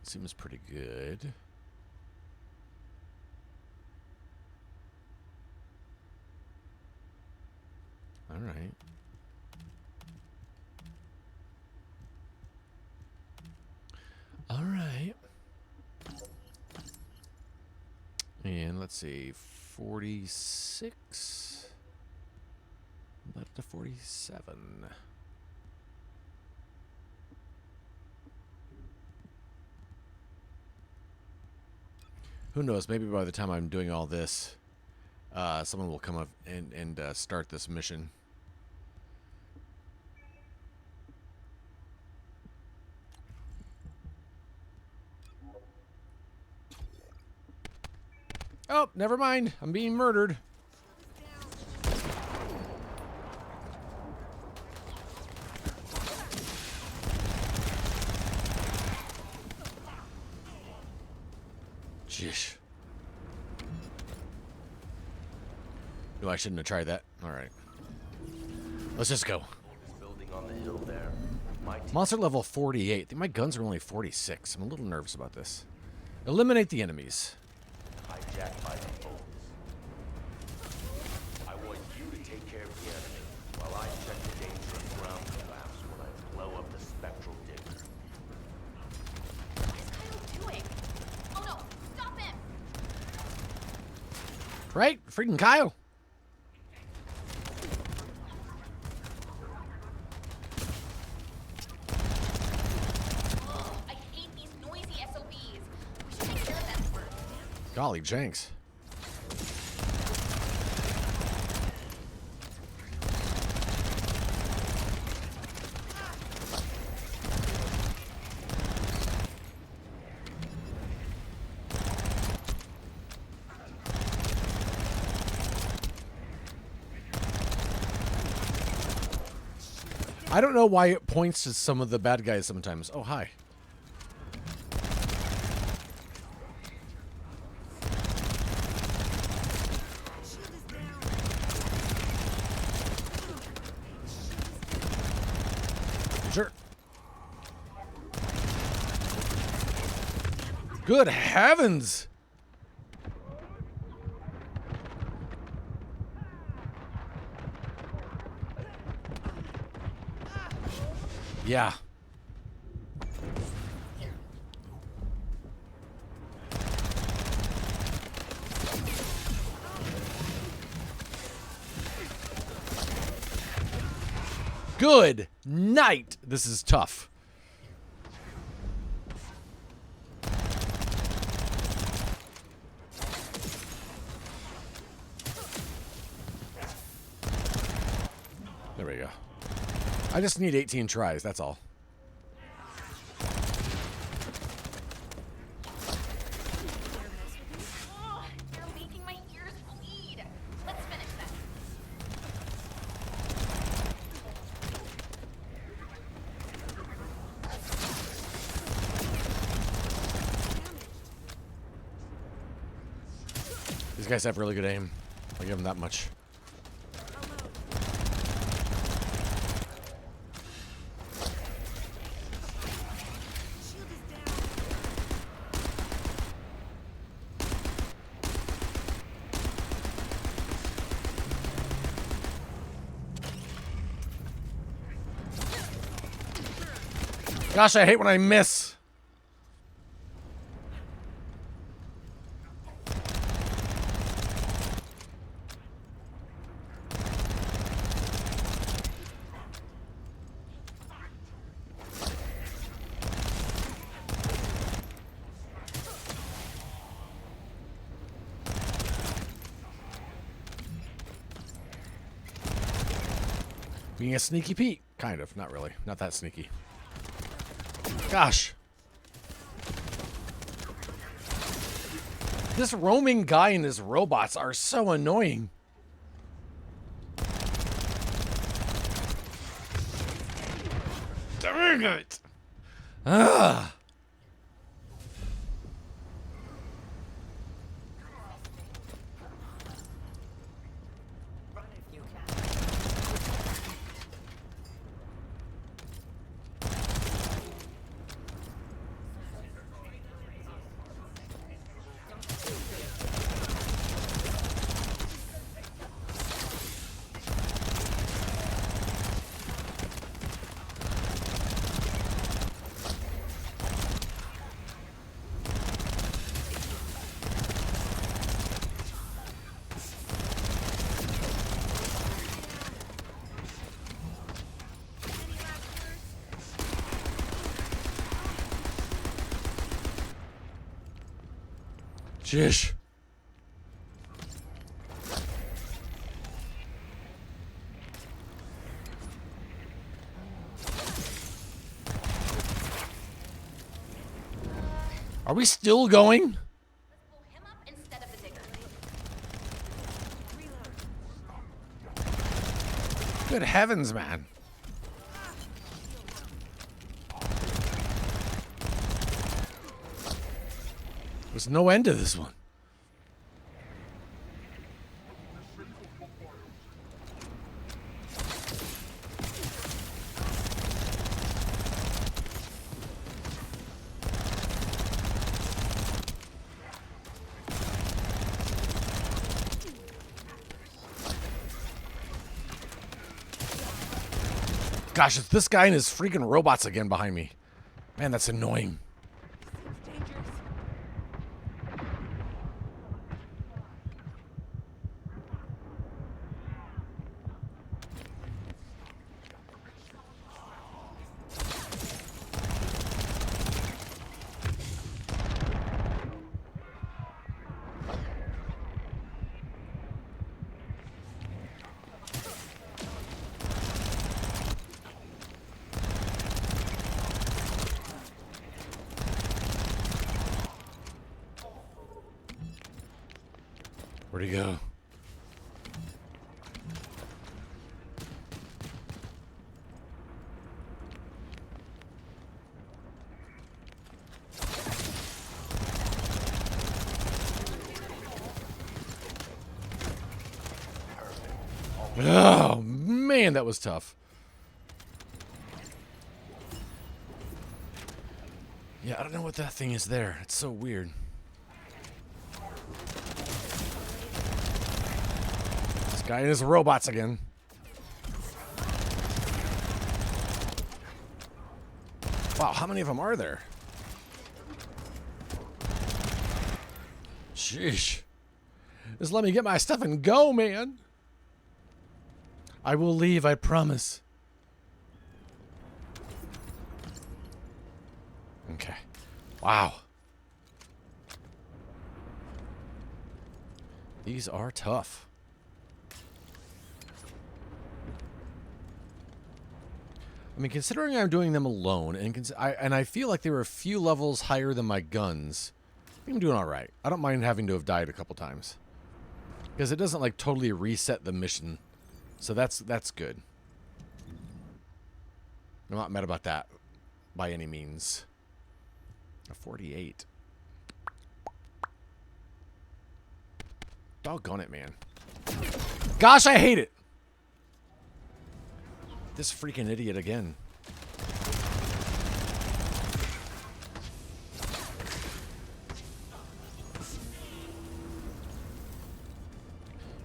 Seems pretty good. All right. All right. And let's see, 46. Left to 47. Who knows? Maybe by the time I'm doing all this, someone will come up and start this mission. Oh, never mind. I'm being murdered. Jeez. No, I shouldn't have tried that. All right. Let's just go. Building on the hill there. Monster level 48. My guns are only 46. I'm a little nervous about this. Eliminate the enemies. Hijacked by the foes. I want you to take care of the enemy while I check the dangerous ground collapse when I blow up the spectral digger. What is Kyle doing? Oh no, stop him! Right? Freaking Kyle. Ugh, I hate these noisy SOBs. We should take care of them first. Golly Jenks. I don't know why it points to some of the bad guys sometimes. Oh, hi. Sure. Good heavens! Yeah. Good night. This is tough. There we go. I just need 18 tries, that's all. Oh, you're making my ears bleed. Let's finish that. These guys have really good aim. I'll give them that much. Gosh, I hate when I miss. Being a sneaky Pete. Kind of. Not really. Not that sneaky. Gosh. This roaming guy and his robots are so annoying. Dang it. Ah. Jish. Are we still going? Pull him up instead of the digger. Good heavens, man. There's no end to this one. Gosh, it's this guy and his freaking robots again behind me. Man, that's annoying. Where'd he go? Oh, man, that was tough. Yeah, I don't know what that thing is there. It's so weird. This guy and his robots again. Wow, how many of them are there? Sheesh. Just let me get my stuff and go, man. I will leave, I promise. Okay. Wow. These are tough. I mean, considering I'm doing them alone, and I feel like they were a few levels higher than my guns, I think I'm doing all right. I don't mind having to have died a couple times. Because it doesn't, like, totally reset the mission. So that's good. I'm not mad about that by any means. A 48. Doggone it, man. Gosh, I hate it. This freaking idiot again.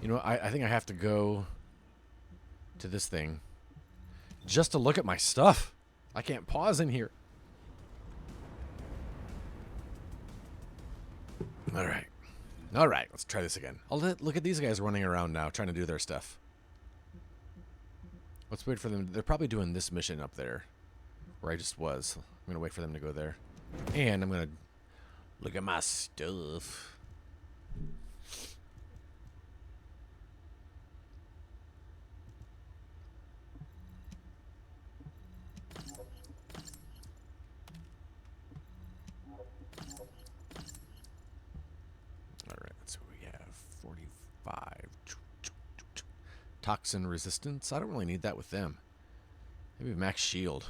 You know, I think I have to go to this thing just to look at my stuff. I can't pause in here. All right. All right, let's try this again. Look at these guys running around now, trying to do their stuff. Let's wait for them. They're probably doing this mission up there, where I just was. I'm going to wait for them to go there. And I'm going to look at my stuff. We have 45. Toxin resistance. I don't really need that with them. Maybe max shield.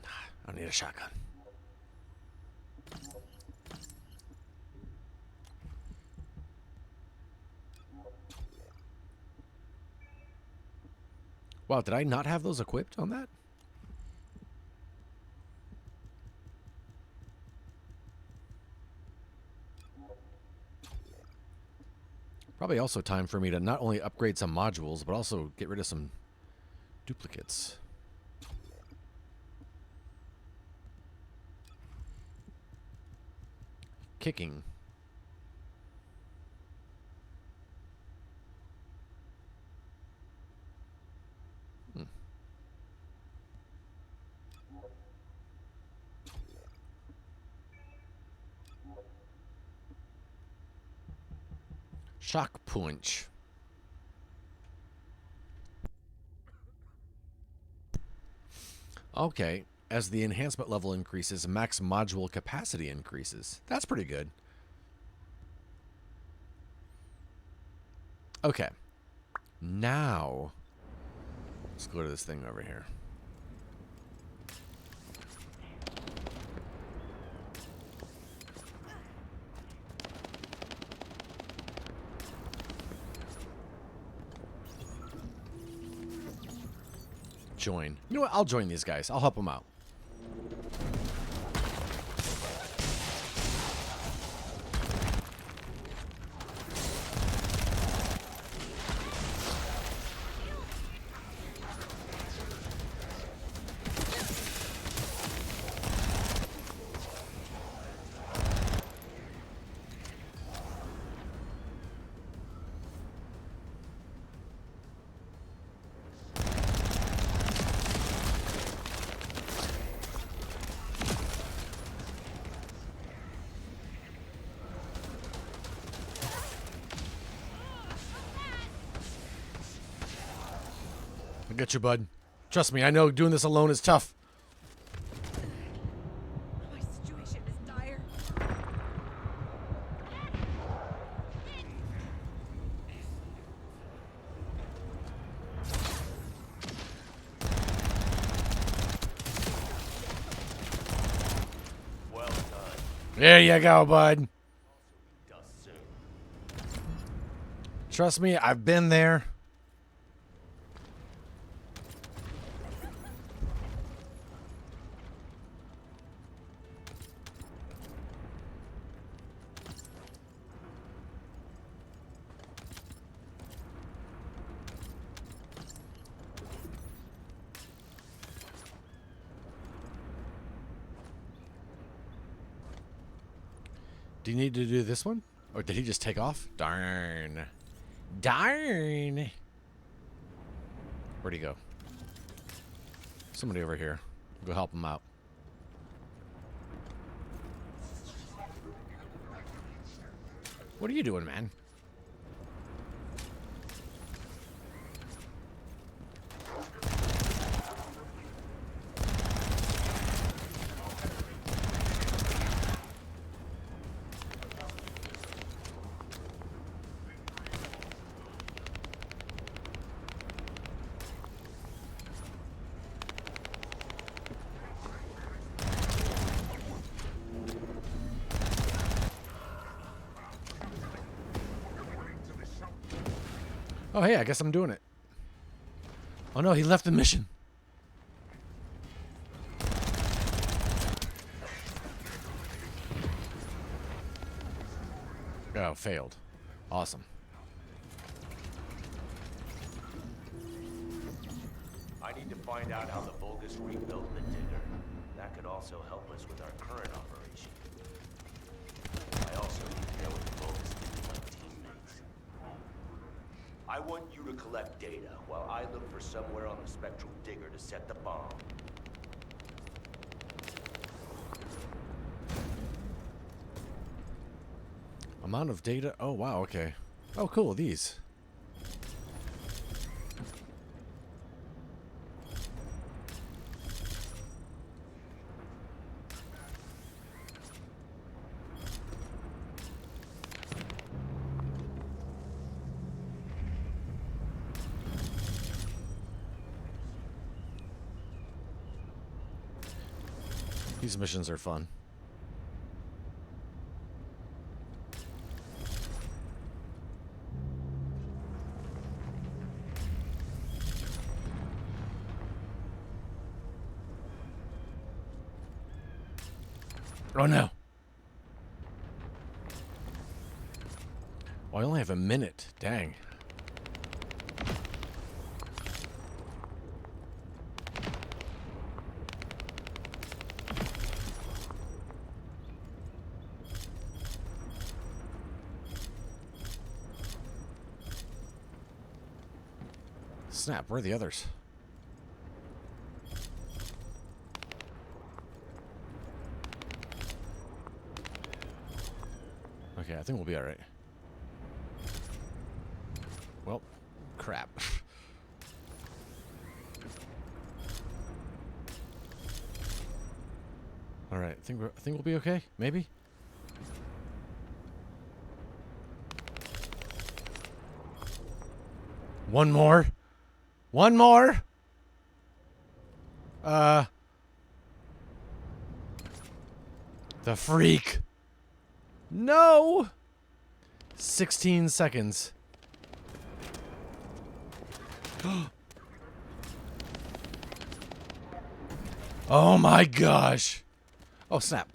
I don't need a shotgun. Wow, did I not have those equipped on that? Probably also time for me to not only upgrade some modules, but also get rid of some duplicates. Kicking. Shock punch. Okay. As the enhancement level increases, max module capacity increases. That's pretty good. Okay. Now, let's go to this thing over here. Join. You know what? I'll join these guys. I'll help them out. I got you, bud. Trust me, I know doing this alone is tough. My situation is dire. Well done. There you go, bud. Dust soon. Trust me, I've been there. Do you need to do this one? Or did he just take off? Darn. Darn. Where'd he go? Somebody over here. Go help him out. What are you doing, man? Oh, hey, I guess I'm doing it. Oh, no, he left the mission. Oh, failed. Awesome. I need to find out how the Vulgus rebuilt the digger. That could also help us with our current operation. I also need to know what the Vulgus did to my teammates. I want you to collect data while I look for somewhere on the spectral digger to set the bomb. Amount of data. Oh, wow, okay. Oh, cool, these. These missions are fun. Oh no. Oh, I only have a minute. Dang. Snap, where are the others? Okay, I think we'll be alright. crap. All right, I think we'll be okay. Maybe. One more. One more. The freak. No. 16 seconds. Oh my gosh. Oh, snap.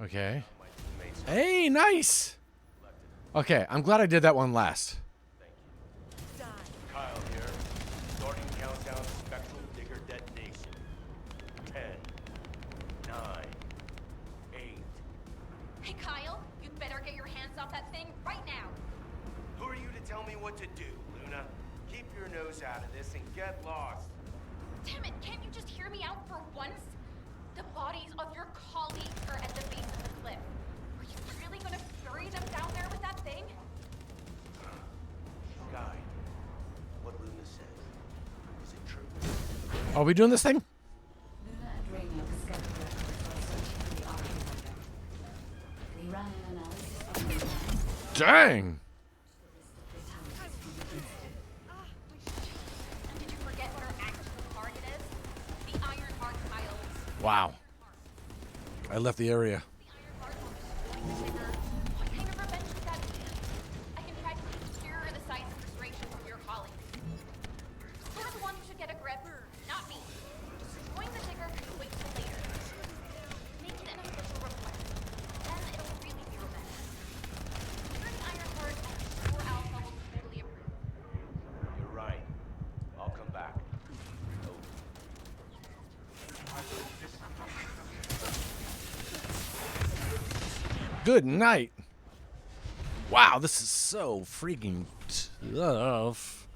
Okay. Hey, nice. Okay, I'm glad I did that one last. Kyle here. Starting countdown to spectral digger detonation. 10, 9, 8. Hey, Kyle, you'd better get your hands off that thing right now. Who are you to tell me what to do, Luna? Keep your nose out of this and get lost. Damn it, can't you just hear me out for once? The bodies of your colleagues are at the base of the cliff. Are you really gonna bury them down there with that thing? Guy, what Luna says, is it true? Are we doing this thing? Luna and Freyna discovered records while searching for the archaeology. We ran an analysis of the evidence. Dang. And did you forget what our actual target is? The Iron Heart tiles. Wow. I left the area. What kind of revenge would that be? I can practically hear the signs of frustration from your colleagues. You're the one who should get a grip, not me. Destroying the digger can wait till later. Make it an official request. Then it'll really be revenge. During Iron Heart, I'm sure Alpha will totally approve. You're right. I'll come back. Good night. Wow, this is so freaking tough.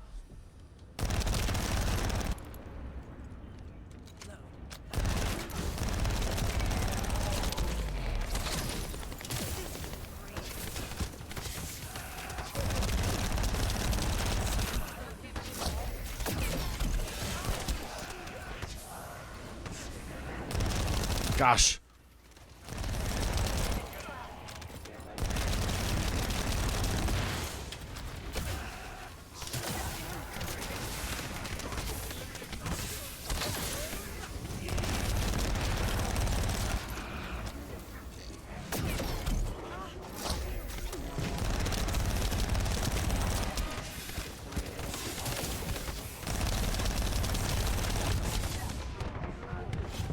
Gosh.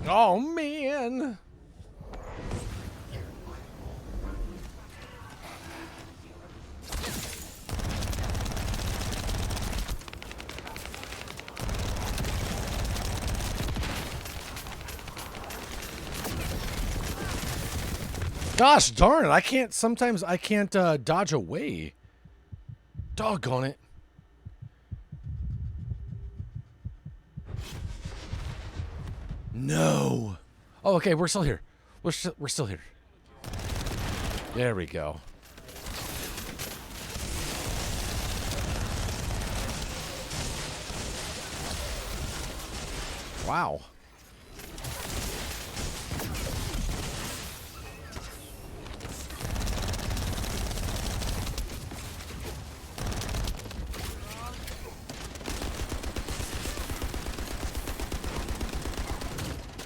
Oh, man. Gosh darn it, sometimes I can't dodge away. Doggone it. No. Oh, okay, we're still here. We're still here. There we go. Wow.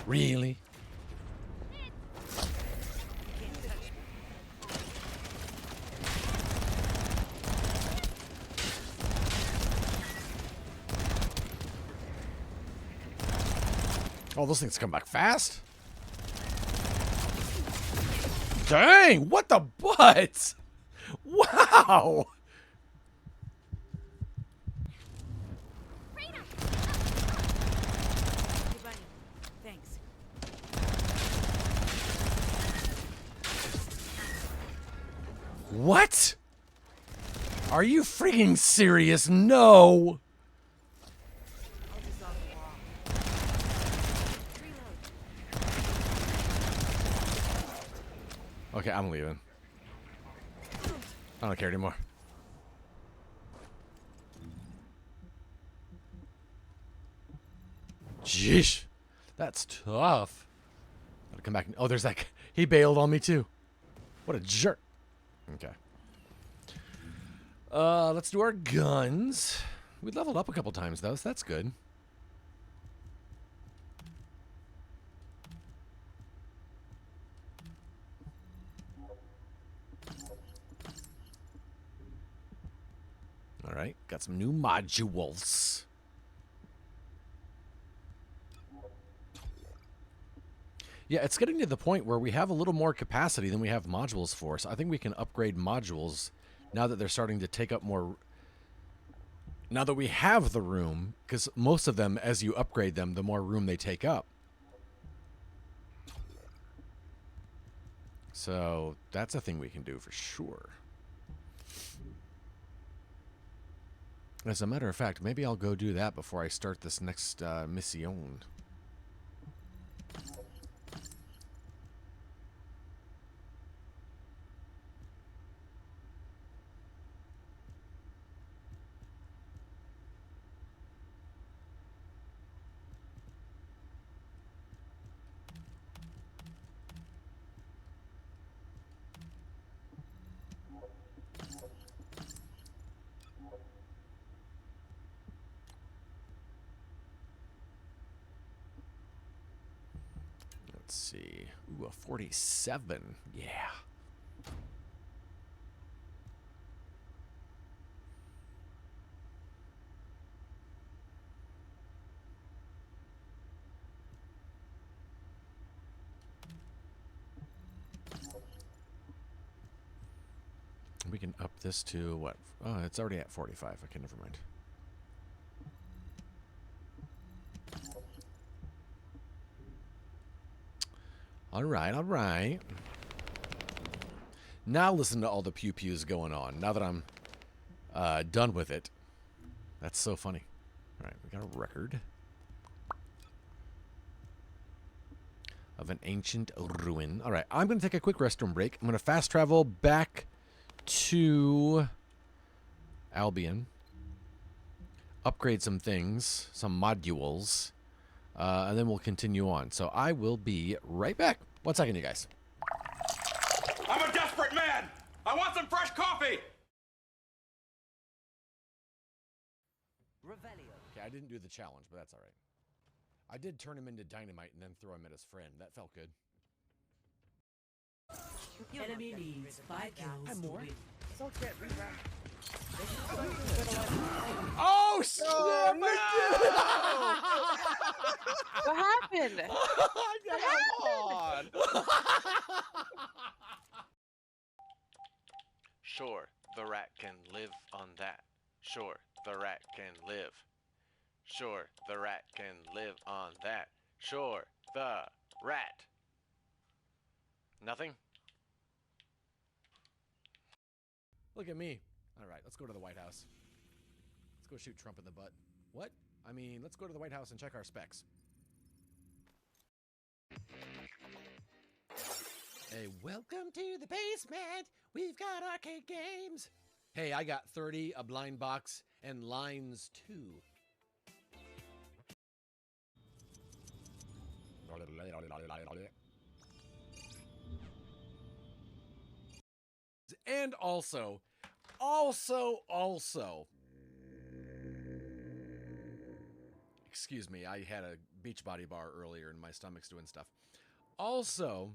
Really? Oh, those things come back fast. Dang, what the butt? Wow. Thanks. What? Are you freaking serious? No! Okay, I'm leaving. I don't care anymore. Jeez. That's tough. Gotta come back. Oh, there's that. He bailed on me too. What a jerk. Okay. Let's do our guns. We leveled up a couple times though, so that's good. All right, got some new modules. Yeah, it's getting to the point where we have a little more capacity than we have modules for. So I think we can upgrade modules now that they're starting to take up more. Now that we have the room, because most of them, as you upgrade them, the more room they take up. So that's a thing we can do for sure. As a matter of fact, maybe I'll go do that before I start this next mission. Let's see. Ooh, a 47. Yeah. We can up this to what? Oh, it's already at 45. Okay, never mind. All right, all right. Now listen to all the pew-pews going on. Now that I'm done with it. That's so funny. All right, we got a record of an ancient ruin. All right, I'm going to take a quick restroom break. I'm going to fast travel back to Albion. Upgrade some things, some modules. And then we'll continue on. So I will be right back. 1 second, you guys. I'm a desperate man! I want some fresh coffee! Okay, I didn't do the challenge, but that's all right. I did turn him into dynamite and then throw him at his friend. That felt good. Enemy needs 5 kills. I'm more. So get Oh, snap! What happened? What happened? Sure, the rat can live on that. Sure, the rat can live. Sure, the rat can live on that. Sure, the rat. Nothing? Look at me. All right, let's go to the White House. Let's go shoot Trump in the butt. What? I mean, let's go to the White House and check our specs. Hey, welcome to the basement. We've got arcade games. Hey, I got 30, a blind box, and lines 2. And also, excuse me, I had a Beachbody bar earlier and my stomach's doing stuff. Also,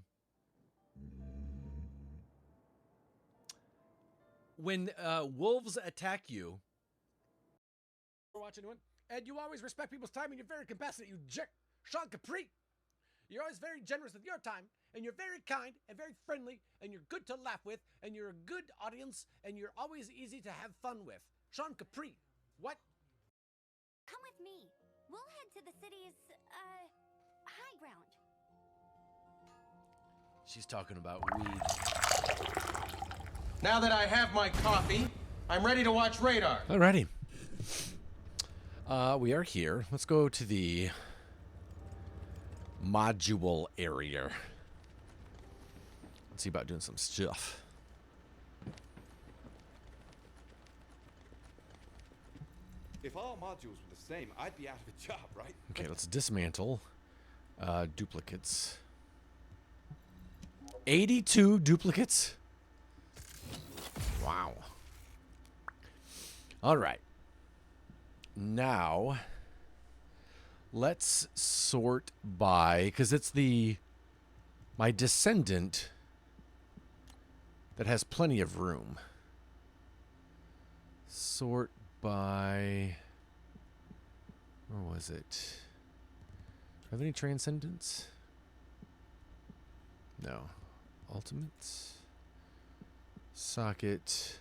when wolves attack you, we're watching one, and you always respect people's time and you're very compassionate, you jerk. Sean Capri, you're always very generous with your time, and you're very kind and very friendly, and you're good to laugh with, and you're a good audience, and you're always easy to have fun with. Sean Capri, what? Come with me. We'll head to the city's, high ground. She's talking about weed. Now that I have my coffee, I'm ready to watch radar. Alrighty. We are here. Let's go to the module area. Let's see about doing some stuff. If all modules were the same, I'd be out of a job, right? Okay, let's dismantle duplicates. 82 duplicates? Wow. All right. Now, let's sort by, because it's my descendant that has plenty of room. Sort by, where was it? Have any transcendence? No. Ultimates. Socket.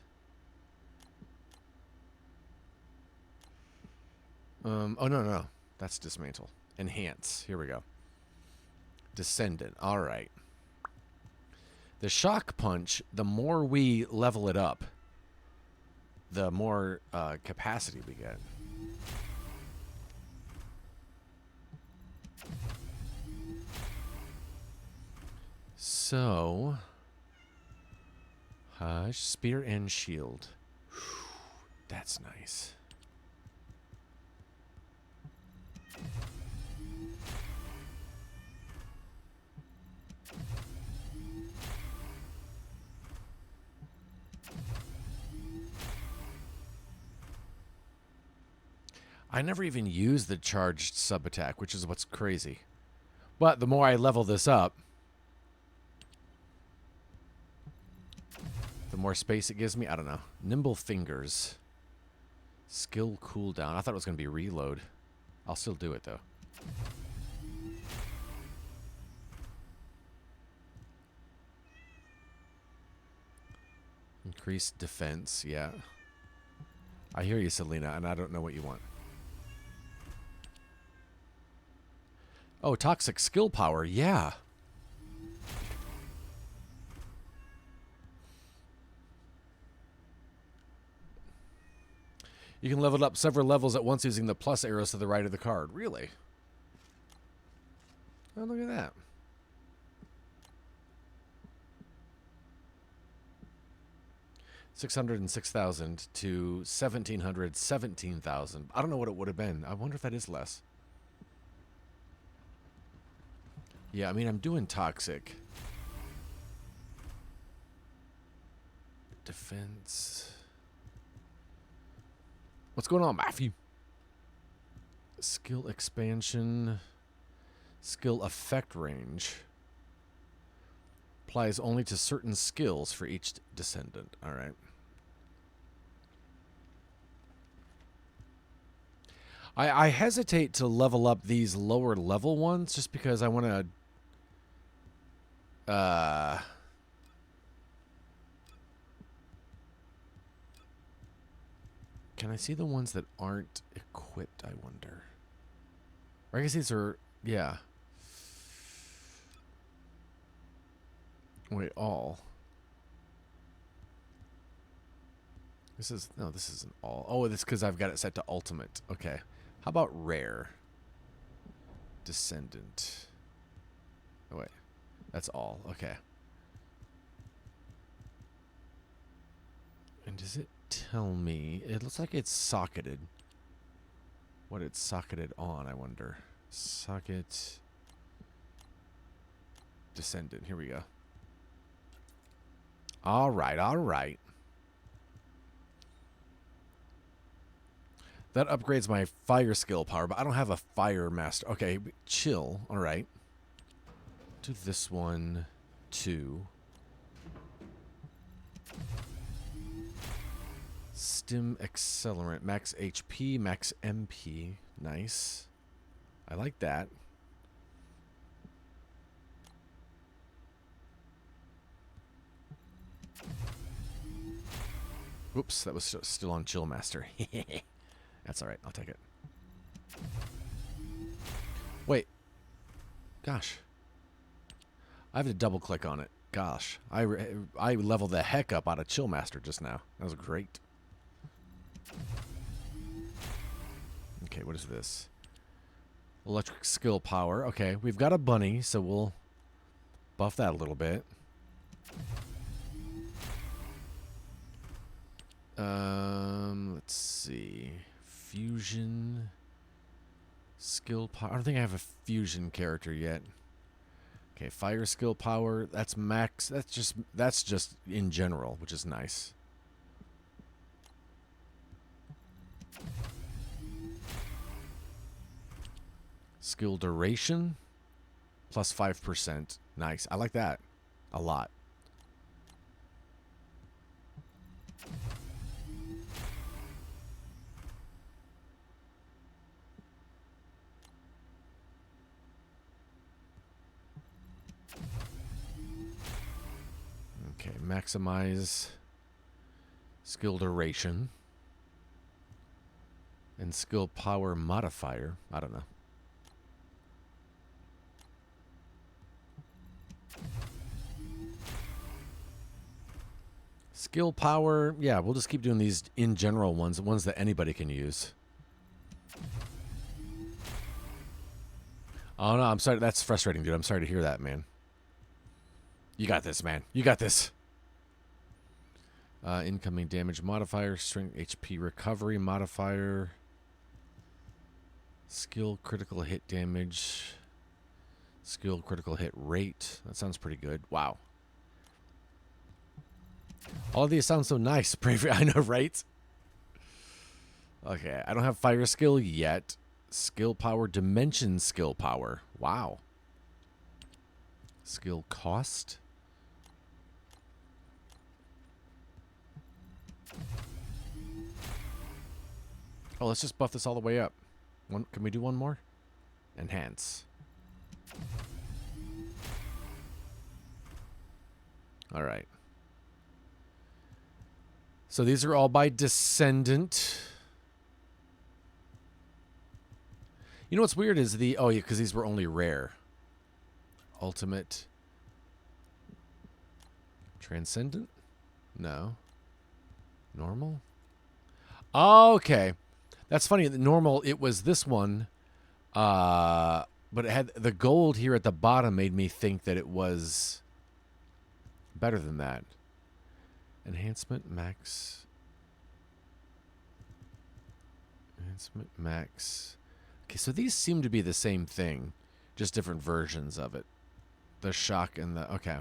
Oh, no. That's dismantle. Enhance. Here we go. Descendant. All right. The shock punch, the more we level it up, the more capacity we get. So, hush, spear and shield. Whew, that's nice. I never even used the charged sub attack, which is what's crazy. But the more I level this up, the more space it gives me. I don't know. Nimble fingers. Skill cooldown. I thought it was going to be reload. I'll still do it, though. Increased defense. Yeah. I hear you, Selena, and I don't know what you want. Oh, toxic skill power. Yeah. You can level up several levels at once using the plus arrows to the right of the card. Really? Oh, look at that. $606,000 to 1,700, 17,000. I don't know what it would have been. I wonder if that is less. Yeah, I mean, I'm doing toxic. Defense. What's going on, Matthew? Skill expansion. Skill effect range. Applies only to certain skills for each descendant. All right. I hesitate to level up these lower level ones just because I want to... Can I see the ones that aren't equipped, I wonder? Or I guess these are... Yeah. Wait, all. This is... No, this isn't all. Oh, it's because I've got it set to ultimate. Okay. How about rare? Descendant. Oh, wait. That's all. Okay. And does it tell me? It looks like it's socketed. What it's socketed on, I wonder. Socket. Descendant. Here we go. All right, all right. That upgrades my fire skill power, but I don't have a fire master. Okay, chill. All right. Do this one, too. Stim accelerant. Max HP, max MP. Nice. I like that. Oops, that was still on Chill Master. That's alright, I'll take it. Wait. Gosh. I have to double click on it. Gosh. I leveled the heck up out of Chill Master just now. That was great. Okay, what is this? Electric skill power. Okay, we've got a bunny, so we'll buff that a little bit. Let's see. Fusion. Skill power. I don't think I have a fusion character yet. Okay, fire skill power. That's max. That's just in general, which is nice. Skill duration plus 5%. Nice. I like that a lot. Okay, maximize skill duration and skill power modifier. I don't know. Skill power, yeah, we'll just keep doing these in general ones, the ones that anybody can use. Oh no, I'm sorry, that's frustrating, dude. I'm sorry to hear that, man. You got this, man. You got this. Incoming damage modifier, strength HP recovery modifier, skill critical hit damage, skill critical hit rate. That sounds pretty good. Wow. All of these sound so nice. I know, right? Okay, I don't have fire skill yet. Skill power, dimension skill power. Wow. Skill cost. Oh, let's just buff this all the way up. Can we do one more? Enhance. All right. So these are all by Descendant. You know what's weird is oh yeah, because these were only rare. Ultimate. Transcendent? No. Normal? Okay. That's funny. The normal, it was this one. But it had the gold here at the bottom made me think that it was better than that. Enhancement max. Enhancement max. Okay, so these seem to be the same thing, just different versions of it. The shock and the okay.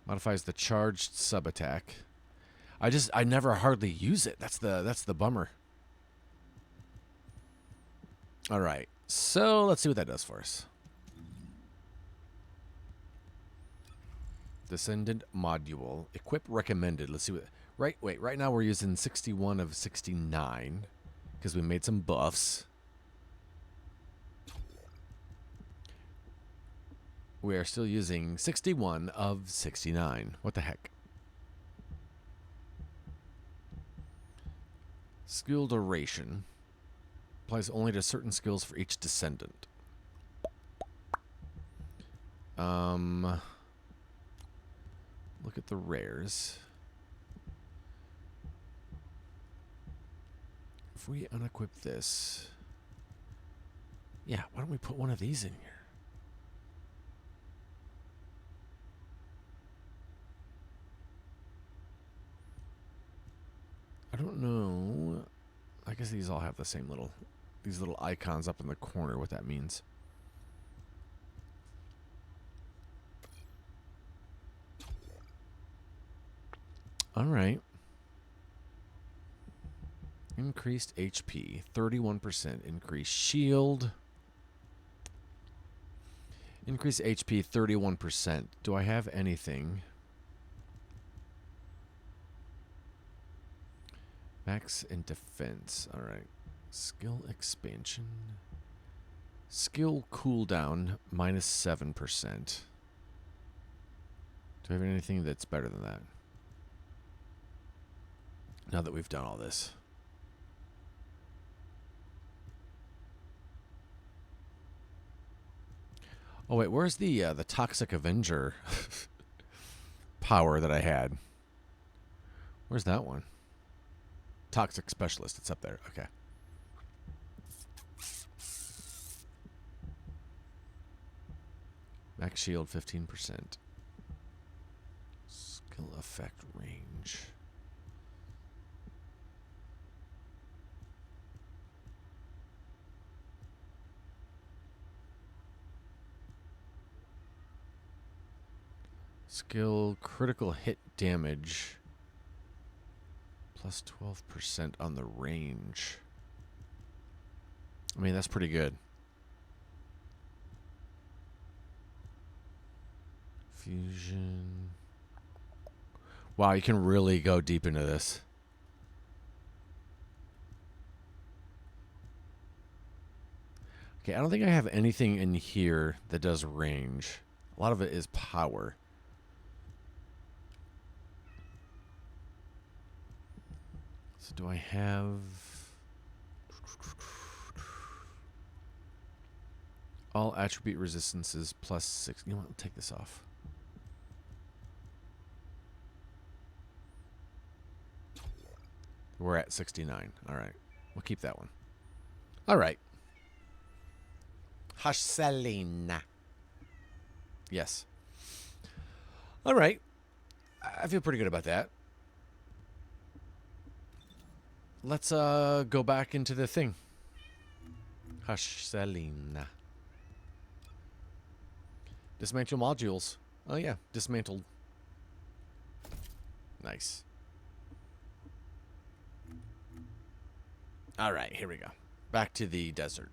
Modifies the charged sub attack. I never hardly use it. That's the bummer. All right. So, let's see what that does for us. Descendant module. Equip recommended. Let's see what... Right now we're using 61 of 69 because we made some buffs. We are still using 61 of 69. What the heck? Skill duration. Applies only to certain skills for each descendant. Look at the rares. If we unequip this... Yeah, why don't we put one of these in here? I don't know. I guess these all have the same these little icons up in the corner, what that means. All right. Increased HP, 31%. Increased shield. Increased HP, 31%. Do I have anything? Max and defense. All right. Skill expansion. Skill cooldown, -7%. Do I have anything that's better than that? Now that we've done all this. Oh wait, where's the Toxic Avenger power that I had? Where's that one? Toxic specialist. It's up there. Okay. Max shield 15%. Skill effect range. Skill critical hit damage. Plus 12% on the range. I mean, that's pretty good. Fusion. Wow, you can really go deep into this. Okay, I don't think I have anything in here that does range. A lot of it is power. So do I have... all attribute resistances plus 6. You know what? I'll take this off. We're at 69. All right. We'll keep that one. All right. Hasselina. Yes. All right. I feel pretty good about that. Let's go back into the thing. Hasselina. Dismantle modules. Oh yeah, dismantled. Nice. All right, here we go. Back to the desert.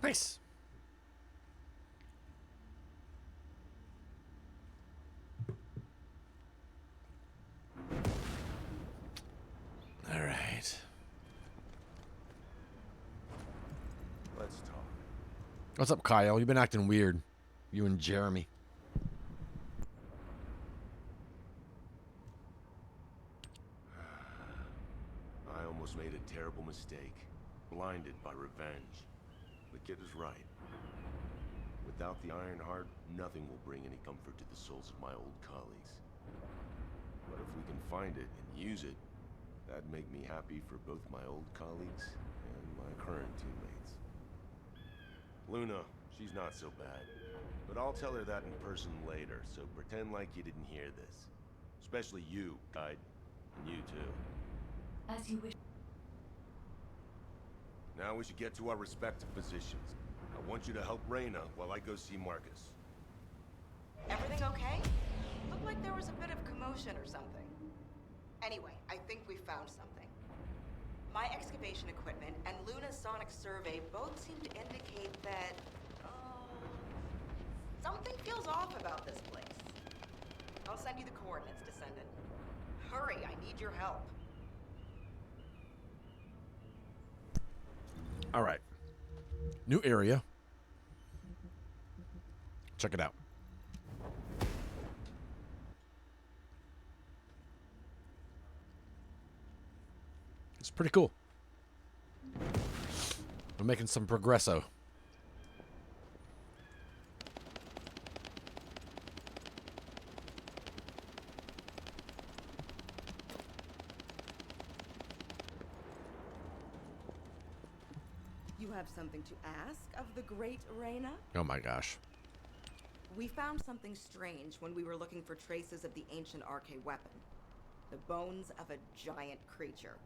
Nice. All right. Let's talk. What's up, Kyle? You've been acting weird. You and Jeremy. I almost made a terrible mistake. Blinded by revenge. The kid is right. Without the Iron Heart, nothing will bring any comfort to the souls of my old colleagues. But if we can find it and use it, that'd make me happy for both my old colleagues and my current teammates. Luna, she's not so bad. But I'll tell her that in person later, so pretend like you didn't hear this. Especially you, Guide. And you too. As you wish. Now we should get to our respective positions. I want you to help Freyna while I go see Marcus. Everything okay? Looked like there was a bit of commotion or something. Anyway, I think we found something. My excavation equipment and Luna's sonic survey both seem to indicate that... something feels off about this place. I'll send you the coordinates, Descendant. Hurry, I need your help. All right. New area. Check it out. It's pretty cool. We're making some progresso. You have something to ask of the great Freyna? Oh my gosh. We found something strange when we were looking for traces of the ancient arcane weapon. The bones of a giant creature.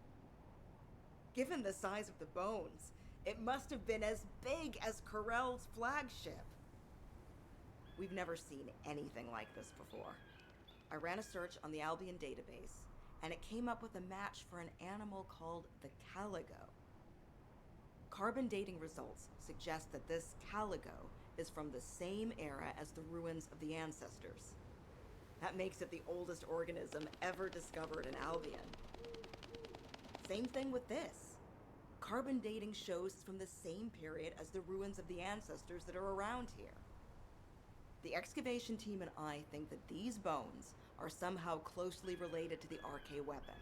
Given the size of the bones, it must have been as big as Corell's flagship. We've never seen anything like this before. I ran a search on the Albion database, and it came up with a match for an animal called the caligo. Carbon dating results suggest that this caligo is from the same era as the ruins of the ancestors. That makes it the oldest organism ever discovered in Albion. Same thing with this. Carbon dating shows it's from the same period as the ruins of the ancestors that are around here. The excavation team and I think that these bones are somehow closely related to the arcane weapon.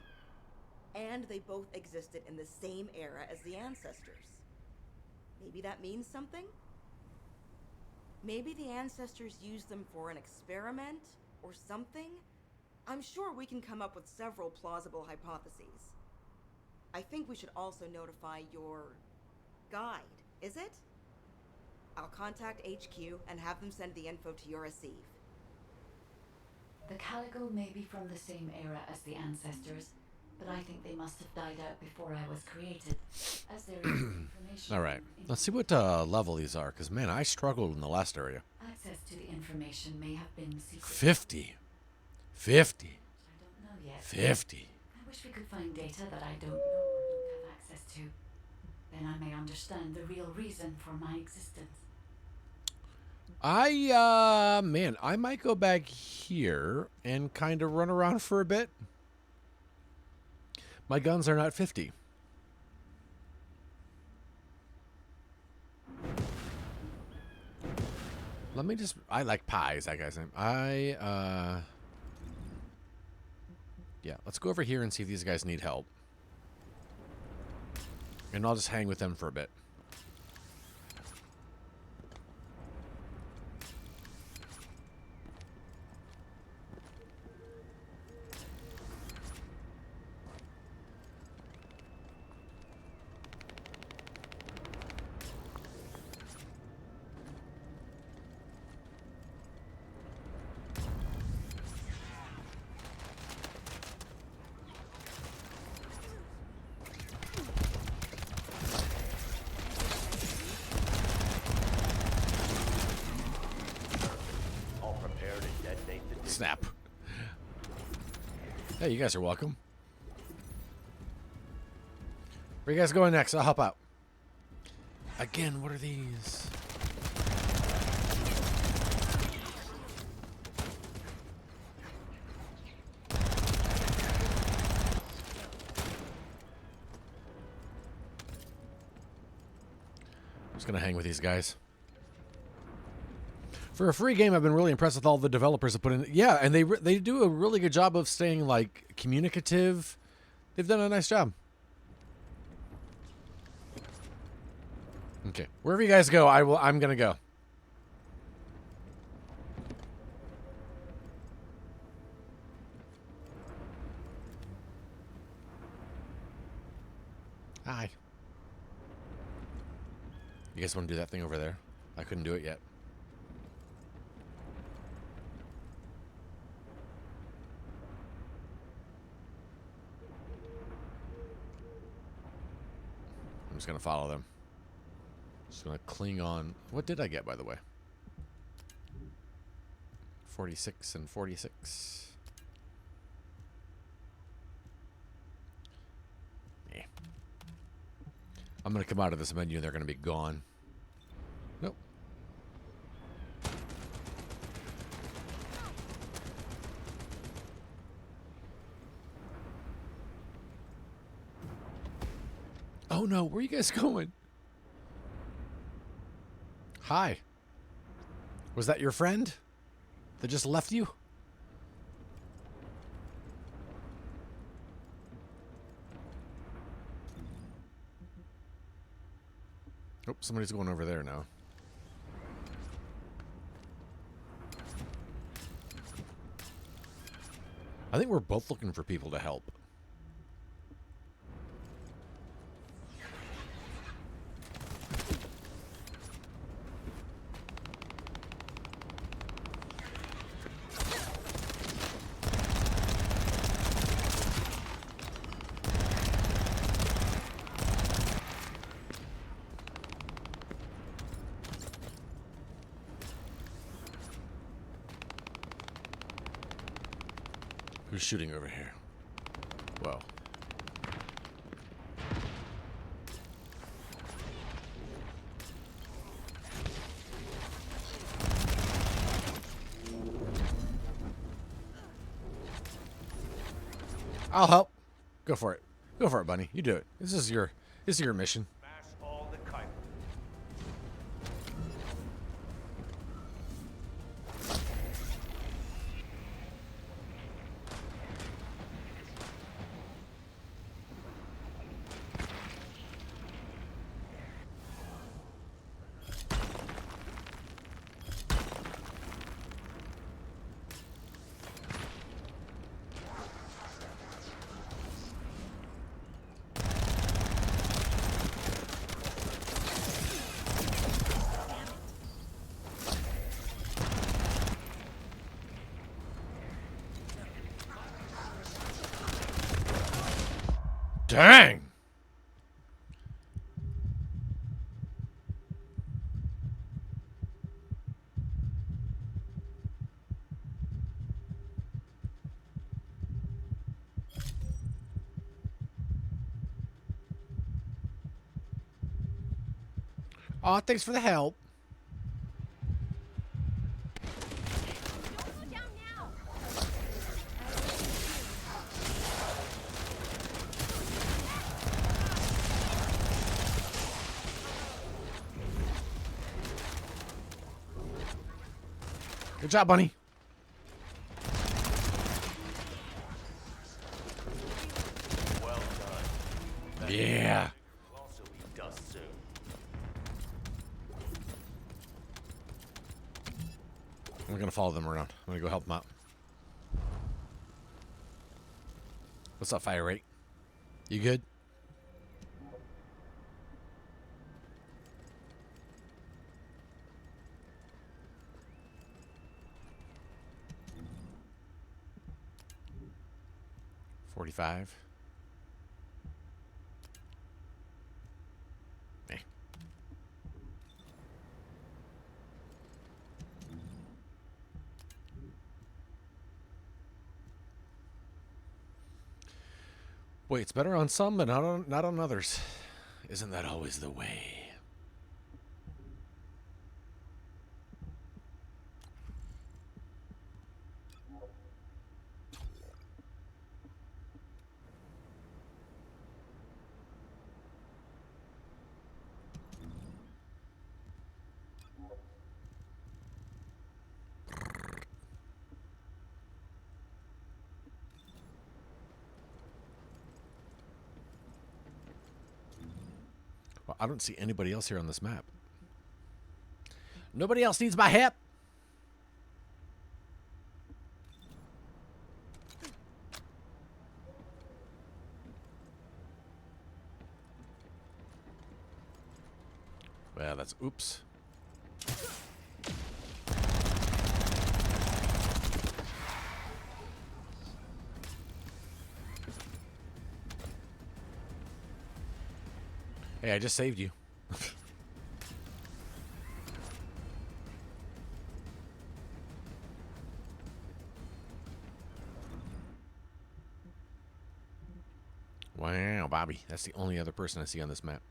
And they both existed in the same era as the ancestors. Maybe that means something? Maybe the ancestors used them for an experiment or something? I'm sure we can come up with several plausible hypotheses. I think we should also notify your guide, is it? I'll contact HQ and have them send the info to your receive. The Calico may be from the same era as the ancestors, but I think they must have died out before I was created, as there is information. All right. Let's see what level these are, because, man, I struggled in the last area. Access to the information may have been secret. 50. 50. I don't know yet. 50. I wish we could find data that I don't know or don't have access to. Then I may understand the real reason for my existence. Man, I might go back here and kind of run around for a bit. My guns are not 50. Let me just, I like pies, that guy's name. Yeah, let's go over here and see if these guys need help. And I'll just hang with them for a bit. Snap. Hey, you guys are welcome. Where you guys going next? I'll help out. Again, what are these? I'm just gonna hang with these guys. For a free game, I've been really impressed with all the developers that put in. Yeah, and they do a really good job of staying like communicative. They've done a nice job. Okay, wherever you guys go, I'm gonna go. Hi. You guys want to do that thing over there? I couldn't do it yet. I'm just going to follow them. Just going to cling on. What did I get, by the way? 46 and 46. Yeah. I'm going to come out of this menu and they're going to be gone. Nope. Oh no, where are you guys going? Hi. Was that your friend that just left you? Oh, somebody's going over there now. I think we're both looking for people to help. Who's shooting over here? Whoa. I'll help. Go for it. Go for it, Bunny. You do it. This is your mission. All the Kuiper. Dang. Oh, thanks for the help. Good job, Bunny. Well done. Yeah. We'll also eat dust soon. I'm gonna follow them around. I'm gonna go help them out. What's up, fire rate? You good? $45. Eh. Wait, it's better on some, but not on others. Isn't that always the way? Well, I don't see anybody else here on this map. Nobody else needs my help. Well, that's oops. Hey, I just saved you. Wow, Bobby. That's the only other person I see on this map.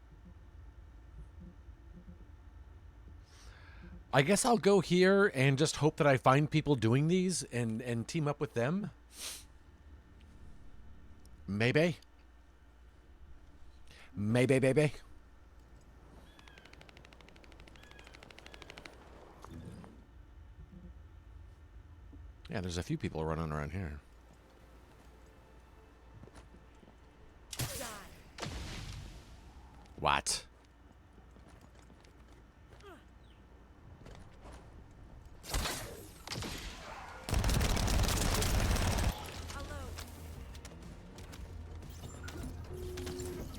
I guess I'll go here and just hope that I find people doing these and team up with them. Maybe. Maybe, baby. Yeah, there's a few people running around here. What?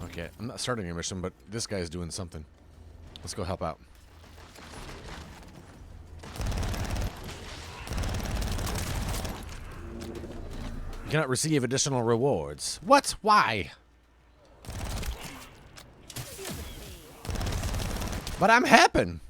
Okay, I'm not starting a mission, but this guy's doing something. Let's go help out. You cannot receive additional rewards. What? Why? But I'm happy.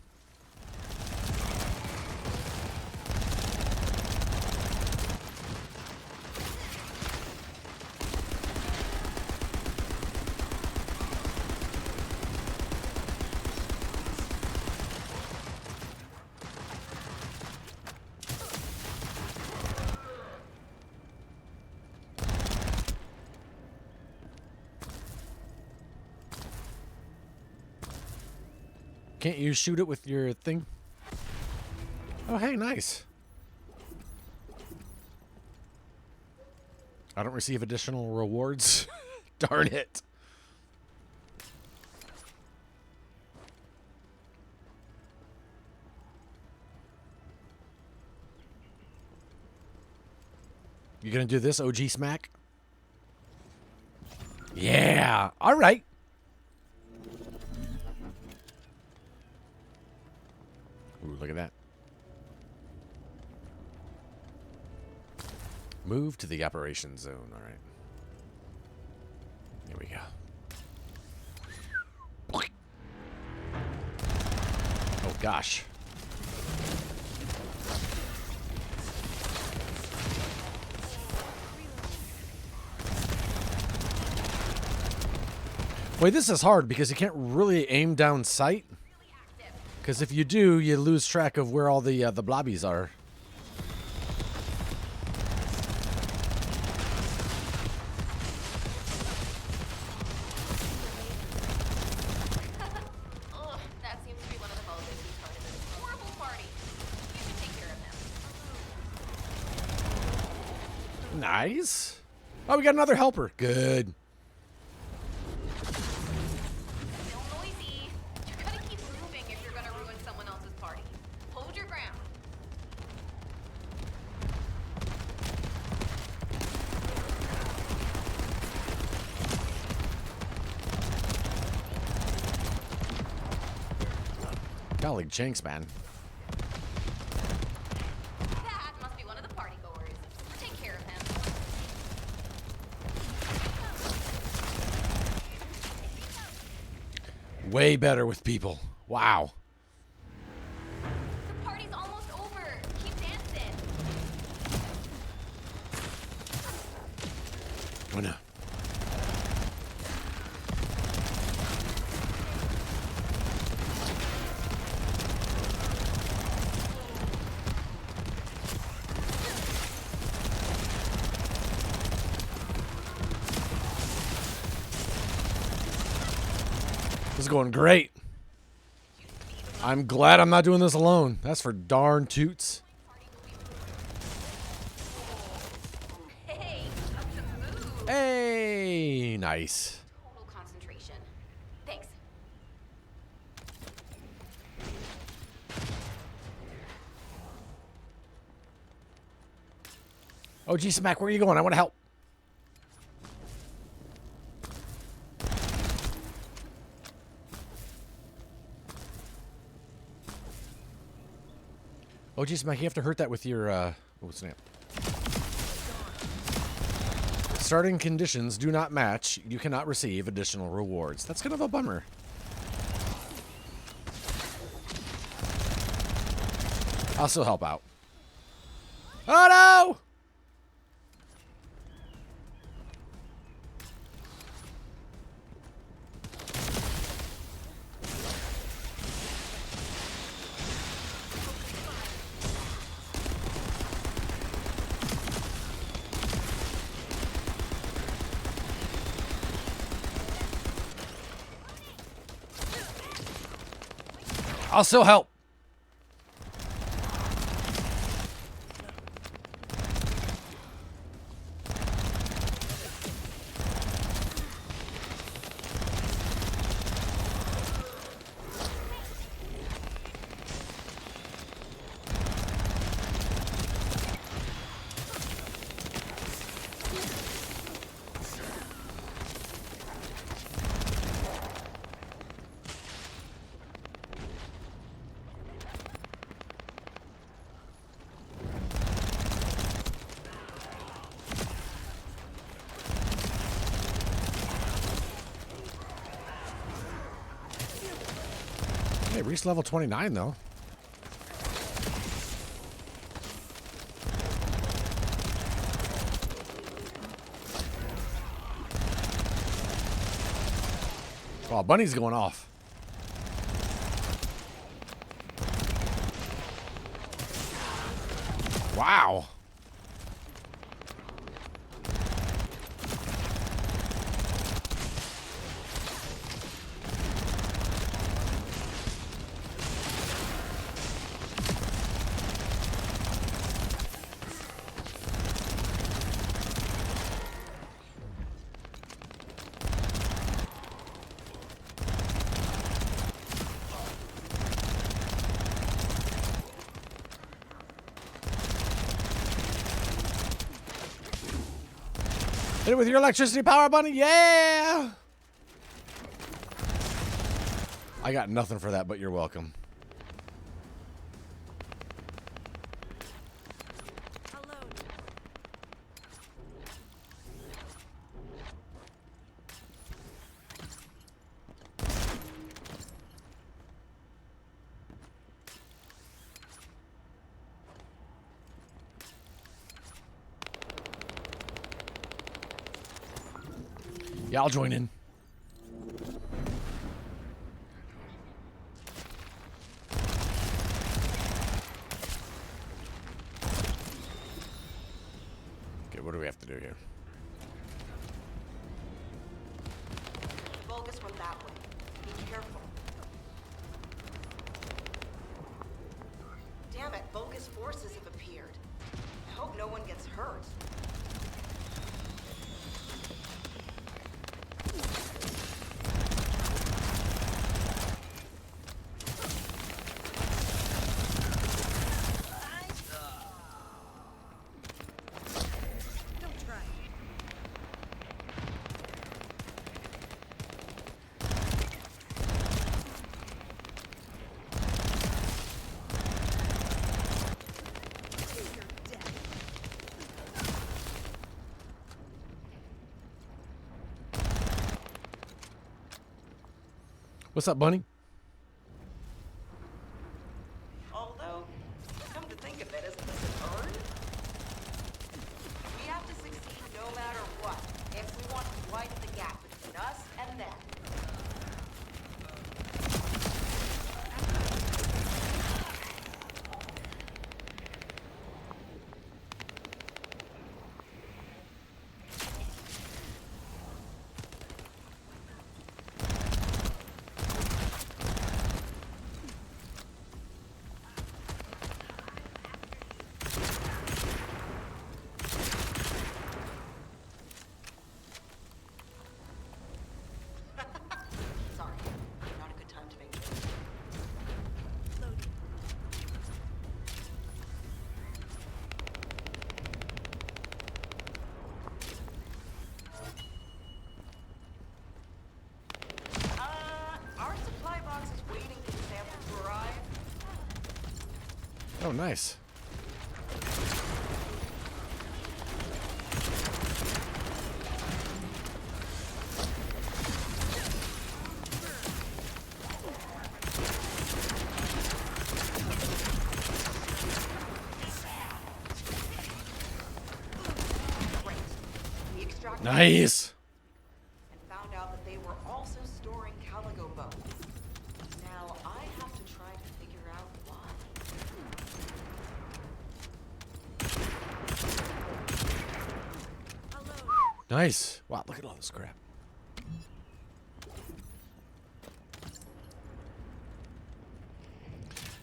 Can't you shoot it with your thing? Oh, hey, nice. I don't receive additional rewards. Darn it. You gonna do this, OG Smack? Yeah. All right. Ooh, look at that. Move to the operations zone. All right. Here we go. Gosh. Wait, this is hard because you can't really aim down sight. Because if you do, you lose track of where all the blobbies are. Ugh, that seems to be one of the most part of this horrible party. You should take care of him. Nice. Oh, we got another helper. Good. Still noisy. You're gonna keep moving if you're gonna ruin someone else's party. Hold your ground. Golly jinx, man. That must be one of the party goers. Take care of him. Way better with people. Wow. The party's almost over. Keep dancing. Oh no. This is going great. I'm glad I'm not doing this alone. That's for darn toots. Hey, up to move. Hey, nice. Total concentration. Thanks. Oh, gee, Smack, where are you going? I want to help. Oh, geez, Smack, you have to hurt that with your, oh, snap. Starting conditions do not match. You cannot receive additional rewards. That's kind of a bummer. I'll still help out. Oh, no! I'll still help. Hey, reached level 29 though. Oh, Bunny's going off. Wow. Hit it with your electricity power, Bunny. Yeah! I got nothing for that, but you're welcome. Yeah, I'll join in. Okay, what do we have to do here? Vulgus went that way. Be careful. Damn it, Vulgus forces have appeared. I hope no one gets hurt. What's up, Bunny? Although, come to think of it, isn't this an urn? We have to succeed no matter what, if we want to widen the gap between us and them. Sorry, not a good time to make jokes. Our supply box is waiting for the sample to arrive. Oh, nice. Great. We extracted Nice. and found out that they were also storing Caligo bones. Now I have to try to figure out why. Nice. Wow, look at all this crap.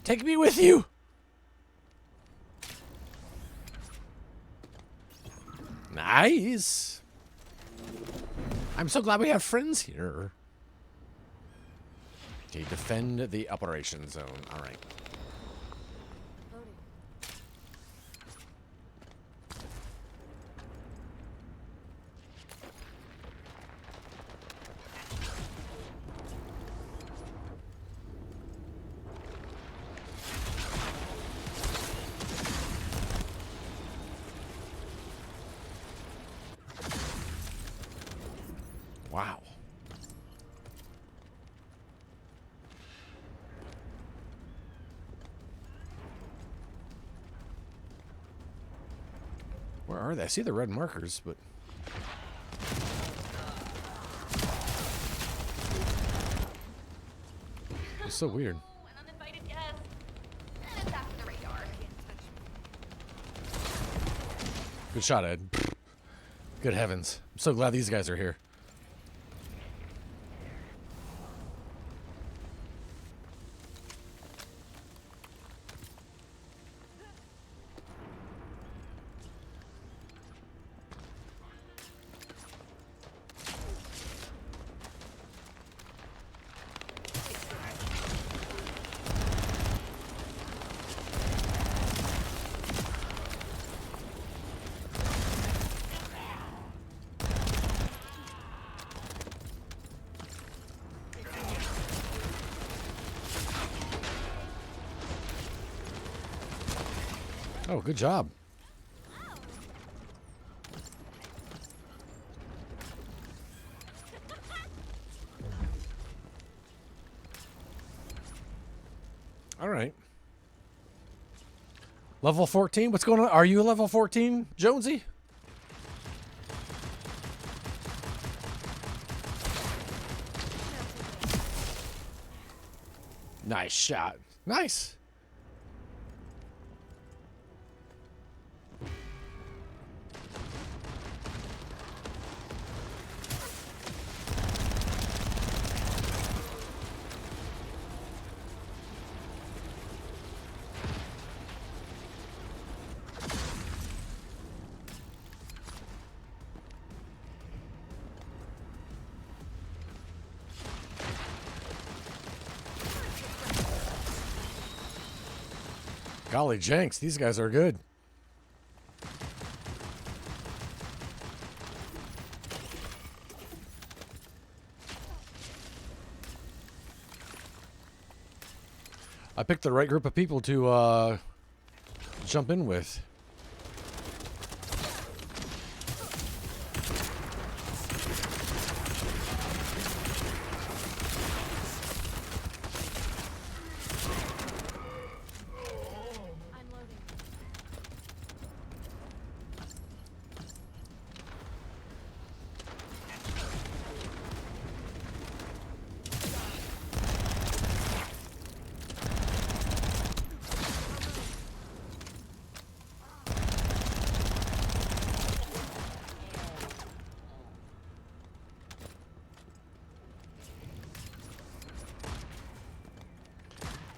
Take me with you. Nice. I'm so glad we have friends here. Okay, defend the operation zone. All right. Wow. Where are they? I see the red markers, but... It's so weird. An uninvited guest. And it's after the radar. Good shot, Ed. Good heavens. I'm so glad these guys are here. Oh, good job. All right. Level 14? What's going on? Are you level 14, Jonesy? Nice shot. Nice. Golly Jenks, these guys are good. I picked the right group of people to jump in with.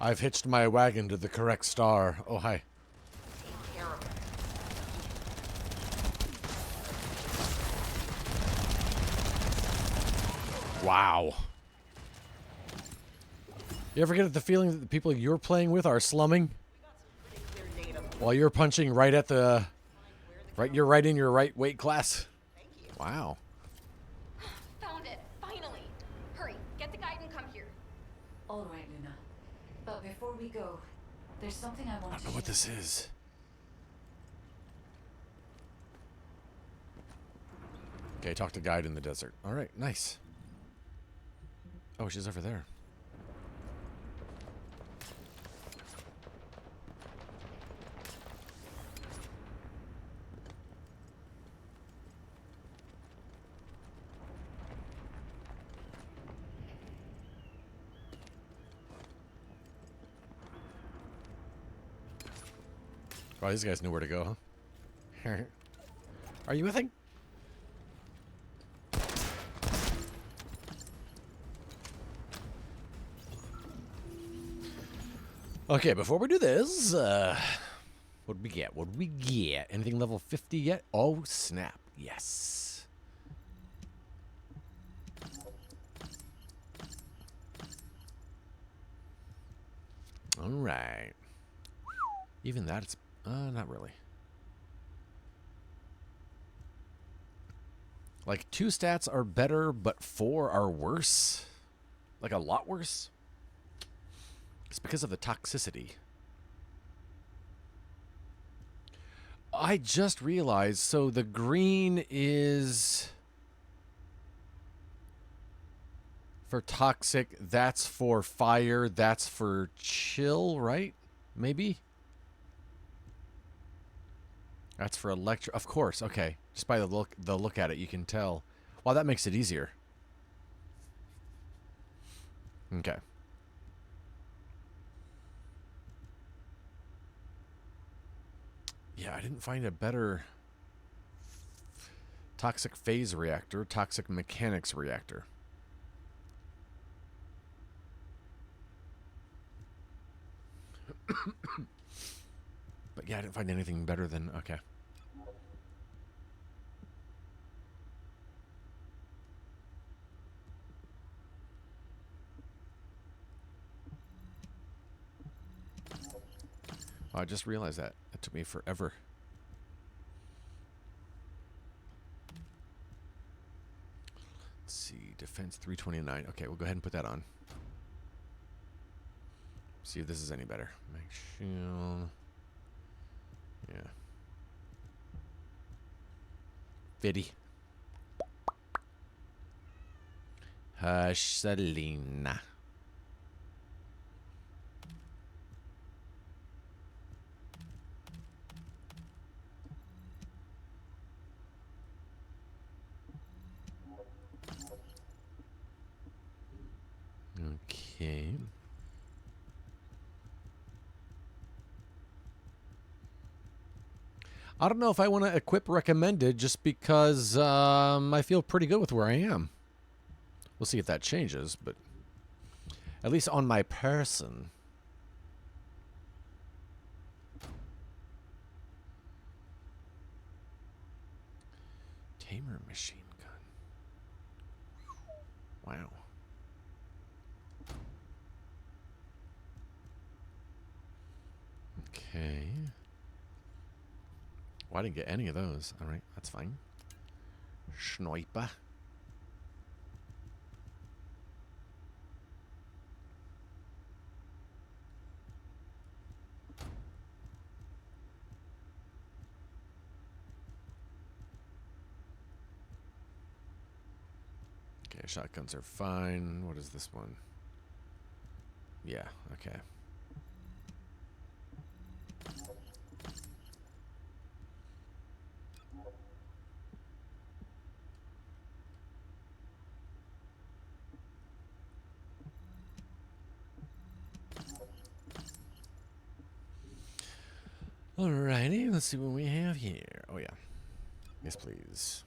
I've hitched my wagon to the correct star. Oh, hi. Wow. You ever get the feeling that the people you're playing with are slumming? While you're punching right at the... You're right in your right weight class? Wow. Found it, finally. Hurry, get the guide and come here. All right, Luna. But before we go, there's something I want I to don't know what share. this is. Okay, talk to guide in the desert. All right, nice. Oh, she's over there. Wow, these guys knew where to go, huh? Are you a thing? Okay, before we do this, what did we get? What did we get? Anything level 50 yet? Oh, snap. Yes. All right. Even that, it's not really. Like 2 stats are better, but 4 are worse. Like a lot worse. It's because of the toxicity. I just realized, so the green is for toxic, that's for fire, that's for chill, right? Maybe? That's for electro. Of course, okay. Just by the look at it, you can tell. Wow, that makes it easier. Okay. Yeah, I didn't find a better toxic phase reactor, toxic mechanics reactor. But yeah, I didn't find anything better than, okay. Oh, I just realized that. That took me forever. Let's see, defense 329. Okay, we'll go ahead and put that on. See if this is any better. Max shield. Yeah. 50. Hush, Selena. Okay. I don't know if I want to equip recommended just because I feel pretty good with where I am. We'll see if that changes, but at least on my person. Tamer machine gun. Wow. Okay. Well, I didn't get any of those. All right, that's fine. Sniper. Okay, shotguns are fine. What is this one? Yeah, okay. Alrighty, let's see what we have here. Oh, yeah. Yes, please.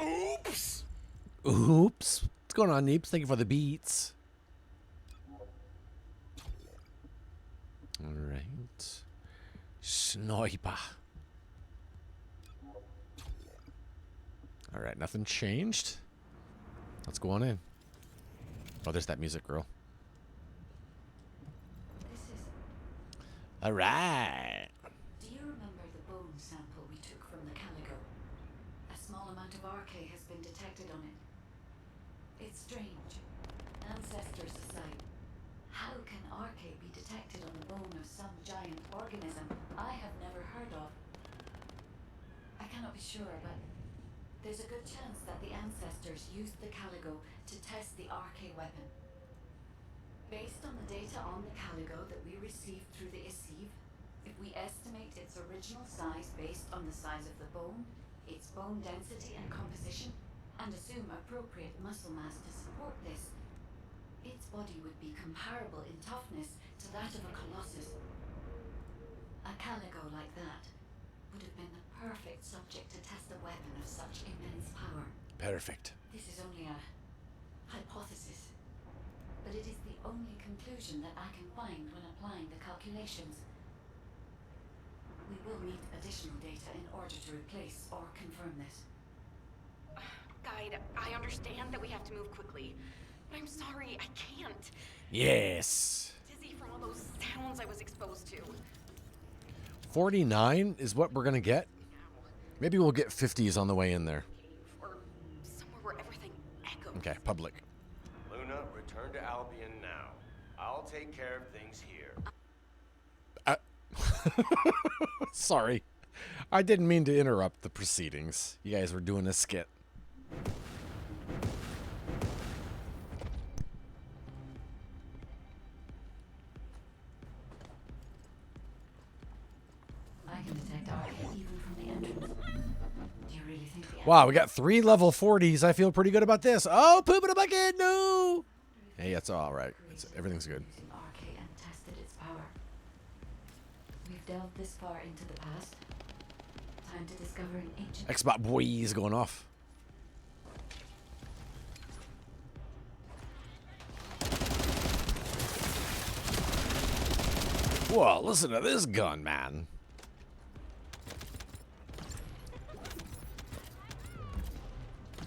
Oops! Oops. What's going on, Neeps? Thank you for the beats. Alright. Sniper. Alright, nothing changed. Let's go on in. Oh, there's that music girl. Alright. Do you remember the bone sample we took from the Calico? A small amount of RK has been detected on it. It's strange. Ancestors aside, how can RK be detected on the bone of some giant organism I have never heard of? I cannot be sure, but there's a good chance that the ancestors used the Calico to test the RK weapon. Based on the data on the Calico that we received through the Isive, if we estimate its original size based on the size of the bone, its bone density and composition, and assume appropriate muscle mass to support this, its body would be comparable in toughness to that of a colossus. A Calico like that would have been the perfect subject to test a weapon of such immense power. Perfect. This is only a hypothesis, but it is the only conclusion that I can find when applying the calculations. We will need additional data in order to replace or confirm this. Guide, I understand that we have to move quickly, but I'm sorry, I can't. Yes. Dizzy from all those sounds I was exposed to. 49 is what we're going to get. Maybe we'll get 50s on the way in there. Or somewhere where everything echoes. Okay, public. Luna, return to Albion now. I'll take care of things here. Sorry. I didn't mean to interrupt the proceedings. You guys were doing a skit. I can detect RK even from the entrance. Do you really think the Wow, we got 3 level 40s. I feel pretty good about this. Oh, poop in a bucket. No. Hey, it's all right. Everything's good. using RK and tested its power? We've delved this far into the past. Time to discover an ancient Xbox boys going off. Whoa, listen to this gun, man.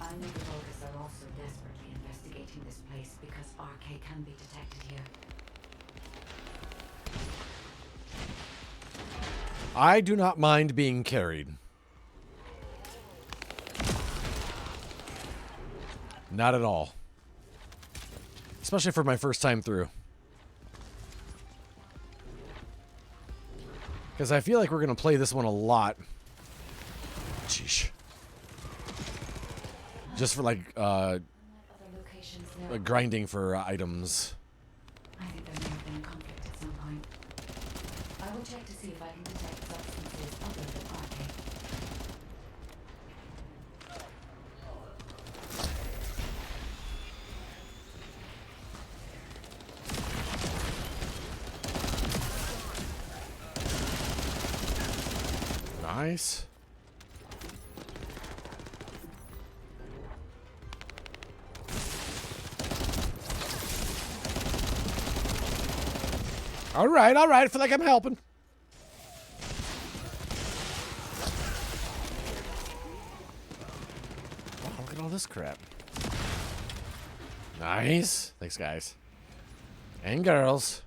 I know the Vulgus are also desperately investigating this place because RK can be detected here. I do not mind being carried. Not at all. Especially for my first time through. Because I feel like we're going to play this one a lot. Sheesh. Just for like grinding for items. I think there may have been a conflict at some point. I will check to see if I can detect substances other than RK. Nice. All right, all right. I feel like I'm helping. Wow, look at all this crap. Nice. Thanks, guys. And girls.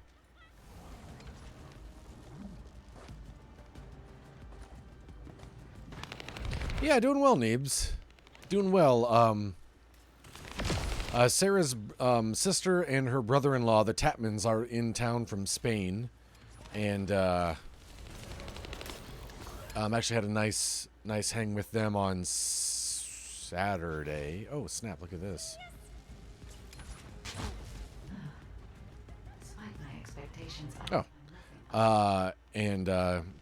Yeah, doing well, Neebs. Doing well. Sarah's sister and her brother-in-law, the Tapmans, are in town from Spain, and actually had a nice hang with them on Saturday. Oh snap! Look at this. Despite my expectations, And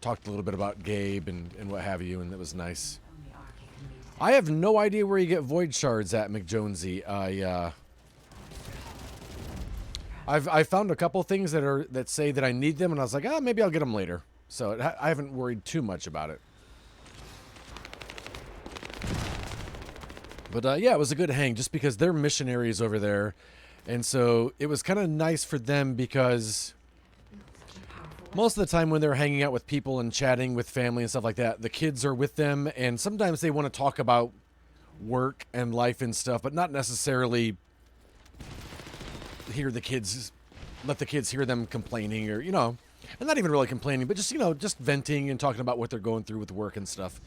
talked a little bit about Gabe and what have you, and it was nice. I have no idea where you get void shards at, McJonesy. I found a couple things that say that I need them, and I was like, maybe I'll get them later. So I haven't worried too much about it. But yeah, it was a good hang, just because they're missionaries over there, and so it was kind of nice for them because most of the time when they're hanging out with people and chatting with family and stuff like that, the kids are with them, and sometimes they want to talk about work and life and stuff, but not necessarily let the kids hear them complaining, or, and not even really complaining, but just, just venting and talking about what they're going through with work and stuff.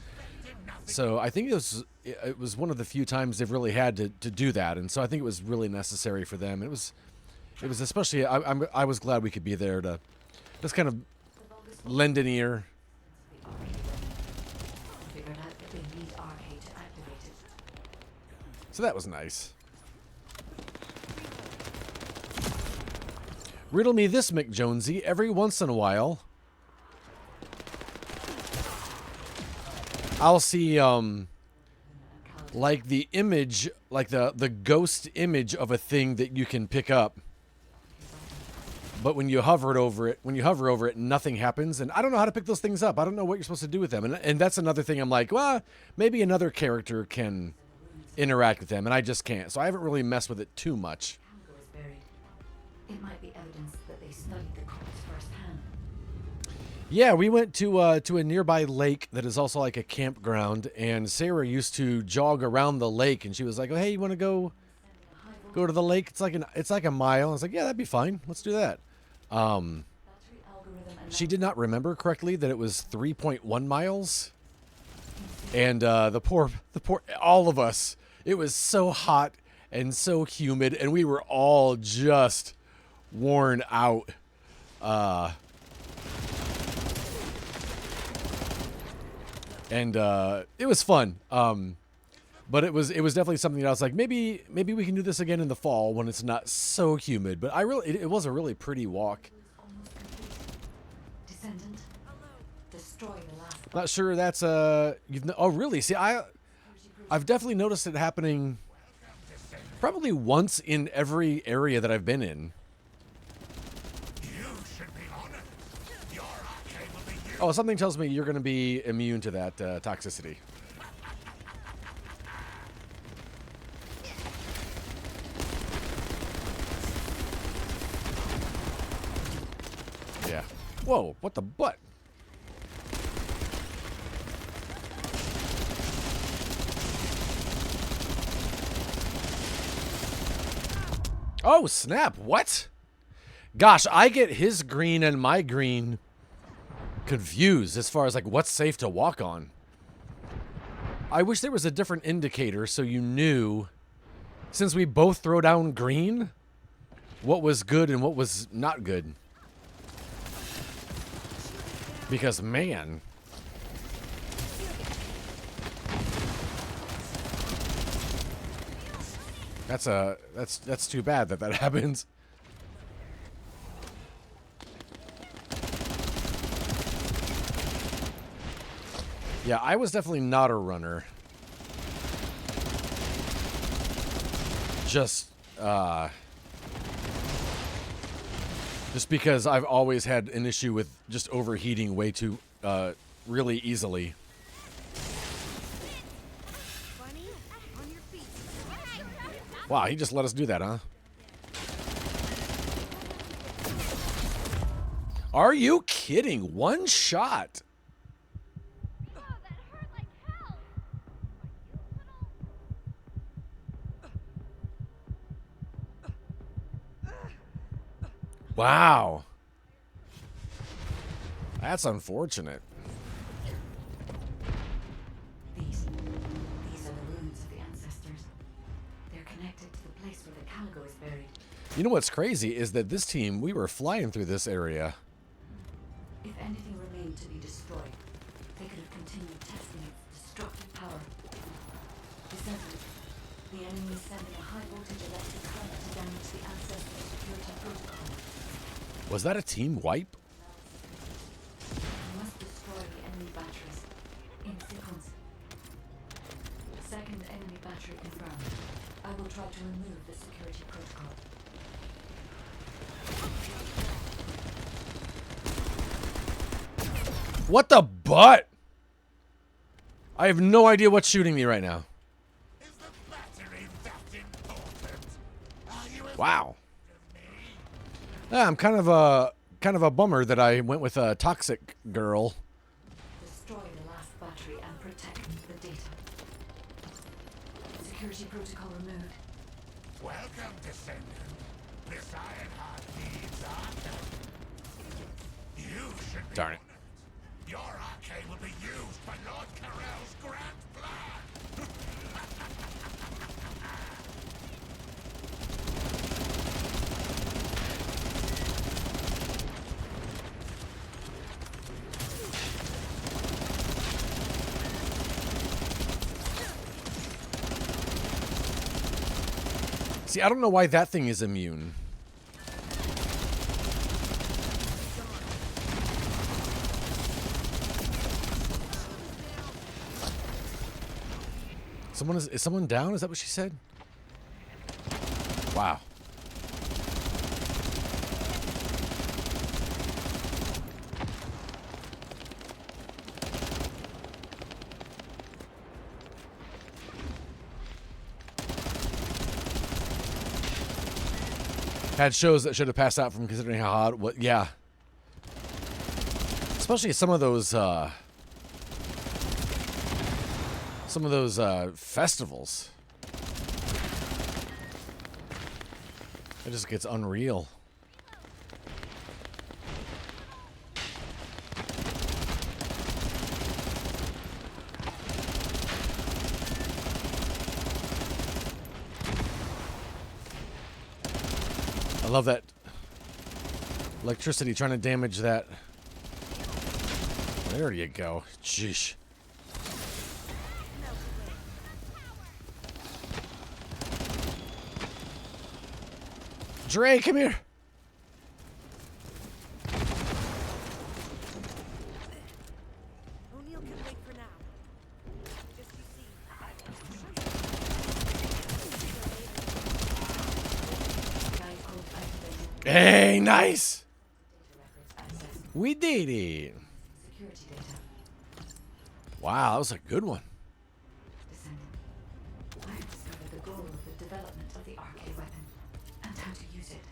So I think it was one of the few times they've really had to do that, and so I think it was really necessary for them. It was especially, I was glad we could be there to just kind of lend an ear. So that was nice. Riddle me this, McJonesy. Every once in a while, I'll see, like the image, like the ghost image of a thing that you can pick up. But when you hover over it, nothing happens. And I don't know how to pick those things up. I don't know what you're supposed to do with them. And that's another thing I'm like, well, maybe another character can interact with them, and I just can't. So I haven't really messed with it too much. It might be evidence that they studied the cults firsthand. Yeah, we went to a nearby lake that is also like a campground, and Sarah used to jog around the lake, and she was like, "Oh, hey, you want to go to the lake? It's like a mile." I was like, "Yeah, that'd be fine. Let's do that." She did not remember correctly that it was 3.1 miles, and the poor all of us. It was so hot and so humid, and we were all just worn out. And it was fun. But it was definitely something that I was like, maybe we can do this again in the fall when it's not so humid. But it was a really pretty walk. Descendant, destroy the last. Not sure that's oh really? See, I've definitely noticed it happening probably once in every area that I've been in. Oh, something tells me you're going to be immune to that toxicity. Yeah. Whoa, what the butt? Oh, snap. What? Gosh, I get his green and my green confused as far as like what's safe to walk on. I wish there was a different indicator so you knew, since we both throw down green, what was good and what was not good. Because man, that's too bad that happens. Yeah, I was definitely not a runner. Just because I've always had an issue with just overheating way too really easily. Wow, he just let us do that, huh? Are you kidding? One shot. Wow. That's unfortunate. These are the ruins of the ancestors. They're connected to the place where the Caligo is buried. You know what's crazy is that this team, we were flying through this area. If anything remained to be destroyed, they could have continued testing its destructive power. Descendant, the enemy is sending a high voltage electric current to damage the ancestors' security protocol. Was that a team wipe? You must destroy the enemy batteries in sequence. Second enemy battery confirmed. I will try to remove the security protocol. What the butt? I have no idea what's shooting me right now. Wow. Yeah, I'm kind of a bummer that I went with a toxic girl. Destroy the last battery and protect the data. Security protocol removed. Welcome, Descendant. This Ironheart needs our help. You should be Darn it. Your arcade will be used for Lord Carell's grand plan. See, I don't know why that thing is immune. Is someone down? Is that what she said? Wow. Had shows that should have passed out from considering how hot. What? Yeah. Especially some of those festivals. It just gets unreal. I love that electricity trying to damage that. There you go. Jeez. Dre, come here. O'Neill can wait for now. Just you see. Hey, nice. We did it. Security data. Wow, that was a good one. Descendant, I have discovered the goal of the development of the arcade weapon and how to use it.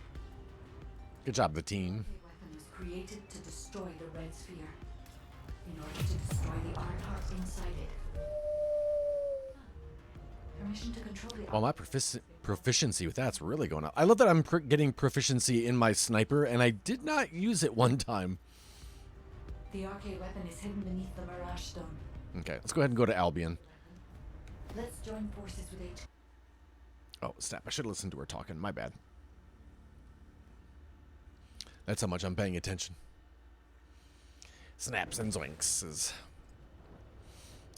Good job, the team. The weapon was created to destroy the red sphere. In order to destroy the Ironheart inside it. Permission to control the Well, my proficiency with that's really going up. I love that I'm getting proficiency in my sniper, and I did not use it one time. The arcade weapon is hidden beneath the Mirage Stone. Okay, let's go ahead and go to Albion. Let's join forces with H. Oh, snap. I should have listened to her talking. My bad. That's how much I'm paying attention. Snaps and zoinks.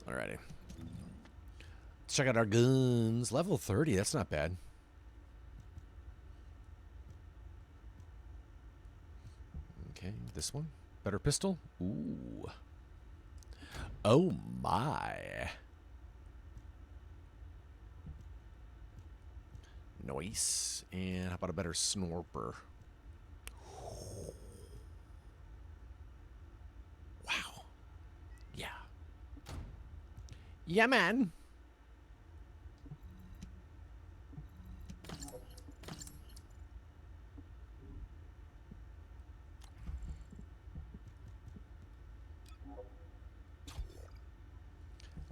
Alrighty. Let's check out our guns. Level 30. That's not bad. Okay, this one. Better pistol. Ooh. Oh my. Nice. And how about a better snorper? Wow. Yeah. Yeah, man.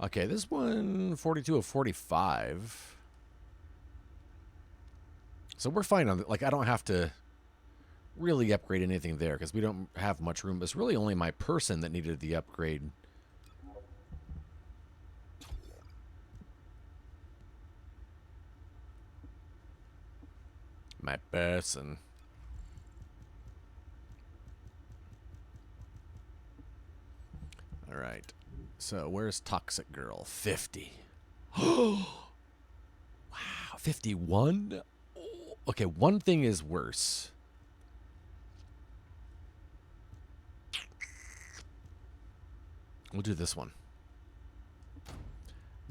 Okay, this one, 42 of 45. So we're fine on it. Like, I don't have to really upgrade anything there because we don't have much room. It's really only my person that needed the upgrade. My person. All right. So where's Toxic Girl? 50. Wow, 51? Okay, one thing is worse. We'll do this one.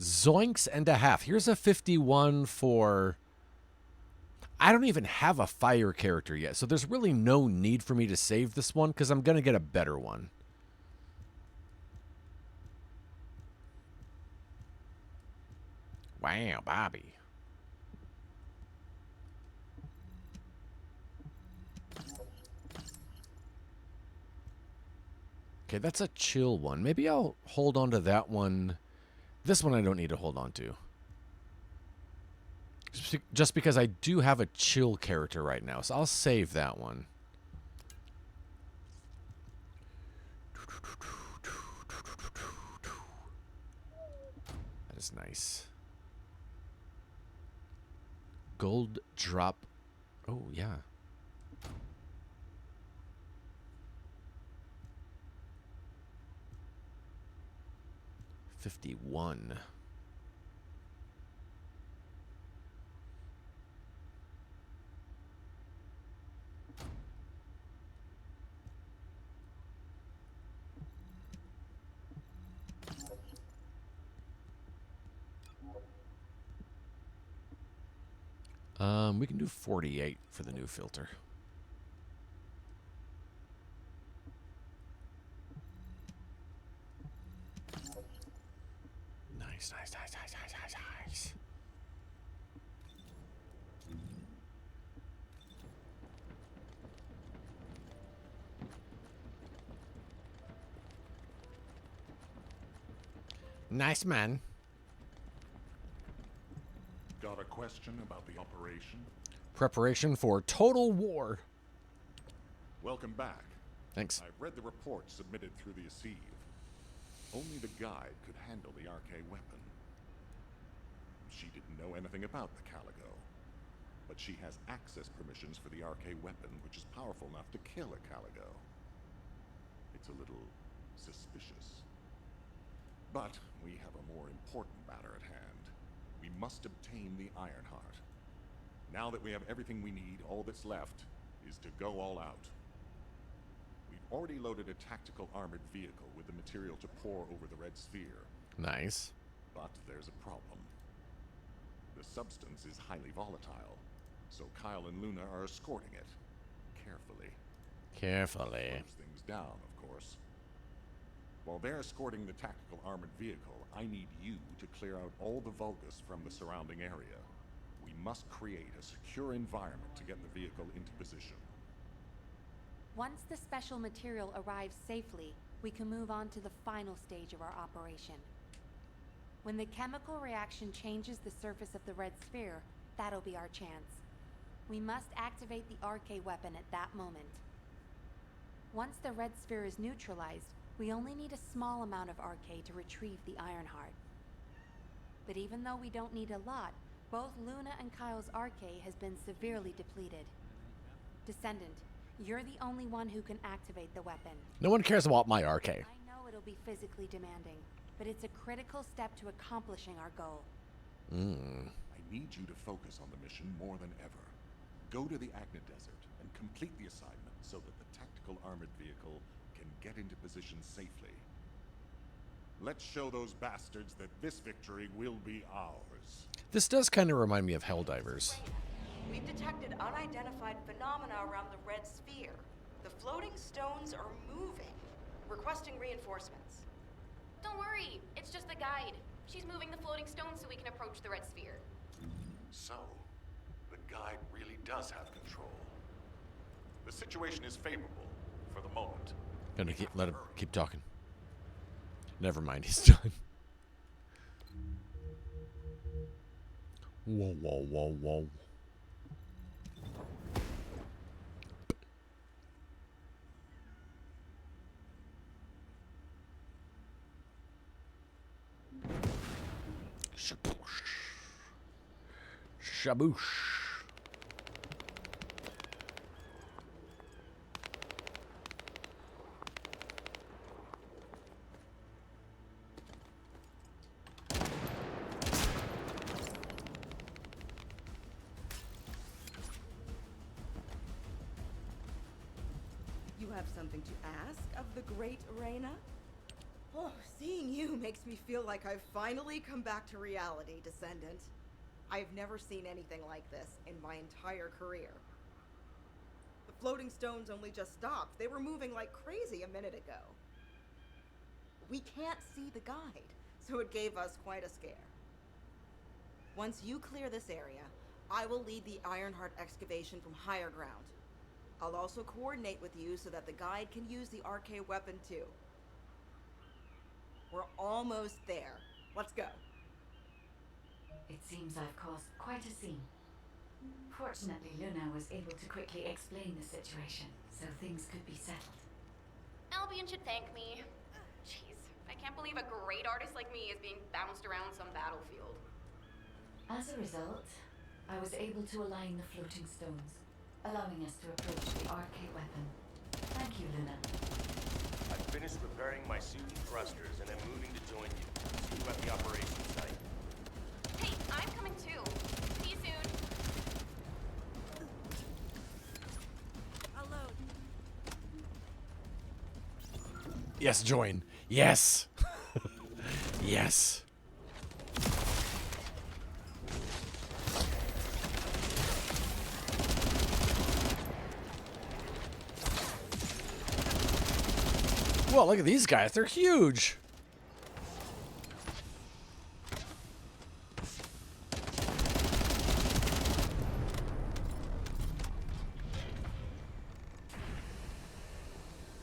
Zoinks and a half. Here's a 51 for... I don't even have a fire character yet, so there's really no need for me to save this one because I'm going to get a better one. Wow, Bobby. Okay, that's a chill one. Maybe I'll hold on to that one. This one I don't need to hold on to. Just because I do have a chill character right now, so I'll save that one. That is nice. Gold drop. Oh, yeah. $51. We can do 48 for the new filter. Nice, nice, nice, nice, nice, nice, nice. Nice, man. Got a question about the operation? Preparation for total war. Welcome back. Thanks. I've read the report submitted through the Assieve. Only the guide could handle the RK weapon. She didn't know anything about the Caligo, but she has access permissions for the RK weapon, which is powerful enough to kill a Caligo. It's a little suspicious. But we have a more important matter at hand. We must obtain the Ironheart. Now that we have everything we need, all that's left is to go all out. We've already loaded a tactical armored vehicle with the material to pour over the red sphere. Nice. But there's a problem. The substance is highly volatile, so Kyle and Luna are escorting it. Carefully. Carefully. Slows things down, of course. While they're escorting the tactical armored vehicle, I need you to clear out all the Vulgus from the surrounding area. We must create a secure environment to get the vehicle into position. Once the special material arrives safely, we can move on to the final stage of our operation. When the chemical reaction changes the surface of the red sphere, that'll be our chance. We must activate the RK weapon at that moment. Once the red sphere is neutralized, we only need a small amount of RK to retrieve the Ironheart. But even though we don't need a lot, both Luna and Kyle's RK has been severely depleted. Descendant, you're the only one who can activate the weapon. No one cares about my RK. I know it'll be physically demanding, but it's a critical step to accomplishing our goal. I need you to focus on the mission more than ever. Go to the Agna Desert and complete the assignment so that the tactical armored vehicle can get into position safely. Let's show those bastards that this victory will be ours. This does kind of remind me of Helldivers. We've detected unidentified phenomena around the red sphere. The floating stones are moving. Requesting reinforcements. Don't worry, it's just the guide. She's moving the floating stones so we can approach the red sphere. So, the guide really does have control. The situation is favorable for the moment. Gonna let him keep talking. Never mind, he's done. Whoa, whoa, whoa, whoa. Shaboosh. You have something to ask of the great Freyna? Oh, seeing you makes me feel like I've finally come back to reality, Descendant. I've never seen anything like this in my entire career. The floating stones only just stopped. They were moving like crazy a minute ago. We can't see the guide, so it gave us quite a scare. Once you clear this area, I will lead the Ironheart excavation from higher ground. I'll also coordinate with you so that the guide can use the arcade weapon too. We're almost there. Let's go. It seems I've caused quite a scene. Fortunately, Luna was able to quickly explain the situation, so things could be settled. Albion should thank me. Jeez, I can't believe a great artist like me is being bounced around some battlefield. As a result, I was able to align the floating stones, allowing us to approach the arcade weapon. Thank you, Luna. I've finished repairing my suit and thrusters, and I'm moving to join you. See you at the operations site. Hey, I'm coming too. See you soon. I'll load. Yes, join. Yes. Yes. Whoa, look at these guys. They're huge.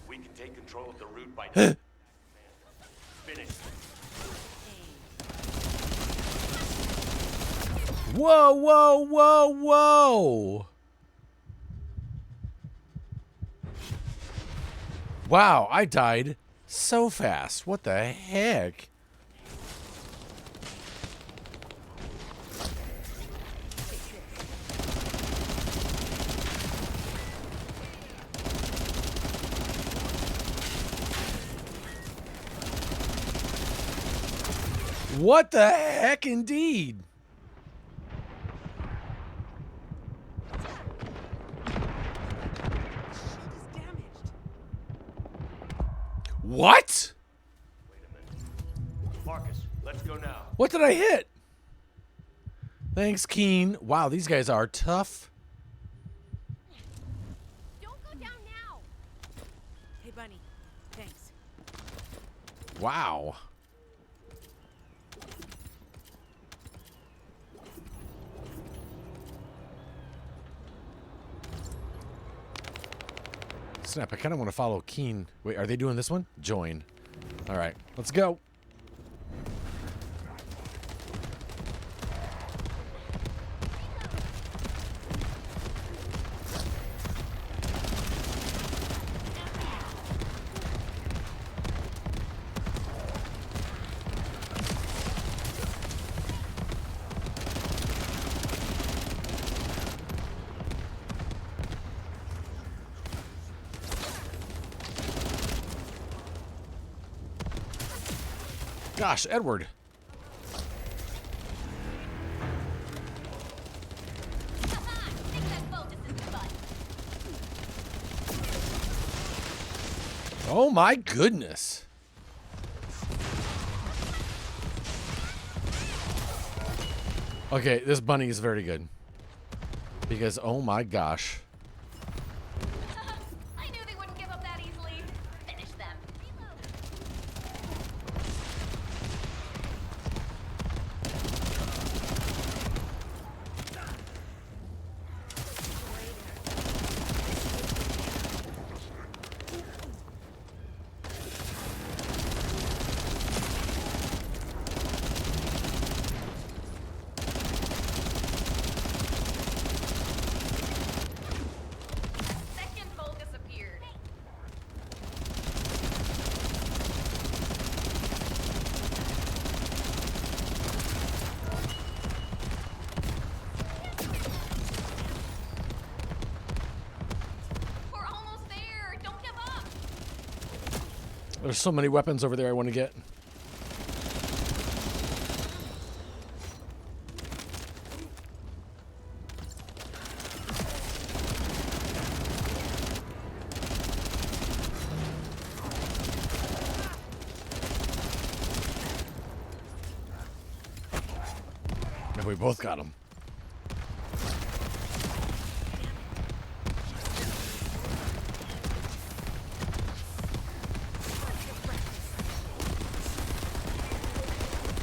We can take control of the route by finish. Whoa, whoa, whoa, whoa. Wow, I died so fast. What the heck? What the heck indeed? What? Wait a minute. Marcus, let's go now. What did I hit? Thanks, Keen. Wow, these guys are tough. Don't go down now. Hey, Bunny. Thanks. Wow. Snap, I kind of want to follow Keen. Wait, are they doing this one? Join. All right, let's go. Gosh, Edward. Oh my goodness. Okay, this bunny is very good. Because, oh my gosh. I knew they wouldn't give up that easily. Finish them. There's so many weapons over there I want to get. And we both got them.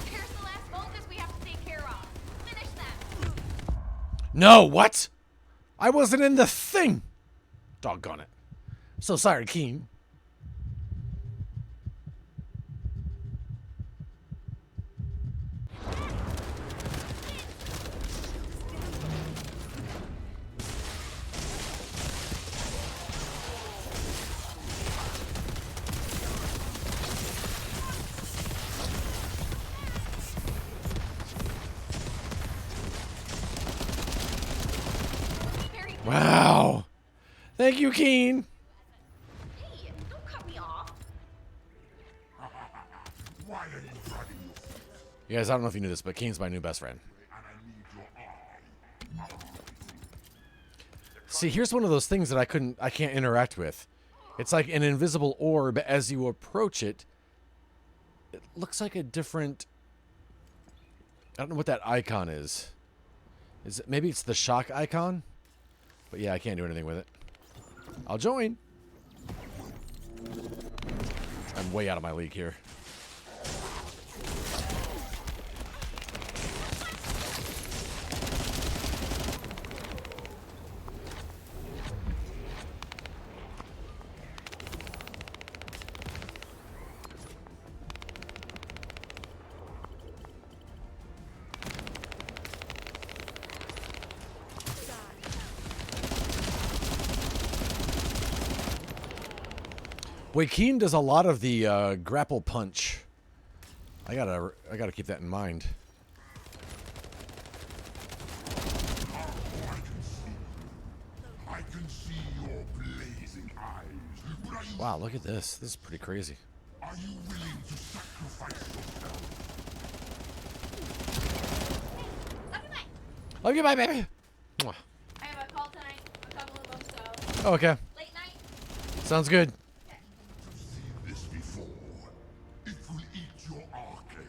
Here's the last Vulgus we have to take care of. Finish them. No, what? I wasn't in the thing. Doggone it. So sorry, Keen. Wow. Thank you, Keen. Hey, don't cut me off. Why are you dragging your feet? You guys, I don't know if you knew this, but Keen's my new best friend. And I need your eye. See, here's one of those things that I can't interact with. It's like an invisible orb. As you approach it, it looks like a different... I don't know what that icon is. Is it, maybe it's the shock icon? But yeah, I can't do anything with it. I'll join. I'm way out of my league here. Wait, Keen does a lot of the grapple punch. I gotta keep that in mind. I can see your blazing eyes. But are you, Wow, look at this. This is pretty crazy. are you willing to sacrifice yourself? Love you, bye, baby. Mwah. I have a call tonight. A couple of them, so. Oh, okay. Late night. Sounds good. This before. It will eat your arcade.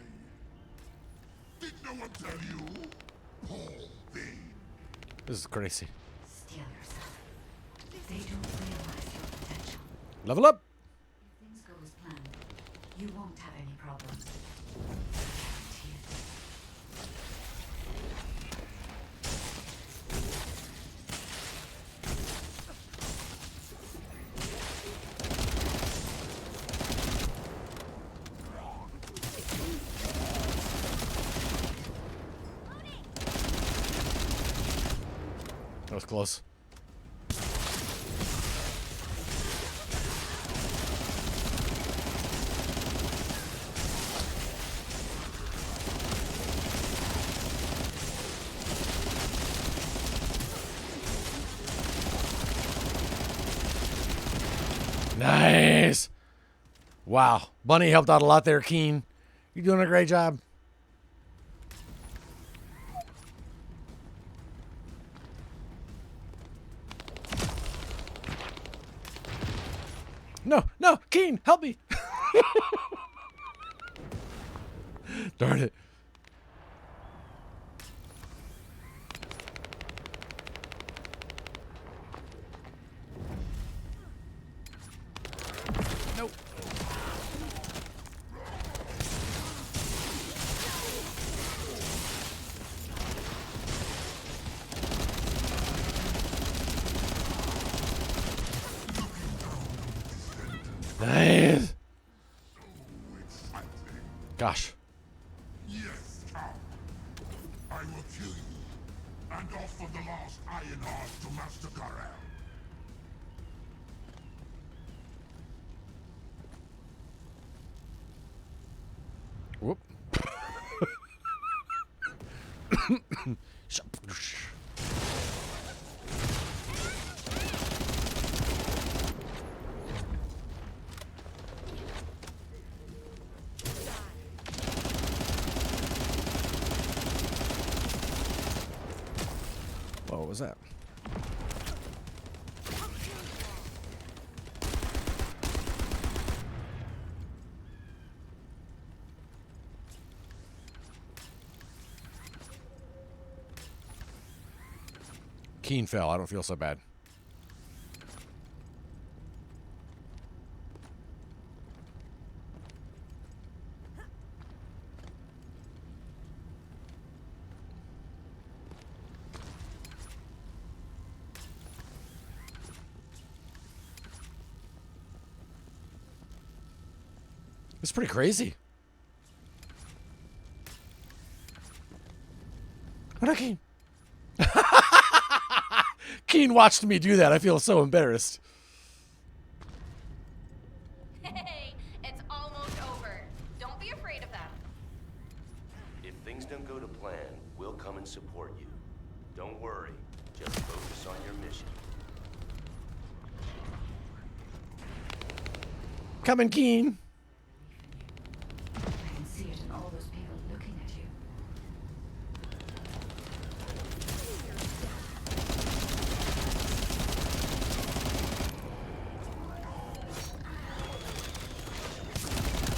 Did no one tell you? Poor thing. This is crazy. Steel yourself. They don't realize your potential. Level up. If things go as planned, you won't have any problems. I guarantee it. That was close. Nice. Wow. Bunny helped out a lot there, Keen. You're doing a great job. No, no, Keen, help me. Darn it. Nope. Nice. Gosh. Yes, Count. I will kill you and offer the last iron heart to Master Karel. Whoop. was that? Keen fell. I don't feel so bad. It's pretty crazy. What Keen? Keen watched me do that. I feel so embarrassed. Hey, it's almost over. Don't be afraid of them. If things don't go to plan, we'll come and support you. Don't worry. Just focus on your mission. Coming, Keen. I can see it in all those people looking at you.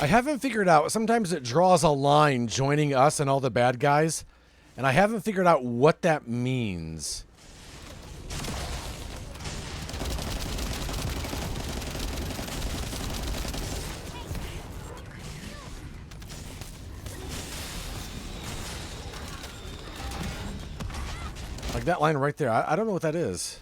I haven't figured out, sometimes it draws a line joining us and all the bad guys, and I haven't figured out what that means. Like that line right there, I don't know what that is.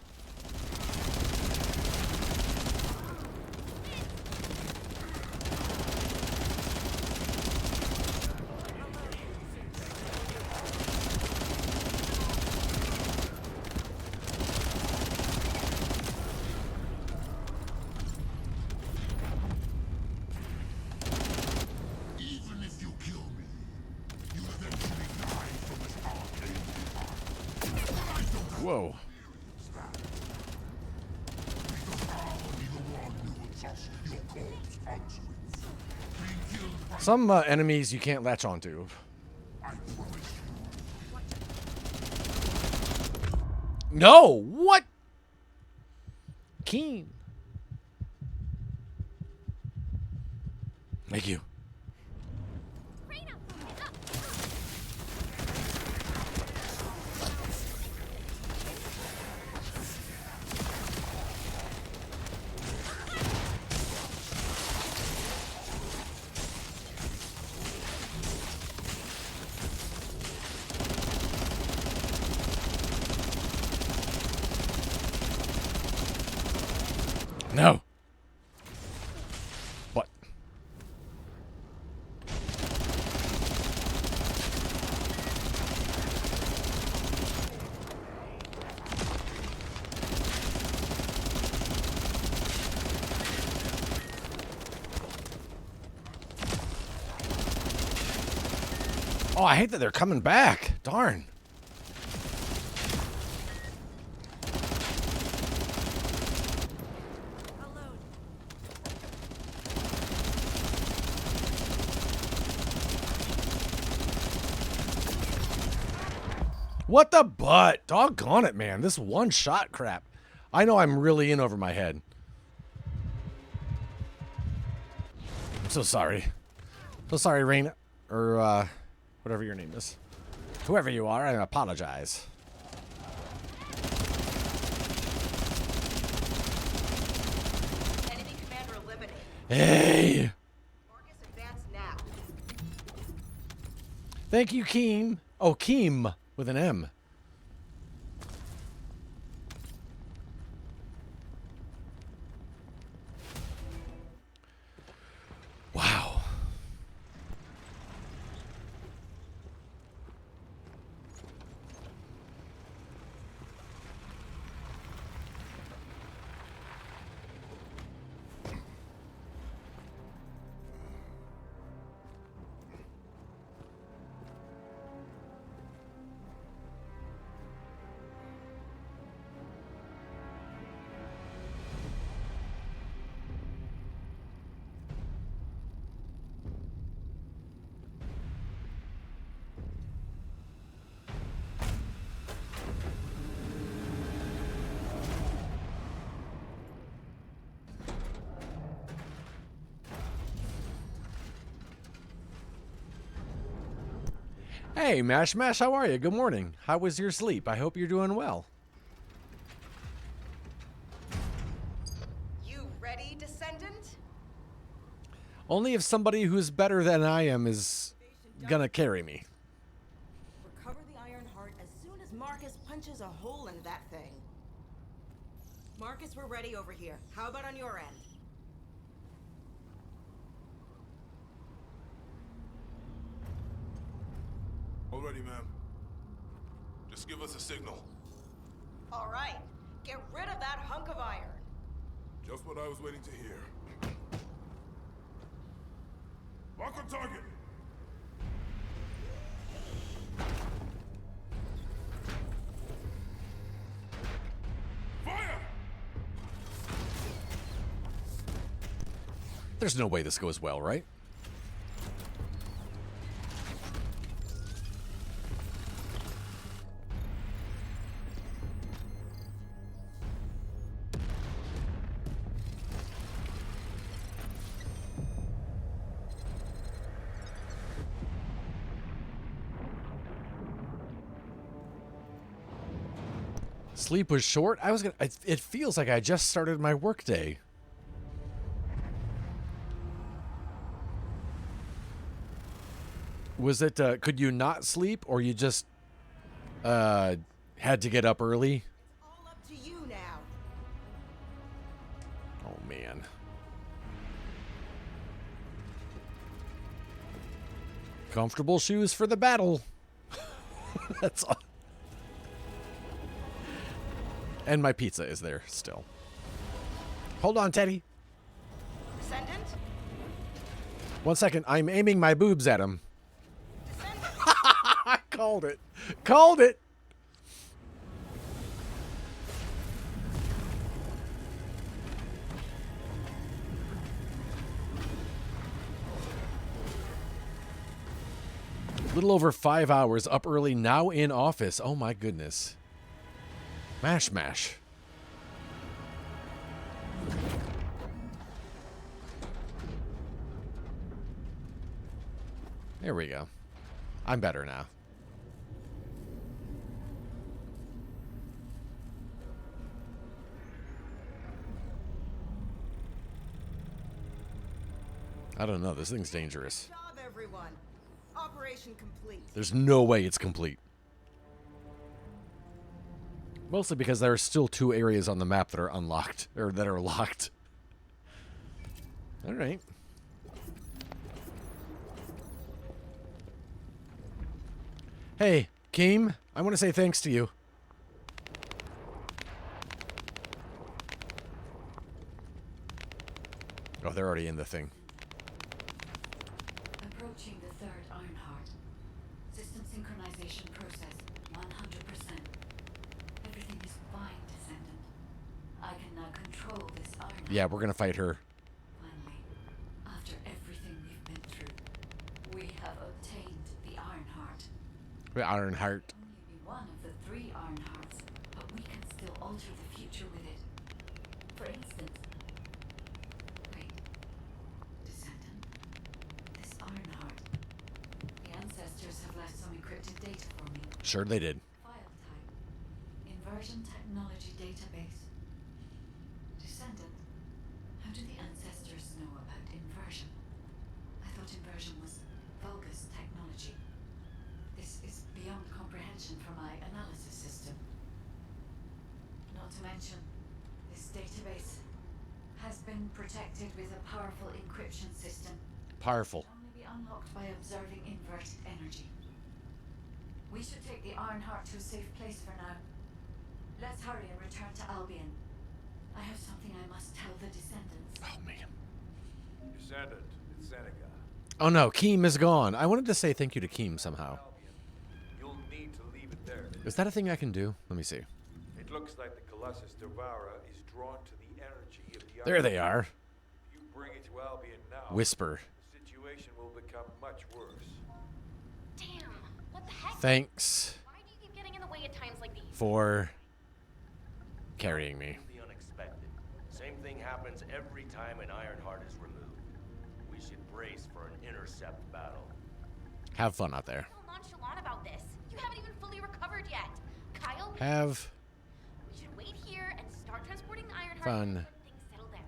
Whoa. Some enemies you can't latch onto. No! What? Keen. Thank you. No. What? Oh, I hate that they're coming back. Darn. What the butt? Doggone it, man. This one-shot crap. I know I'm really in over my head. I'm so sorry. So sorry, Freyna. Or, whatever your name is. Whoever you are, I apologize. Enemy commander eliminated. Hey! Marcus, advance now. Thank you, Keem. Oh, Keem with an M. Wow. Hey, Mash Mash, how are you? Good morning. How was your sleep? I hope you're doing well. You ready, Descendant? Only if somebody who's better than I am is gonna carry me. Recover the Iron Heart as soon as Marcus punches a hole in that thing. Marcus, we're ready over here. How about on your end? All ready, ma'am. Just give us a signal. All right. Get rid of that hunk of iron. Just what I was waiting to hear. Lock on target! Fire! There's no way this goes well, right? Sleep was short. It feels like I just started my workday. Was it, could you not sleep, or you just, had to get up early? All up to you now. Oh, man. Comfortable shoes for the battle. That's all. And my pizza is there still. Hold on, Teddy. Descendant? 1 second. I'm aiming my boobs at him. I called it. Called it. Little over 5 hours, up early, now in office. Oh my goodness. Mash mash. There we go. I'm better now. I don't know. This thing's dangerous. Good job, everyone. Operation complete. There's no way it's complete. Mostly because there are still 2 areas on the map that are unlocked, or that are locked. All right. Hey, Keem, I want to say thanks to you. Oh, they're already in the thing. Approaching the third Ironheart. System synchronization process 100%. Everything is fine, Descendant. I can now control this Ironheart. Yeah, we're gonna fight her. Finally, after everything we've been through, we have obtained the Ironheart. The Ironheart. Only be one of the 3 Ironhearts, but we can still alter the future with it. For instance, wait, Descendant, this Ironheart, the ancestors have left some encrypted data for me. Sure they did. File type, inversion technology database. Descendant, how do the ancestors know about inversion? I thought inversion was Vulgus technology. This is beyond comprehension for my analysis system. Not to mention, this database has been protected with a powerful encryption system. Powerful. It can only be unlocked by observing inverted energy. We should take the Ironheart to a safe place for now. Let's hurry and return to Albion. I have something I must tell the Descendants. Oh, man. Descendant, it's Seneca. Oh, no. Keem is gone. I wanted to say thank you to Keem somehow. You'll need to leave it there. Is that a thing I can do? Let me see. It looks like the Colossus Devourer is drawn to the energy of the There they are. If you bring it to Albion now, Whisper. the situation will become much worse. Damn, what the heck? Thanks Why do you keep getting in the way at times like these? for carrying me. The unexpected. Same thing happens every time an Ironheart is removed. We should brace for an intercept battle. Have fun out there. So nonchalant about transport yet. Kyle, Have we should wait here and start transporting the Ironheart fun when things settle down.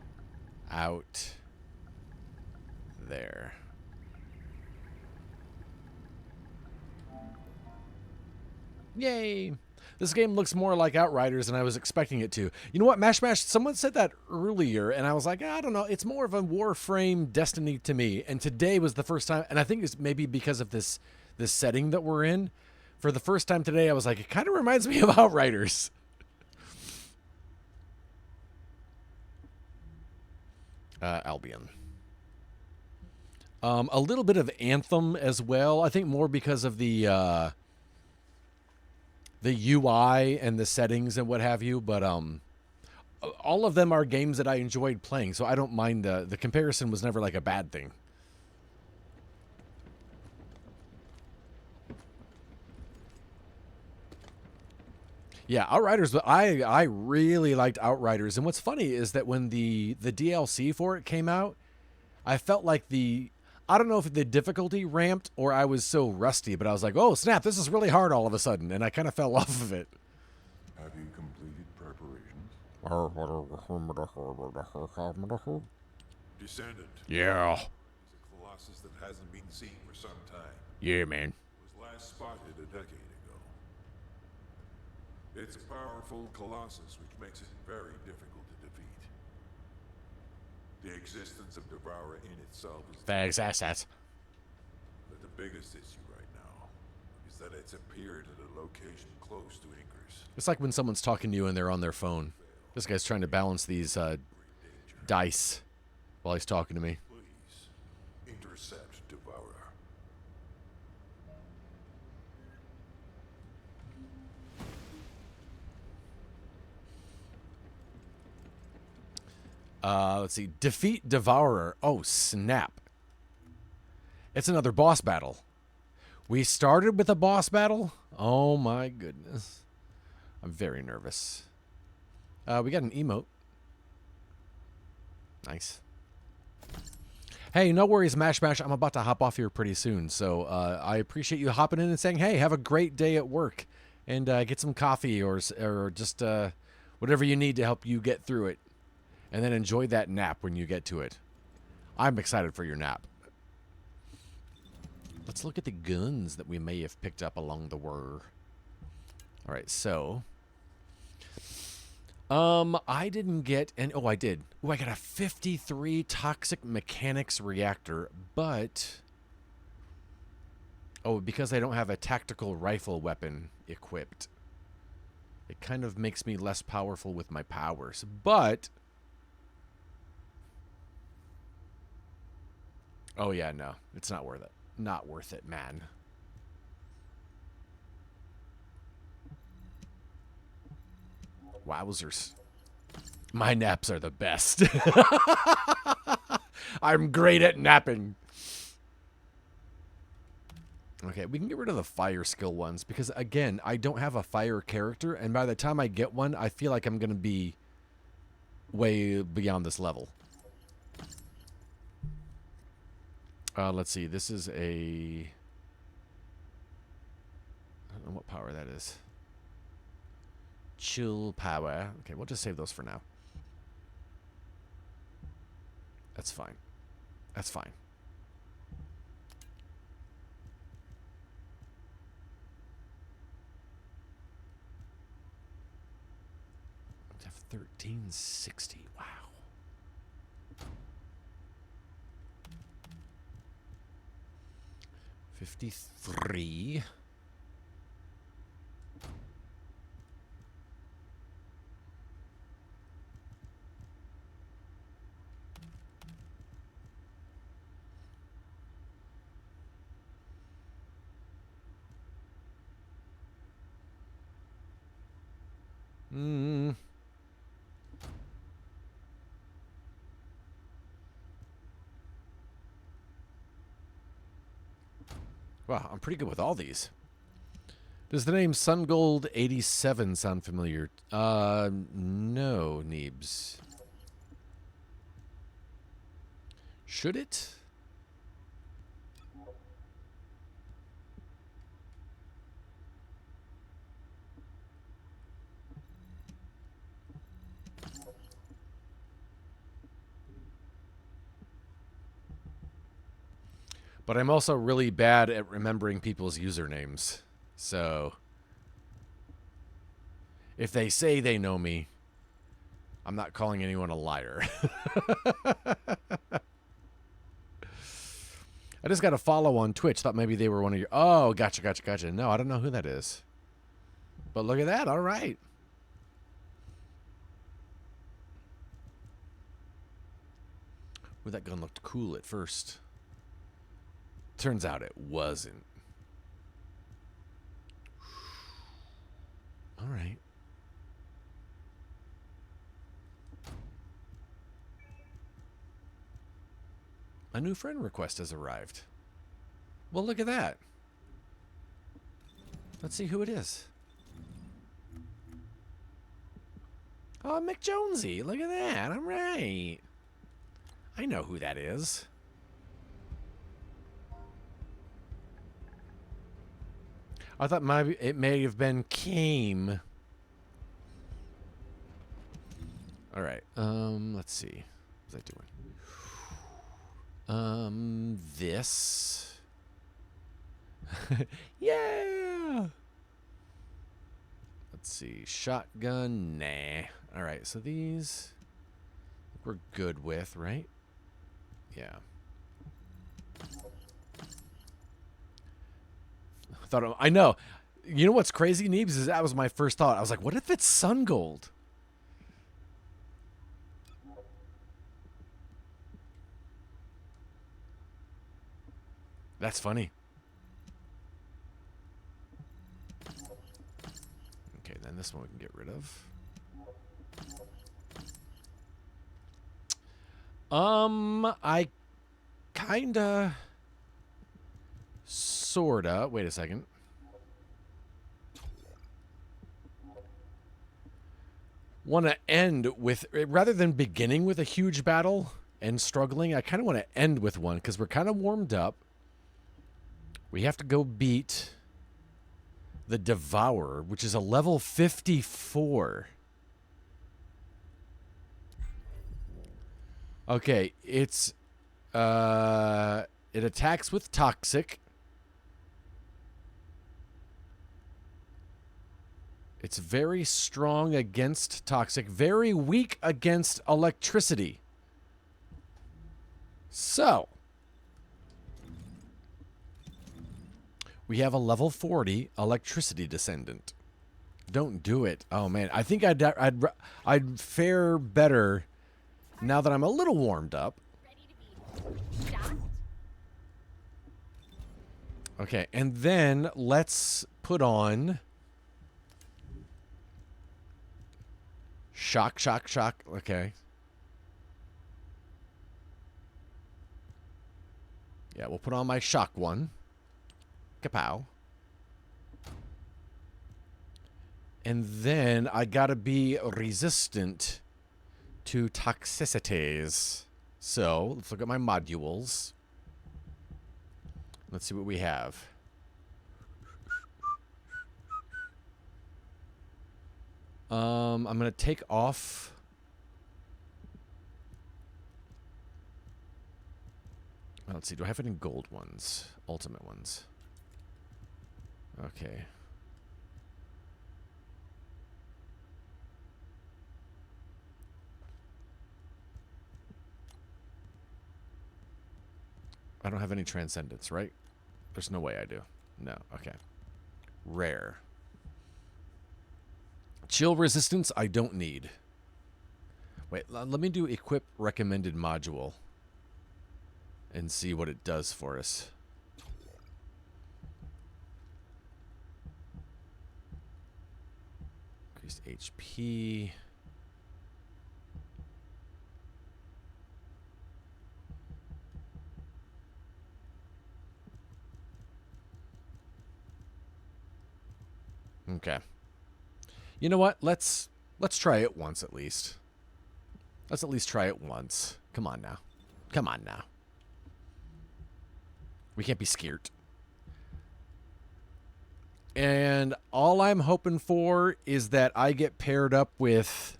out there. Yay! This game looks more like Outriders than I was expecting it to. You know what, Mash Mash, someone said that earlier, and I was like, I don't know, it's more of a Warframe Destiny to me, and today was the first time, and I think it's maybe because of this setting that we're in. For the first time today, I was like, it kind of reminds me of Outriders. Albion. A little bit of Anthem as well. I think more because of the UI and the settings and what have you. But all of them are games that I enjoyed playing, so I don't mind. The comparison was never like a bad thing. Yeah, Outriders, but I really liked Outriders. And what's funny is that when the DLC for it came out, I felt like I don't know if the difficulty ramped or I was so rusty, but I was like, oh, snap, this is really hard all of a sudden. And I kind of fell off of it. Have you completed preparations? Descendant. Yeah. Is a colossus that hasn't been seen for some time. Yeah, man. Was last spotted a decade ago. It's a powerful colossus, which makes it very difficult to defeat. The existence of Devourer in itself is Thanks, assets. but the biggest issue right now is that it's appeared at a location close to Ingress. It's like when someone's talking to you and they're on their phone. This guy's trying to balance these dice while he's talking to me. Please intercept Devourer. Let's see. Defeat Devourer. Oh, snap. It's another boss battle. We started with a boss battle? Oh, my goodness. I'm very nervous. We got an emote. Nice. Hey, no worries, Mash Mash. I'm about to hop off here pretty soon. So I appreciate you hopping in and saying, hey, have a great day at work. And get some coffee or just whatever you need to help you get through it. And then enjoy that nap when you get to it. I'm excited for your nap. Let's look at the guns that we may have picked up along the way. All right, so I didn't get an oh, I did. Oh, I got a 53 toxic mechanics reactor, but oh, because I don't have a tactical rifle weapon equipped, it kind of makes me less powerful with my powers. But oh yeah, no, it's not worth it. Not worth it, man. Wowzers. My naps are the best. I'm great at napping. Okay, we can get rid of the fire skill ones because, again, I don't have a fire character, and by the time I get one, I feel like I'm going to be way beyond this level. Let's see. This is a... I don't know what power that is. Chill power. Okay, we'll just save those for now. That's fine. That's fine. I have 1360. Wow. $53. Wow, I'm pretty good with all these. Does the name SunGold87 sound familiar? No, Neebs. Should it? But I'm also really bad at remembering people's usernames. So if they say they know me, I'm not calling anyone a liar. I just got a follow on Twitch. Thought maybe they were one of your... Oh, gotcha. No, I don't know who that is. But look at that. All right. Ooh, that gun looked cool at first. Turns out it wasn't. All right. A new friend request has arrived. Well, look at that. Let's see who it is. Oh, Mick Jonesy. Look at that. All right. I know who that is. I thought maybe it may have been Kame. All right. Let's see. What's that doing? This. Yeah. Let's see. Shotgun. Nah. All right. So these we're good with, right? Yeah. I know. You know what's crazy, Neebs, is that was my first thought. I was like, what if it's sun gold? That's funny. Okay, then this one we can get rid of. I kinda sorta. Wait a second. Want to end with, rather than beginning with a huge battle and struggling, I kind of want to end with one because we're kind of warmed up. We have to go beat the Devourer, which is a level 54. Okay, it's it attacks with toxic. It's very strong against toxic, very weak against electricity. So, we have a level 40 electricity descendant. Don't do it. Oh man, I think I'd fare better now that I'm a little warmed up. Okay, and then let's put on shock. Okay. Yeah, we'll put on my shock one. Kapow. And then I gotta be resistant to toxicities. So, let's look at my modules. Let's see what we have. I'm going to take off. Let's see. Do I have any gold ones? Ultimate ones. Okay. I don't have any transcendence, right? There's no way I do. No. Okay. Rare. Chill resistance, I don't need. Wait, let me do equip recommended module and see what it does for us. Increased HP. Okay. You know what? Let's try it once at least. Let's at least try it once. Come on now. Come on now. We can't be scared. And all I'm hoping for is that I get paired up with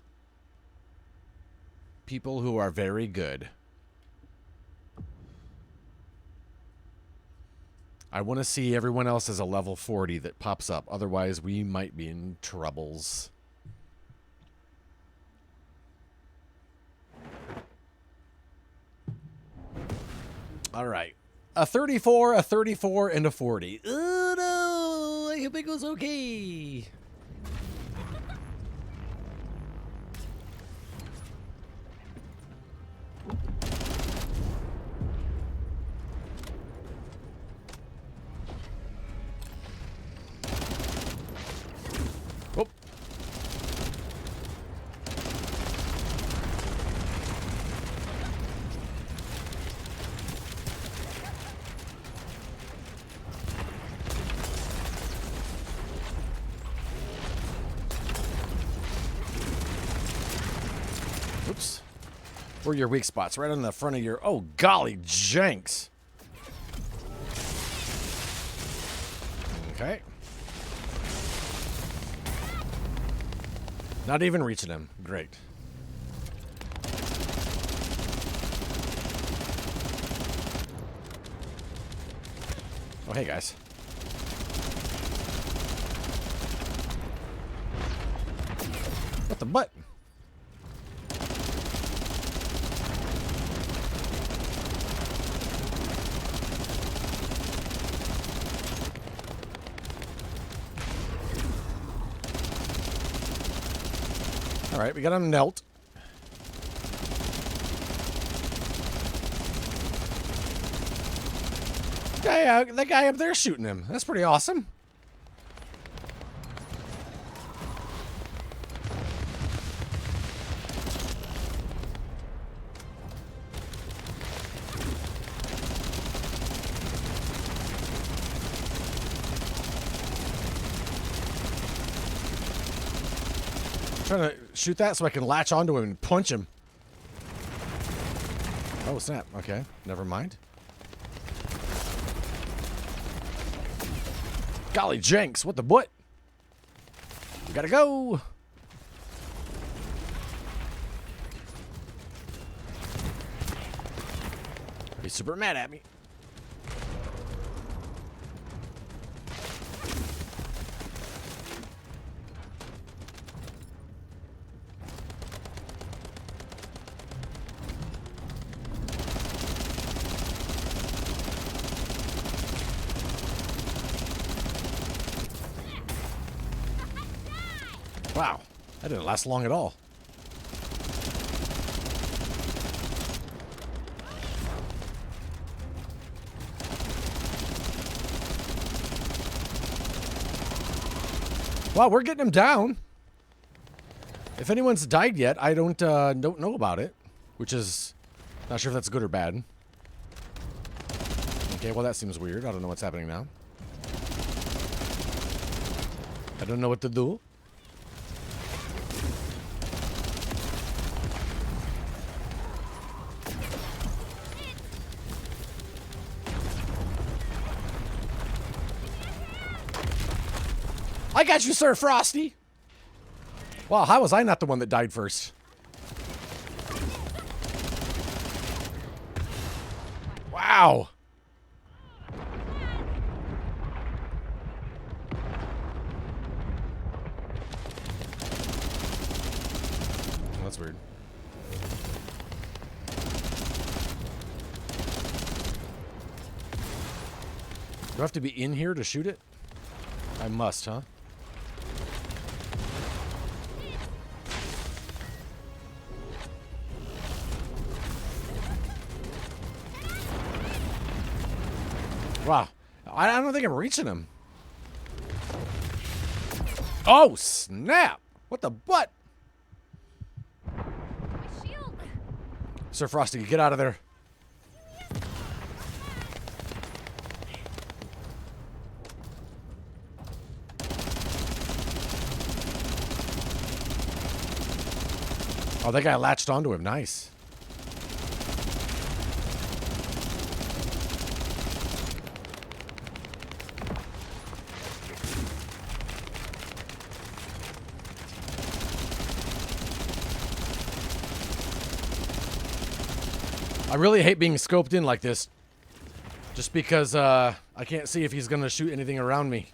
people who are very good. I want to see everyone else as a level 40 that pops up. Otherwise, we might be in troubles. All right. A 34, a 34, and a 40. Oh, no. I hope it goes okay. Oh. Oops. Where are your weak spots? Right on the front of your... Oh, golly janks. Okay. Not even reaching him. Great. Oh, hey, guys. What the butt? All right, we got him knelt. That guy up there shooting him. That's pretty awesome. Trying to shoot that so I can latch onto him and punch him. Oh, snap. Okay, never mind. Golly janks, what the butt? We gotta go. He's super mad at me. Wow, that didn't last long at all. Wow, we're getting him down. If anyone's died yet, I don't know about it, which is not sure if that's good or bad. Okay, well that seems weird. I don't know what's happening now. I don't know what to do. I got you, Sir Frosty. Wow, how was I not the one that died first? Wow. That's weird. Do I have to be in here to shoot it? I must, huh? Wow. I don't think I'm reaching him. Oh, snap. What the butt? Sir Frosty, get out of there. Oh, that guy latched onto him. Nice. I really hate being scoped in like this. Just because I can't see if he's gonna shoot anything around me.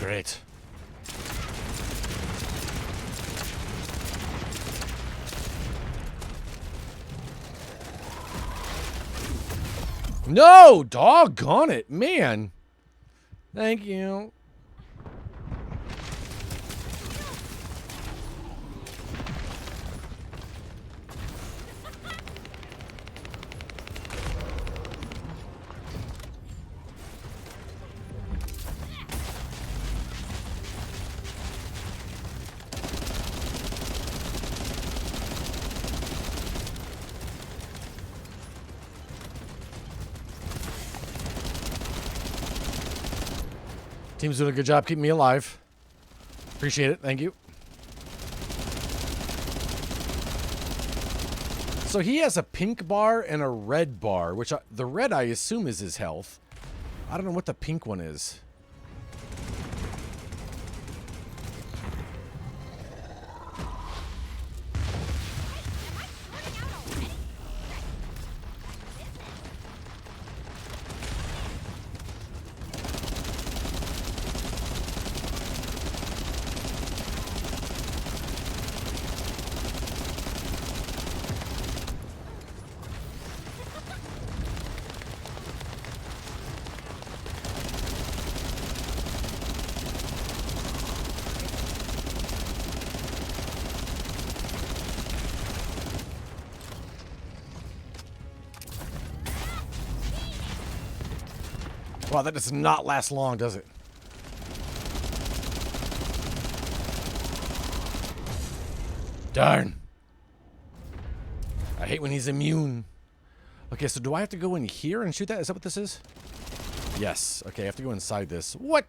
Great. No! Doggone it, man. Thank you. Team's doing a good job keeping me alive. Appreciate it. Thank you. So he has a pink bar and a red bar, which the red I assume is his health. I don't know what the pink one is. Wow, that does not last long, does it? Darn. I hate when he's immune. Okay, so do I have to go in here and shoot that? Is that what this is? Yes. Okay, I have to go inside this. What?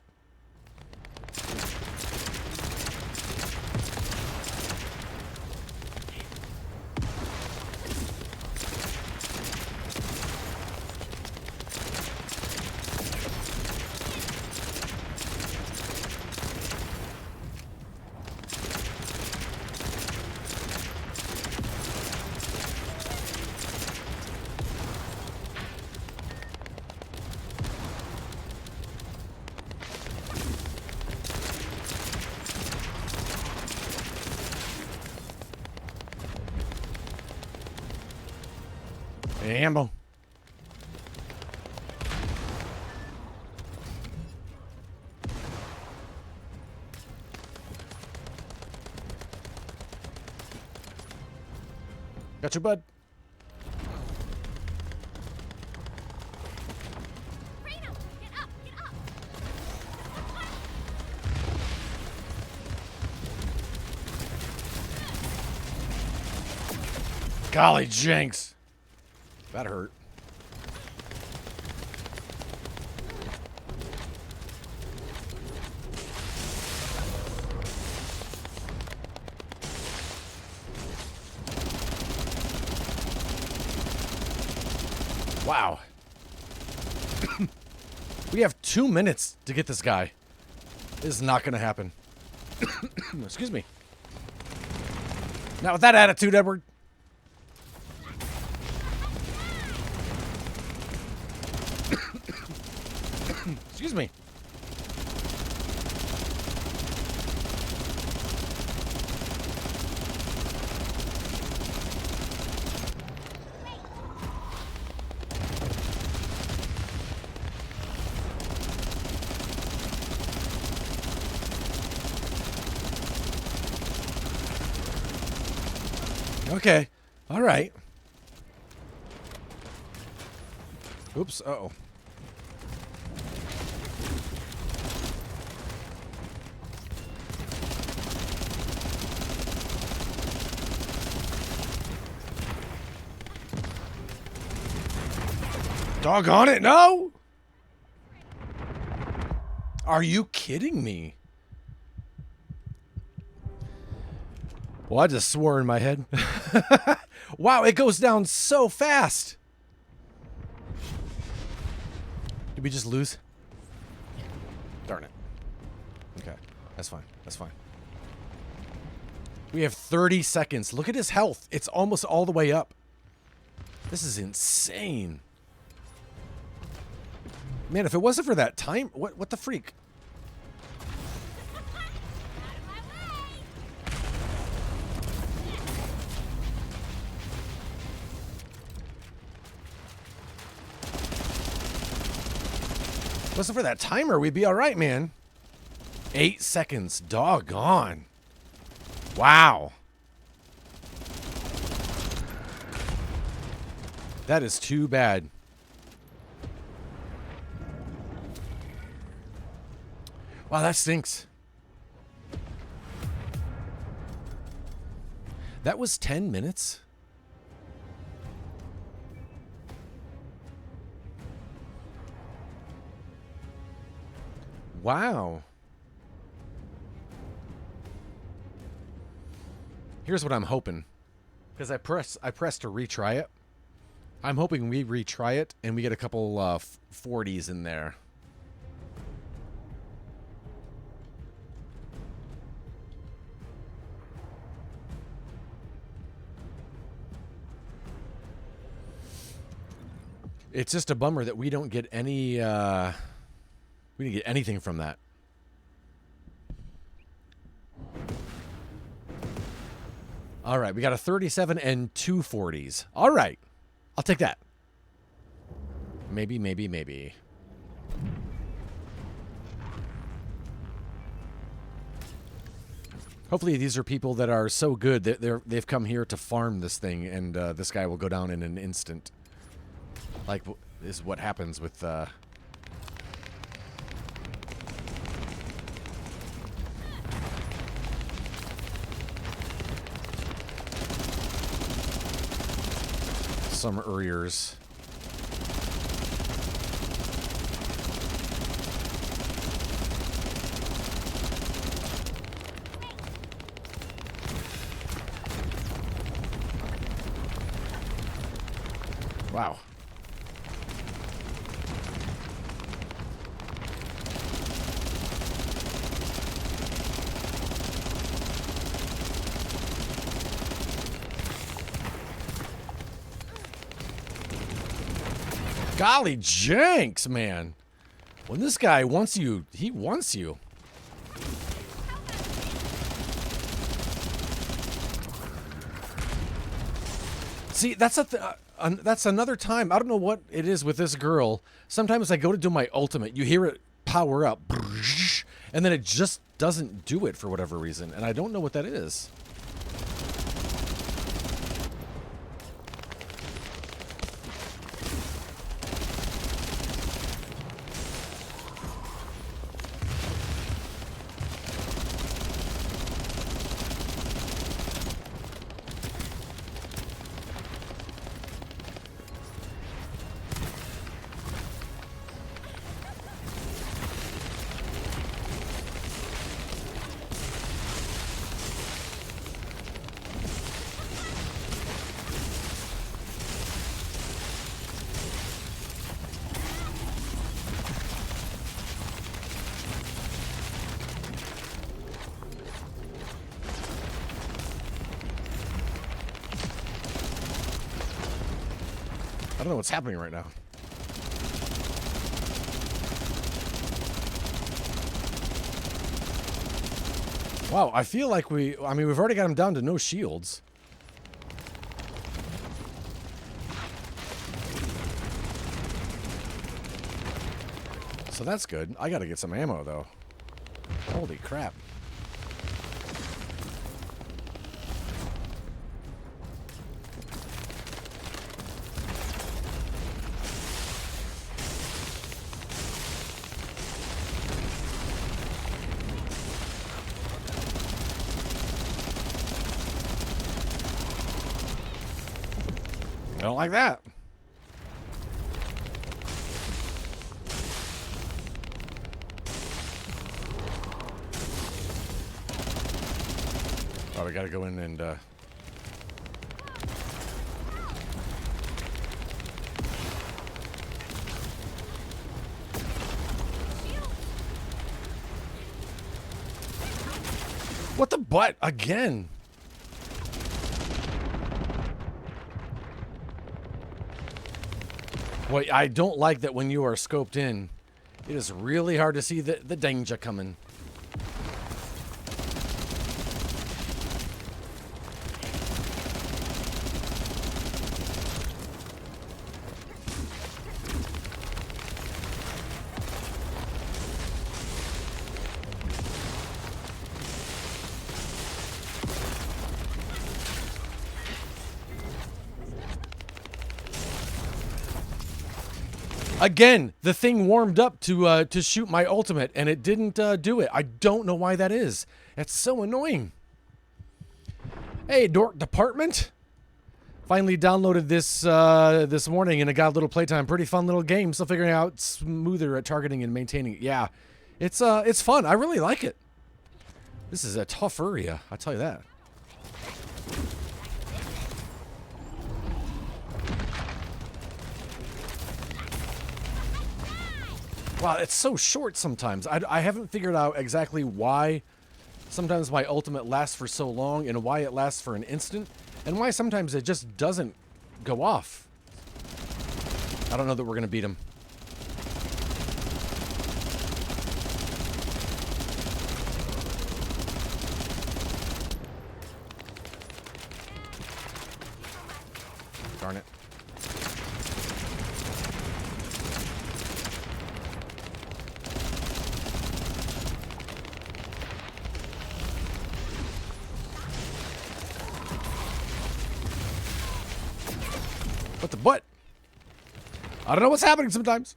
Ammo. Got you, bud. Freyna, get up, get up. Golly jinx. That hurt. Wow. We have 2 minutes to get this guy. This is not going to happen. Excuse me. Not with that attitude, Edward. Excuse me. Okay. All right. Oops. Uh-oh. Doggone it, no! Are you kidding me? Well, I just swore in my head. Wow, it goes down so fast. Did we just lose? Darn it. Okay, that's fine. That's fine. We have 30 seconds. Look at his health. It's almost all the way up. This is insane. Man, if it wasn't for that time, what the freak? Wasn't for that timer, we'd be all right, man. 8 seconds. Doggone. Wow. That is too bad. Wow, that stinks. That was 10 minutes? Wow. Here's what I'm hoping. Because I pressed to retry it. I'm hoping we retry it and we get a couple 40s in there. It's just a bummer that we don't get any, we didn't get anything from that. All right, we got a 37 and 2 40s. All right, I'll take that. Maybe, maybe, maybe. Hopefully these are people that are so good that they've come here to farm this thing, and this guy will go down in an instant. Like, is what happens with... some Uriers. Wow. Golly janks, man. When this guy wants you, he wants you. See, that's that's another time. I don't know what it is with this girl. Sometimes I go to do my ultimate. You hear it power up. And then it just doesn't do it for whatever reason. And I don't know what that is. I don't know what's happening right now. Wow, I feel like we've already got him down to no shields. So that's good. I gotta get some ammo, though. Holy crap. I don't like that. Oh, we gotta go in and what the butt again? Well, I don't like that when you are scoped in, it is really hard to see the danger coming. Again, the thing warmed up to shoot my ultimate, and it didn't do it. I don't know why that is. It's so annoying. Hey, Dork Department. Finally downloaded this this morning, and it got a little playtime. Pretty fun little game. Still figuring out smoother at targeting and maintaining it. Yeah, it's fun. I really like it. This is a tough area, I'll tell you that. Wow, it's so short sometimes. I haven't figured out exactly why sometimes my ultimate lasts for so long and why it lasts for an instant and why sometimes it just doesn't go off. I don't know that we're going to beat him. Darn it. What the butt? I don't know what's happening sometimes.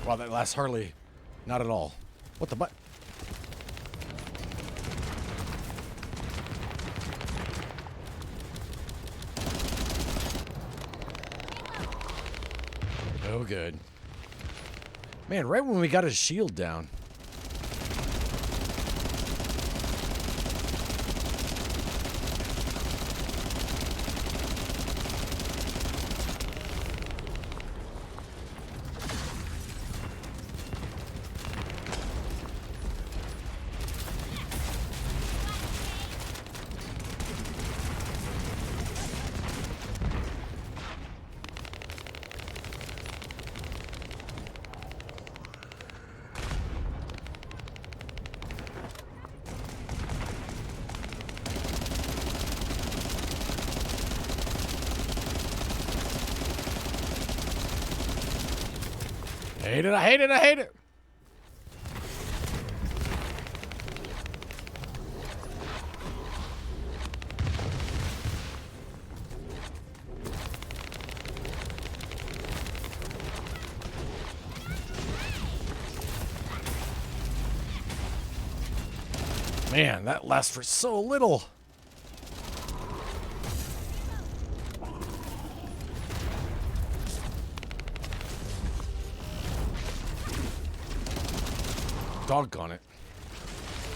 Wow, that lasts hardly. Not at all. What the butt? Oh, good. Man, right when we got his shield down. I hate it, I hate it, I hate it. Man, that lasts for so little. Doggone it.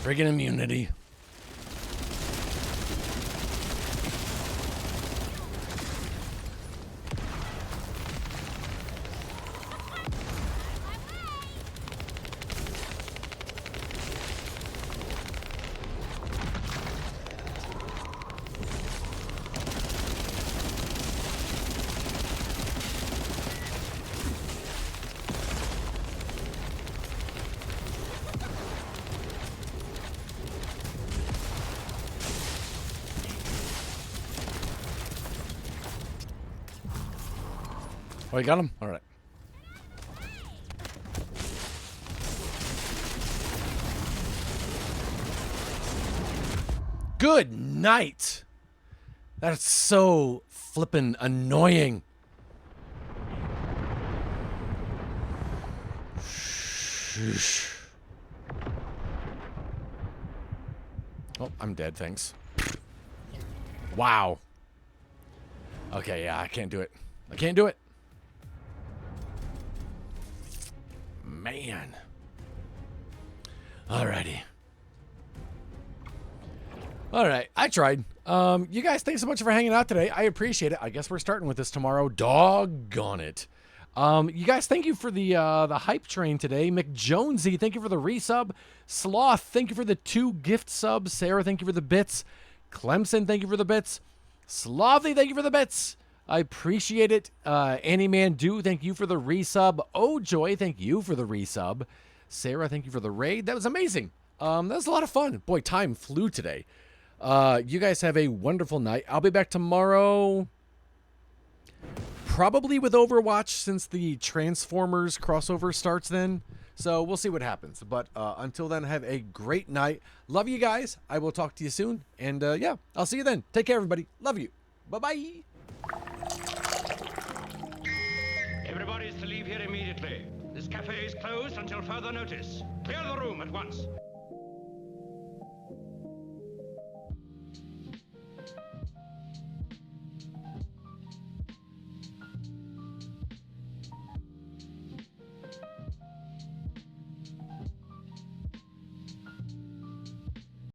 Friggin' immunity. Oh, you got him? All right. Good night. That's so flippin' annoying. Oh, I'm dead, thanks. Wow. Okay, yeah, I can't do it. I can't do it. Man. Alrighty. Alright, I tried. You guys, thanks so much for hanging out today. I appreciate it. I guess we're starting with this tomorrow. Doggone it. You guys, thank you for the hype train today. McJonesy, thank you for the resub. Sloth, thank you for the 2 gift subs. Sarah, thank you for the bits. Clemson, thank you for the bits. Slavy, thank you for the bits. I appreciate it. Annie Mandu, thank you for the resub. Oh Joy, thank you for the resub. Sarah, thank you for the raid. That was amazing. That was a lot of fun. Boy, time flew today. You guys have a wonderful night. I'll be back tomorrow, probably with Overwatch, since the Transformers crossover starts then. So we'll see what happens. But until then, have a great night. Love you guys. I will talk to you soon. And yeah, I'll see you then. Take care, everybody. Love you. Bye-bye. Everybody is to leave here immediately. This cafe is closed until further notice. Clear the room at once.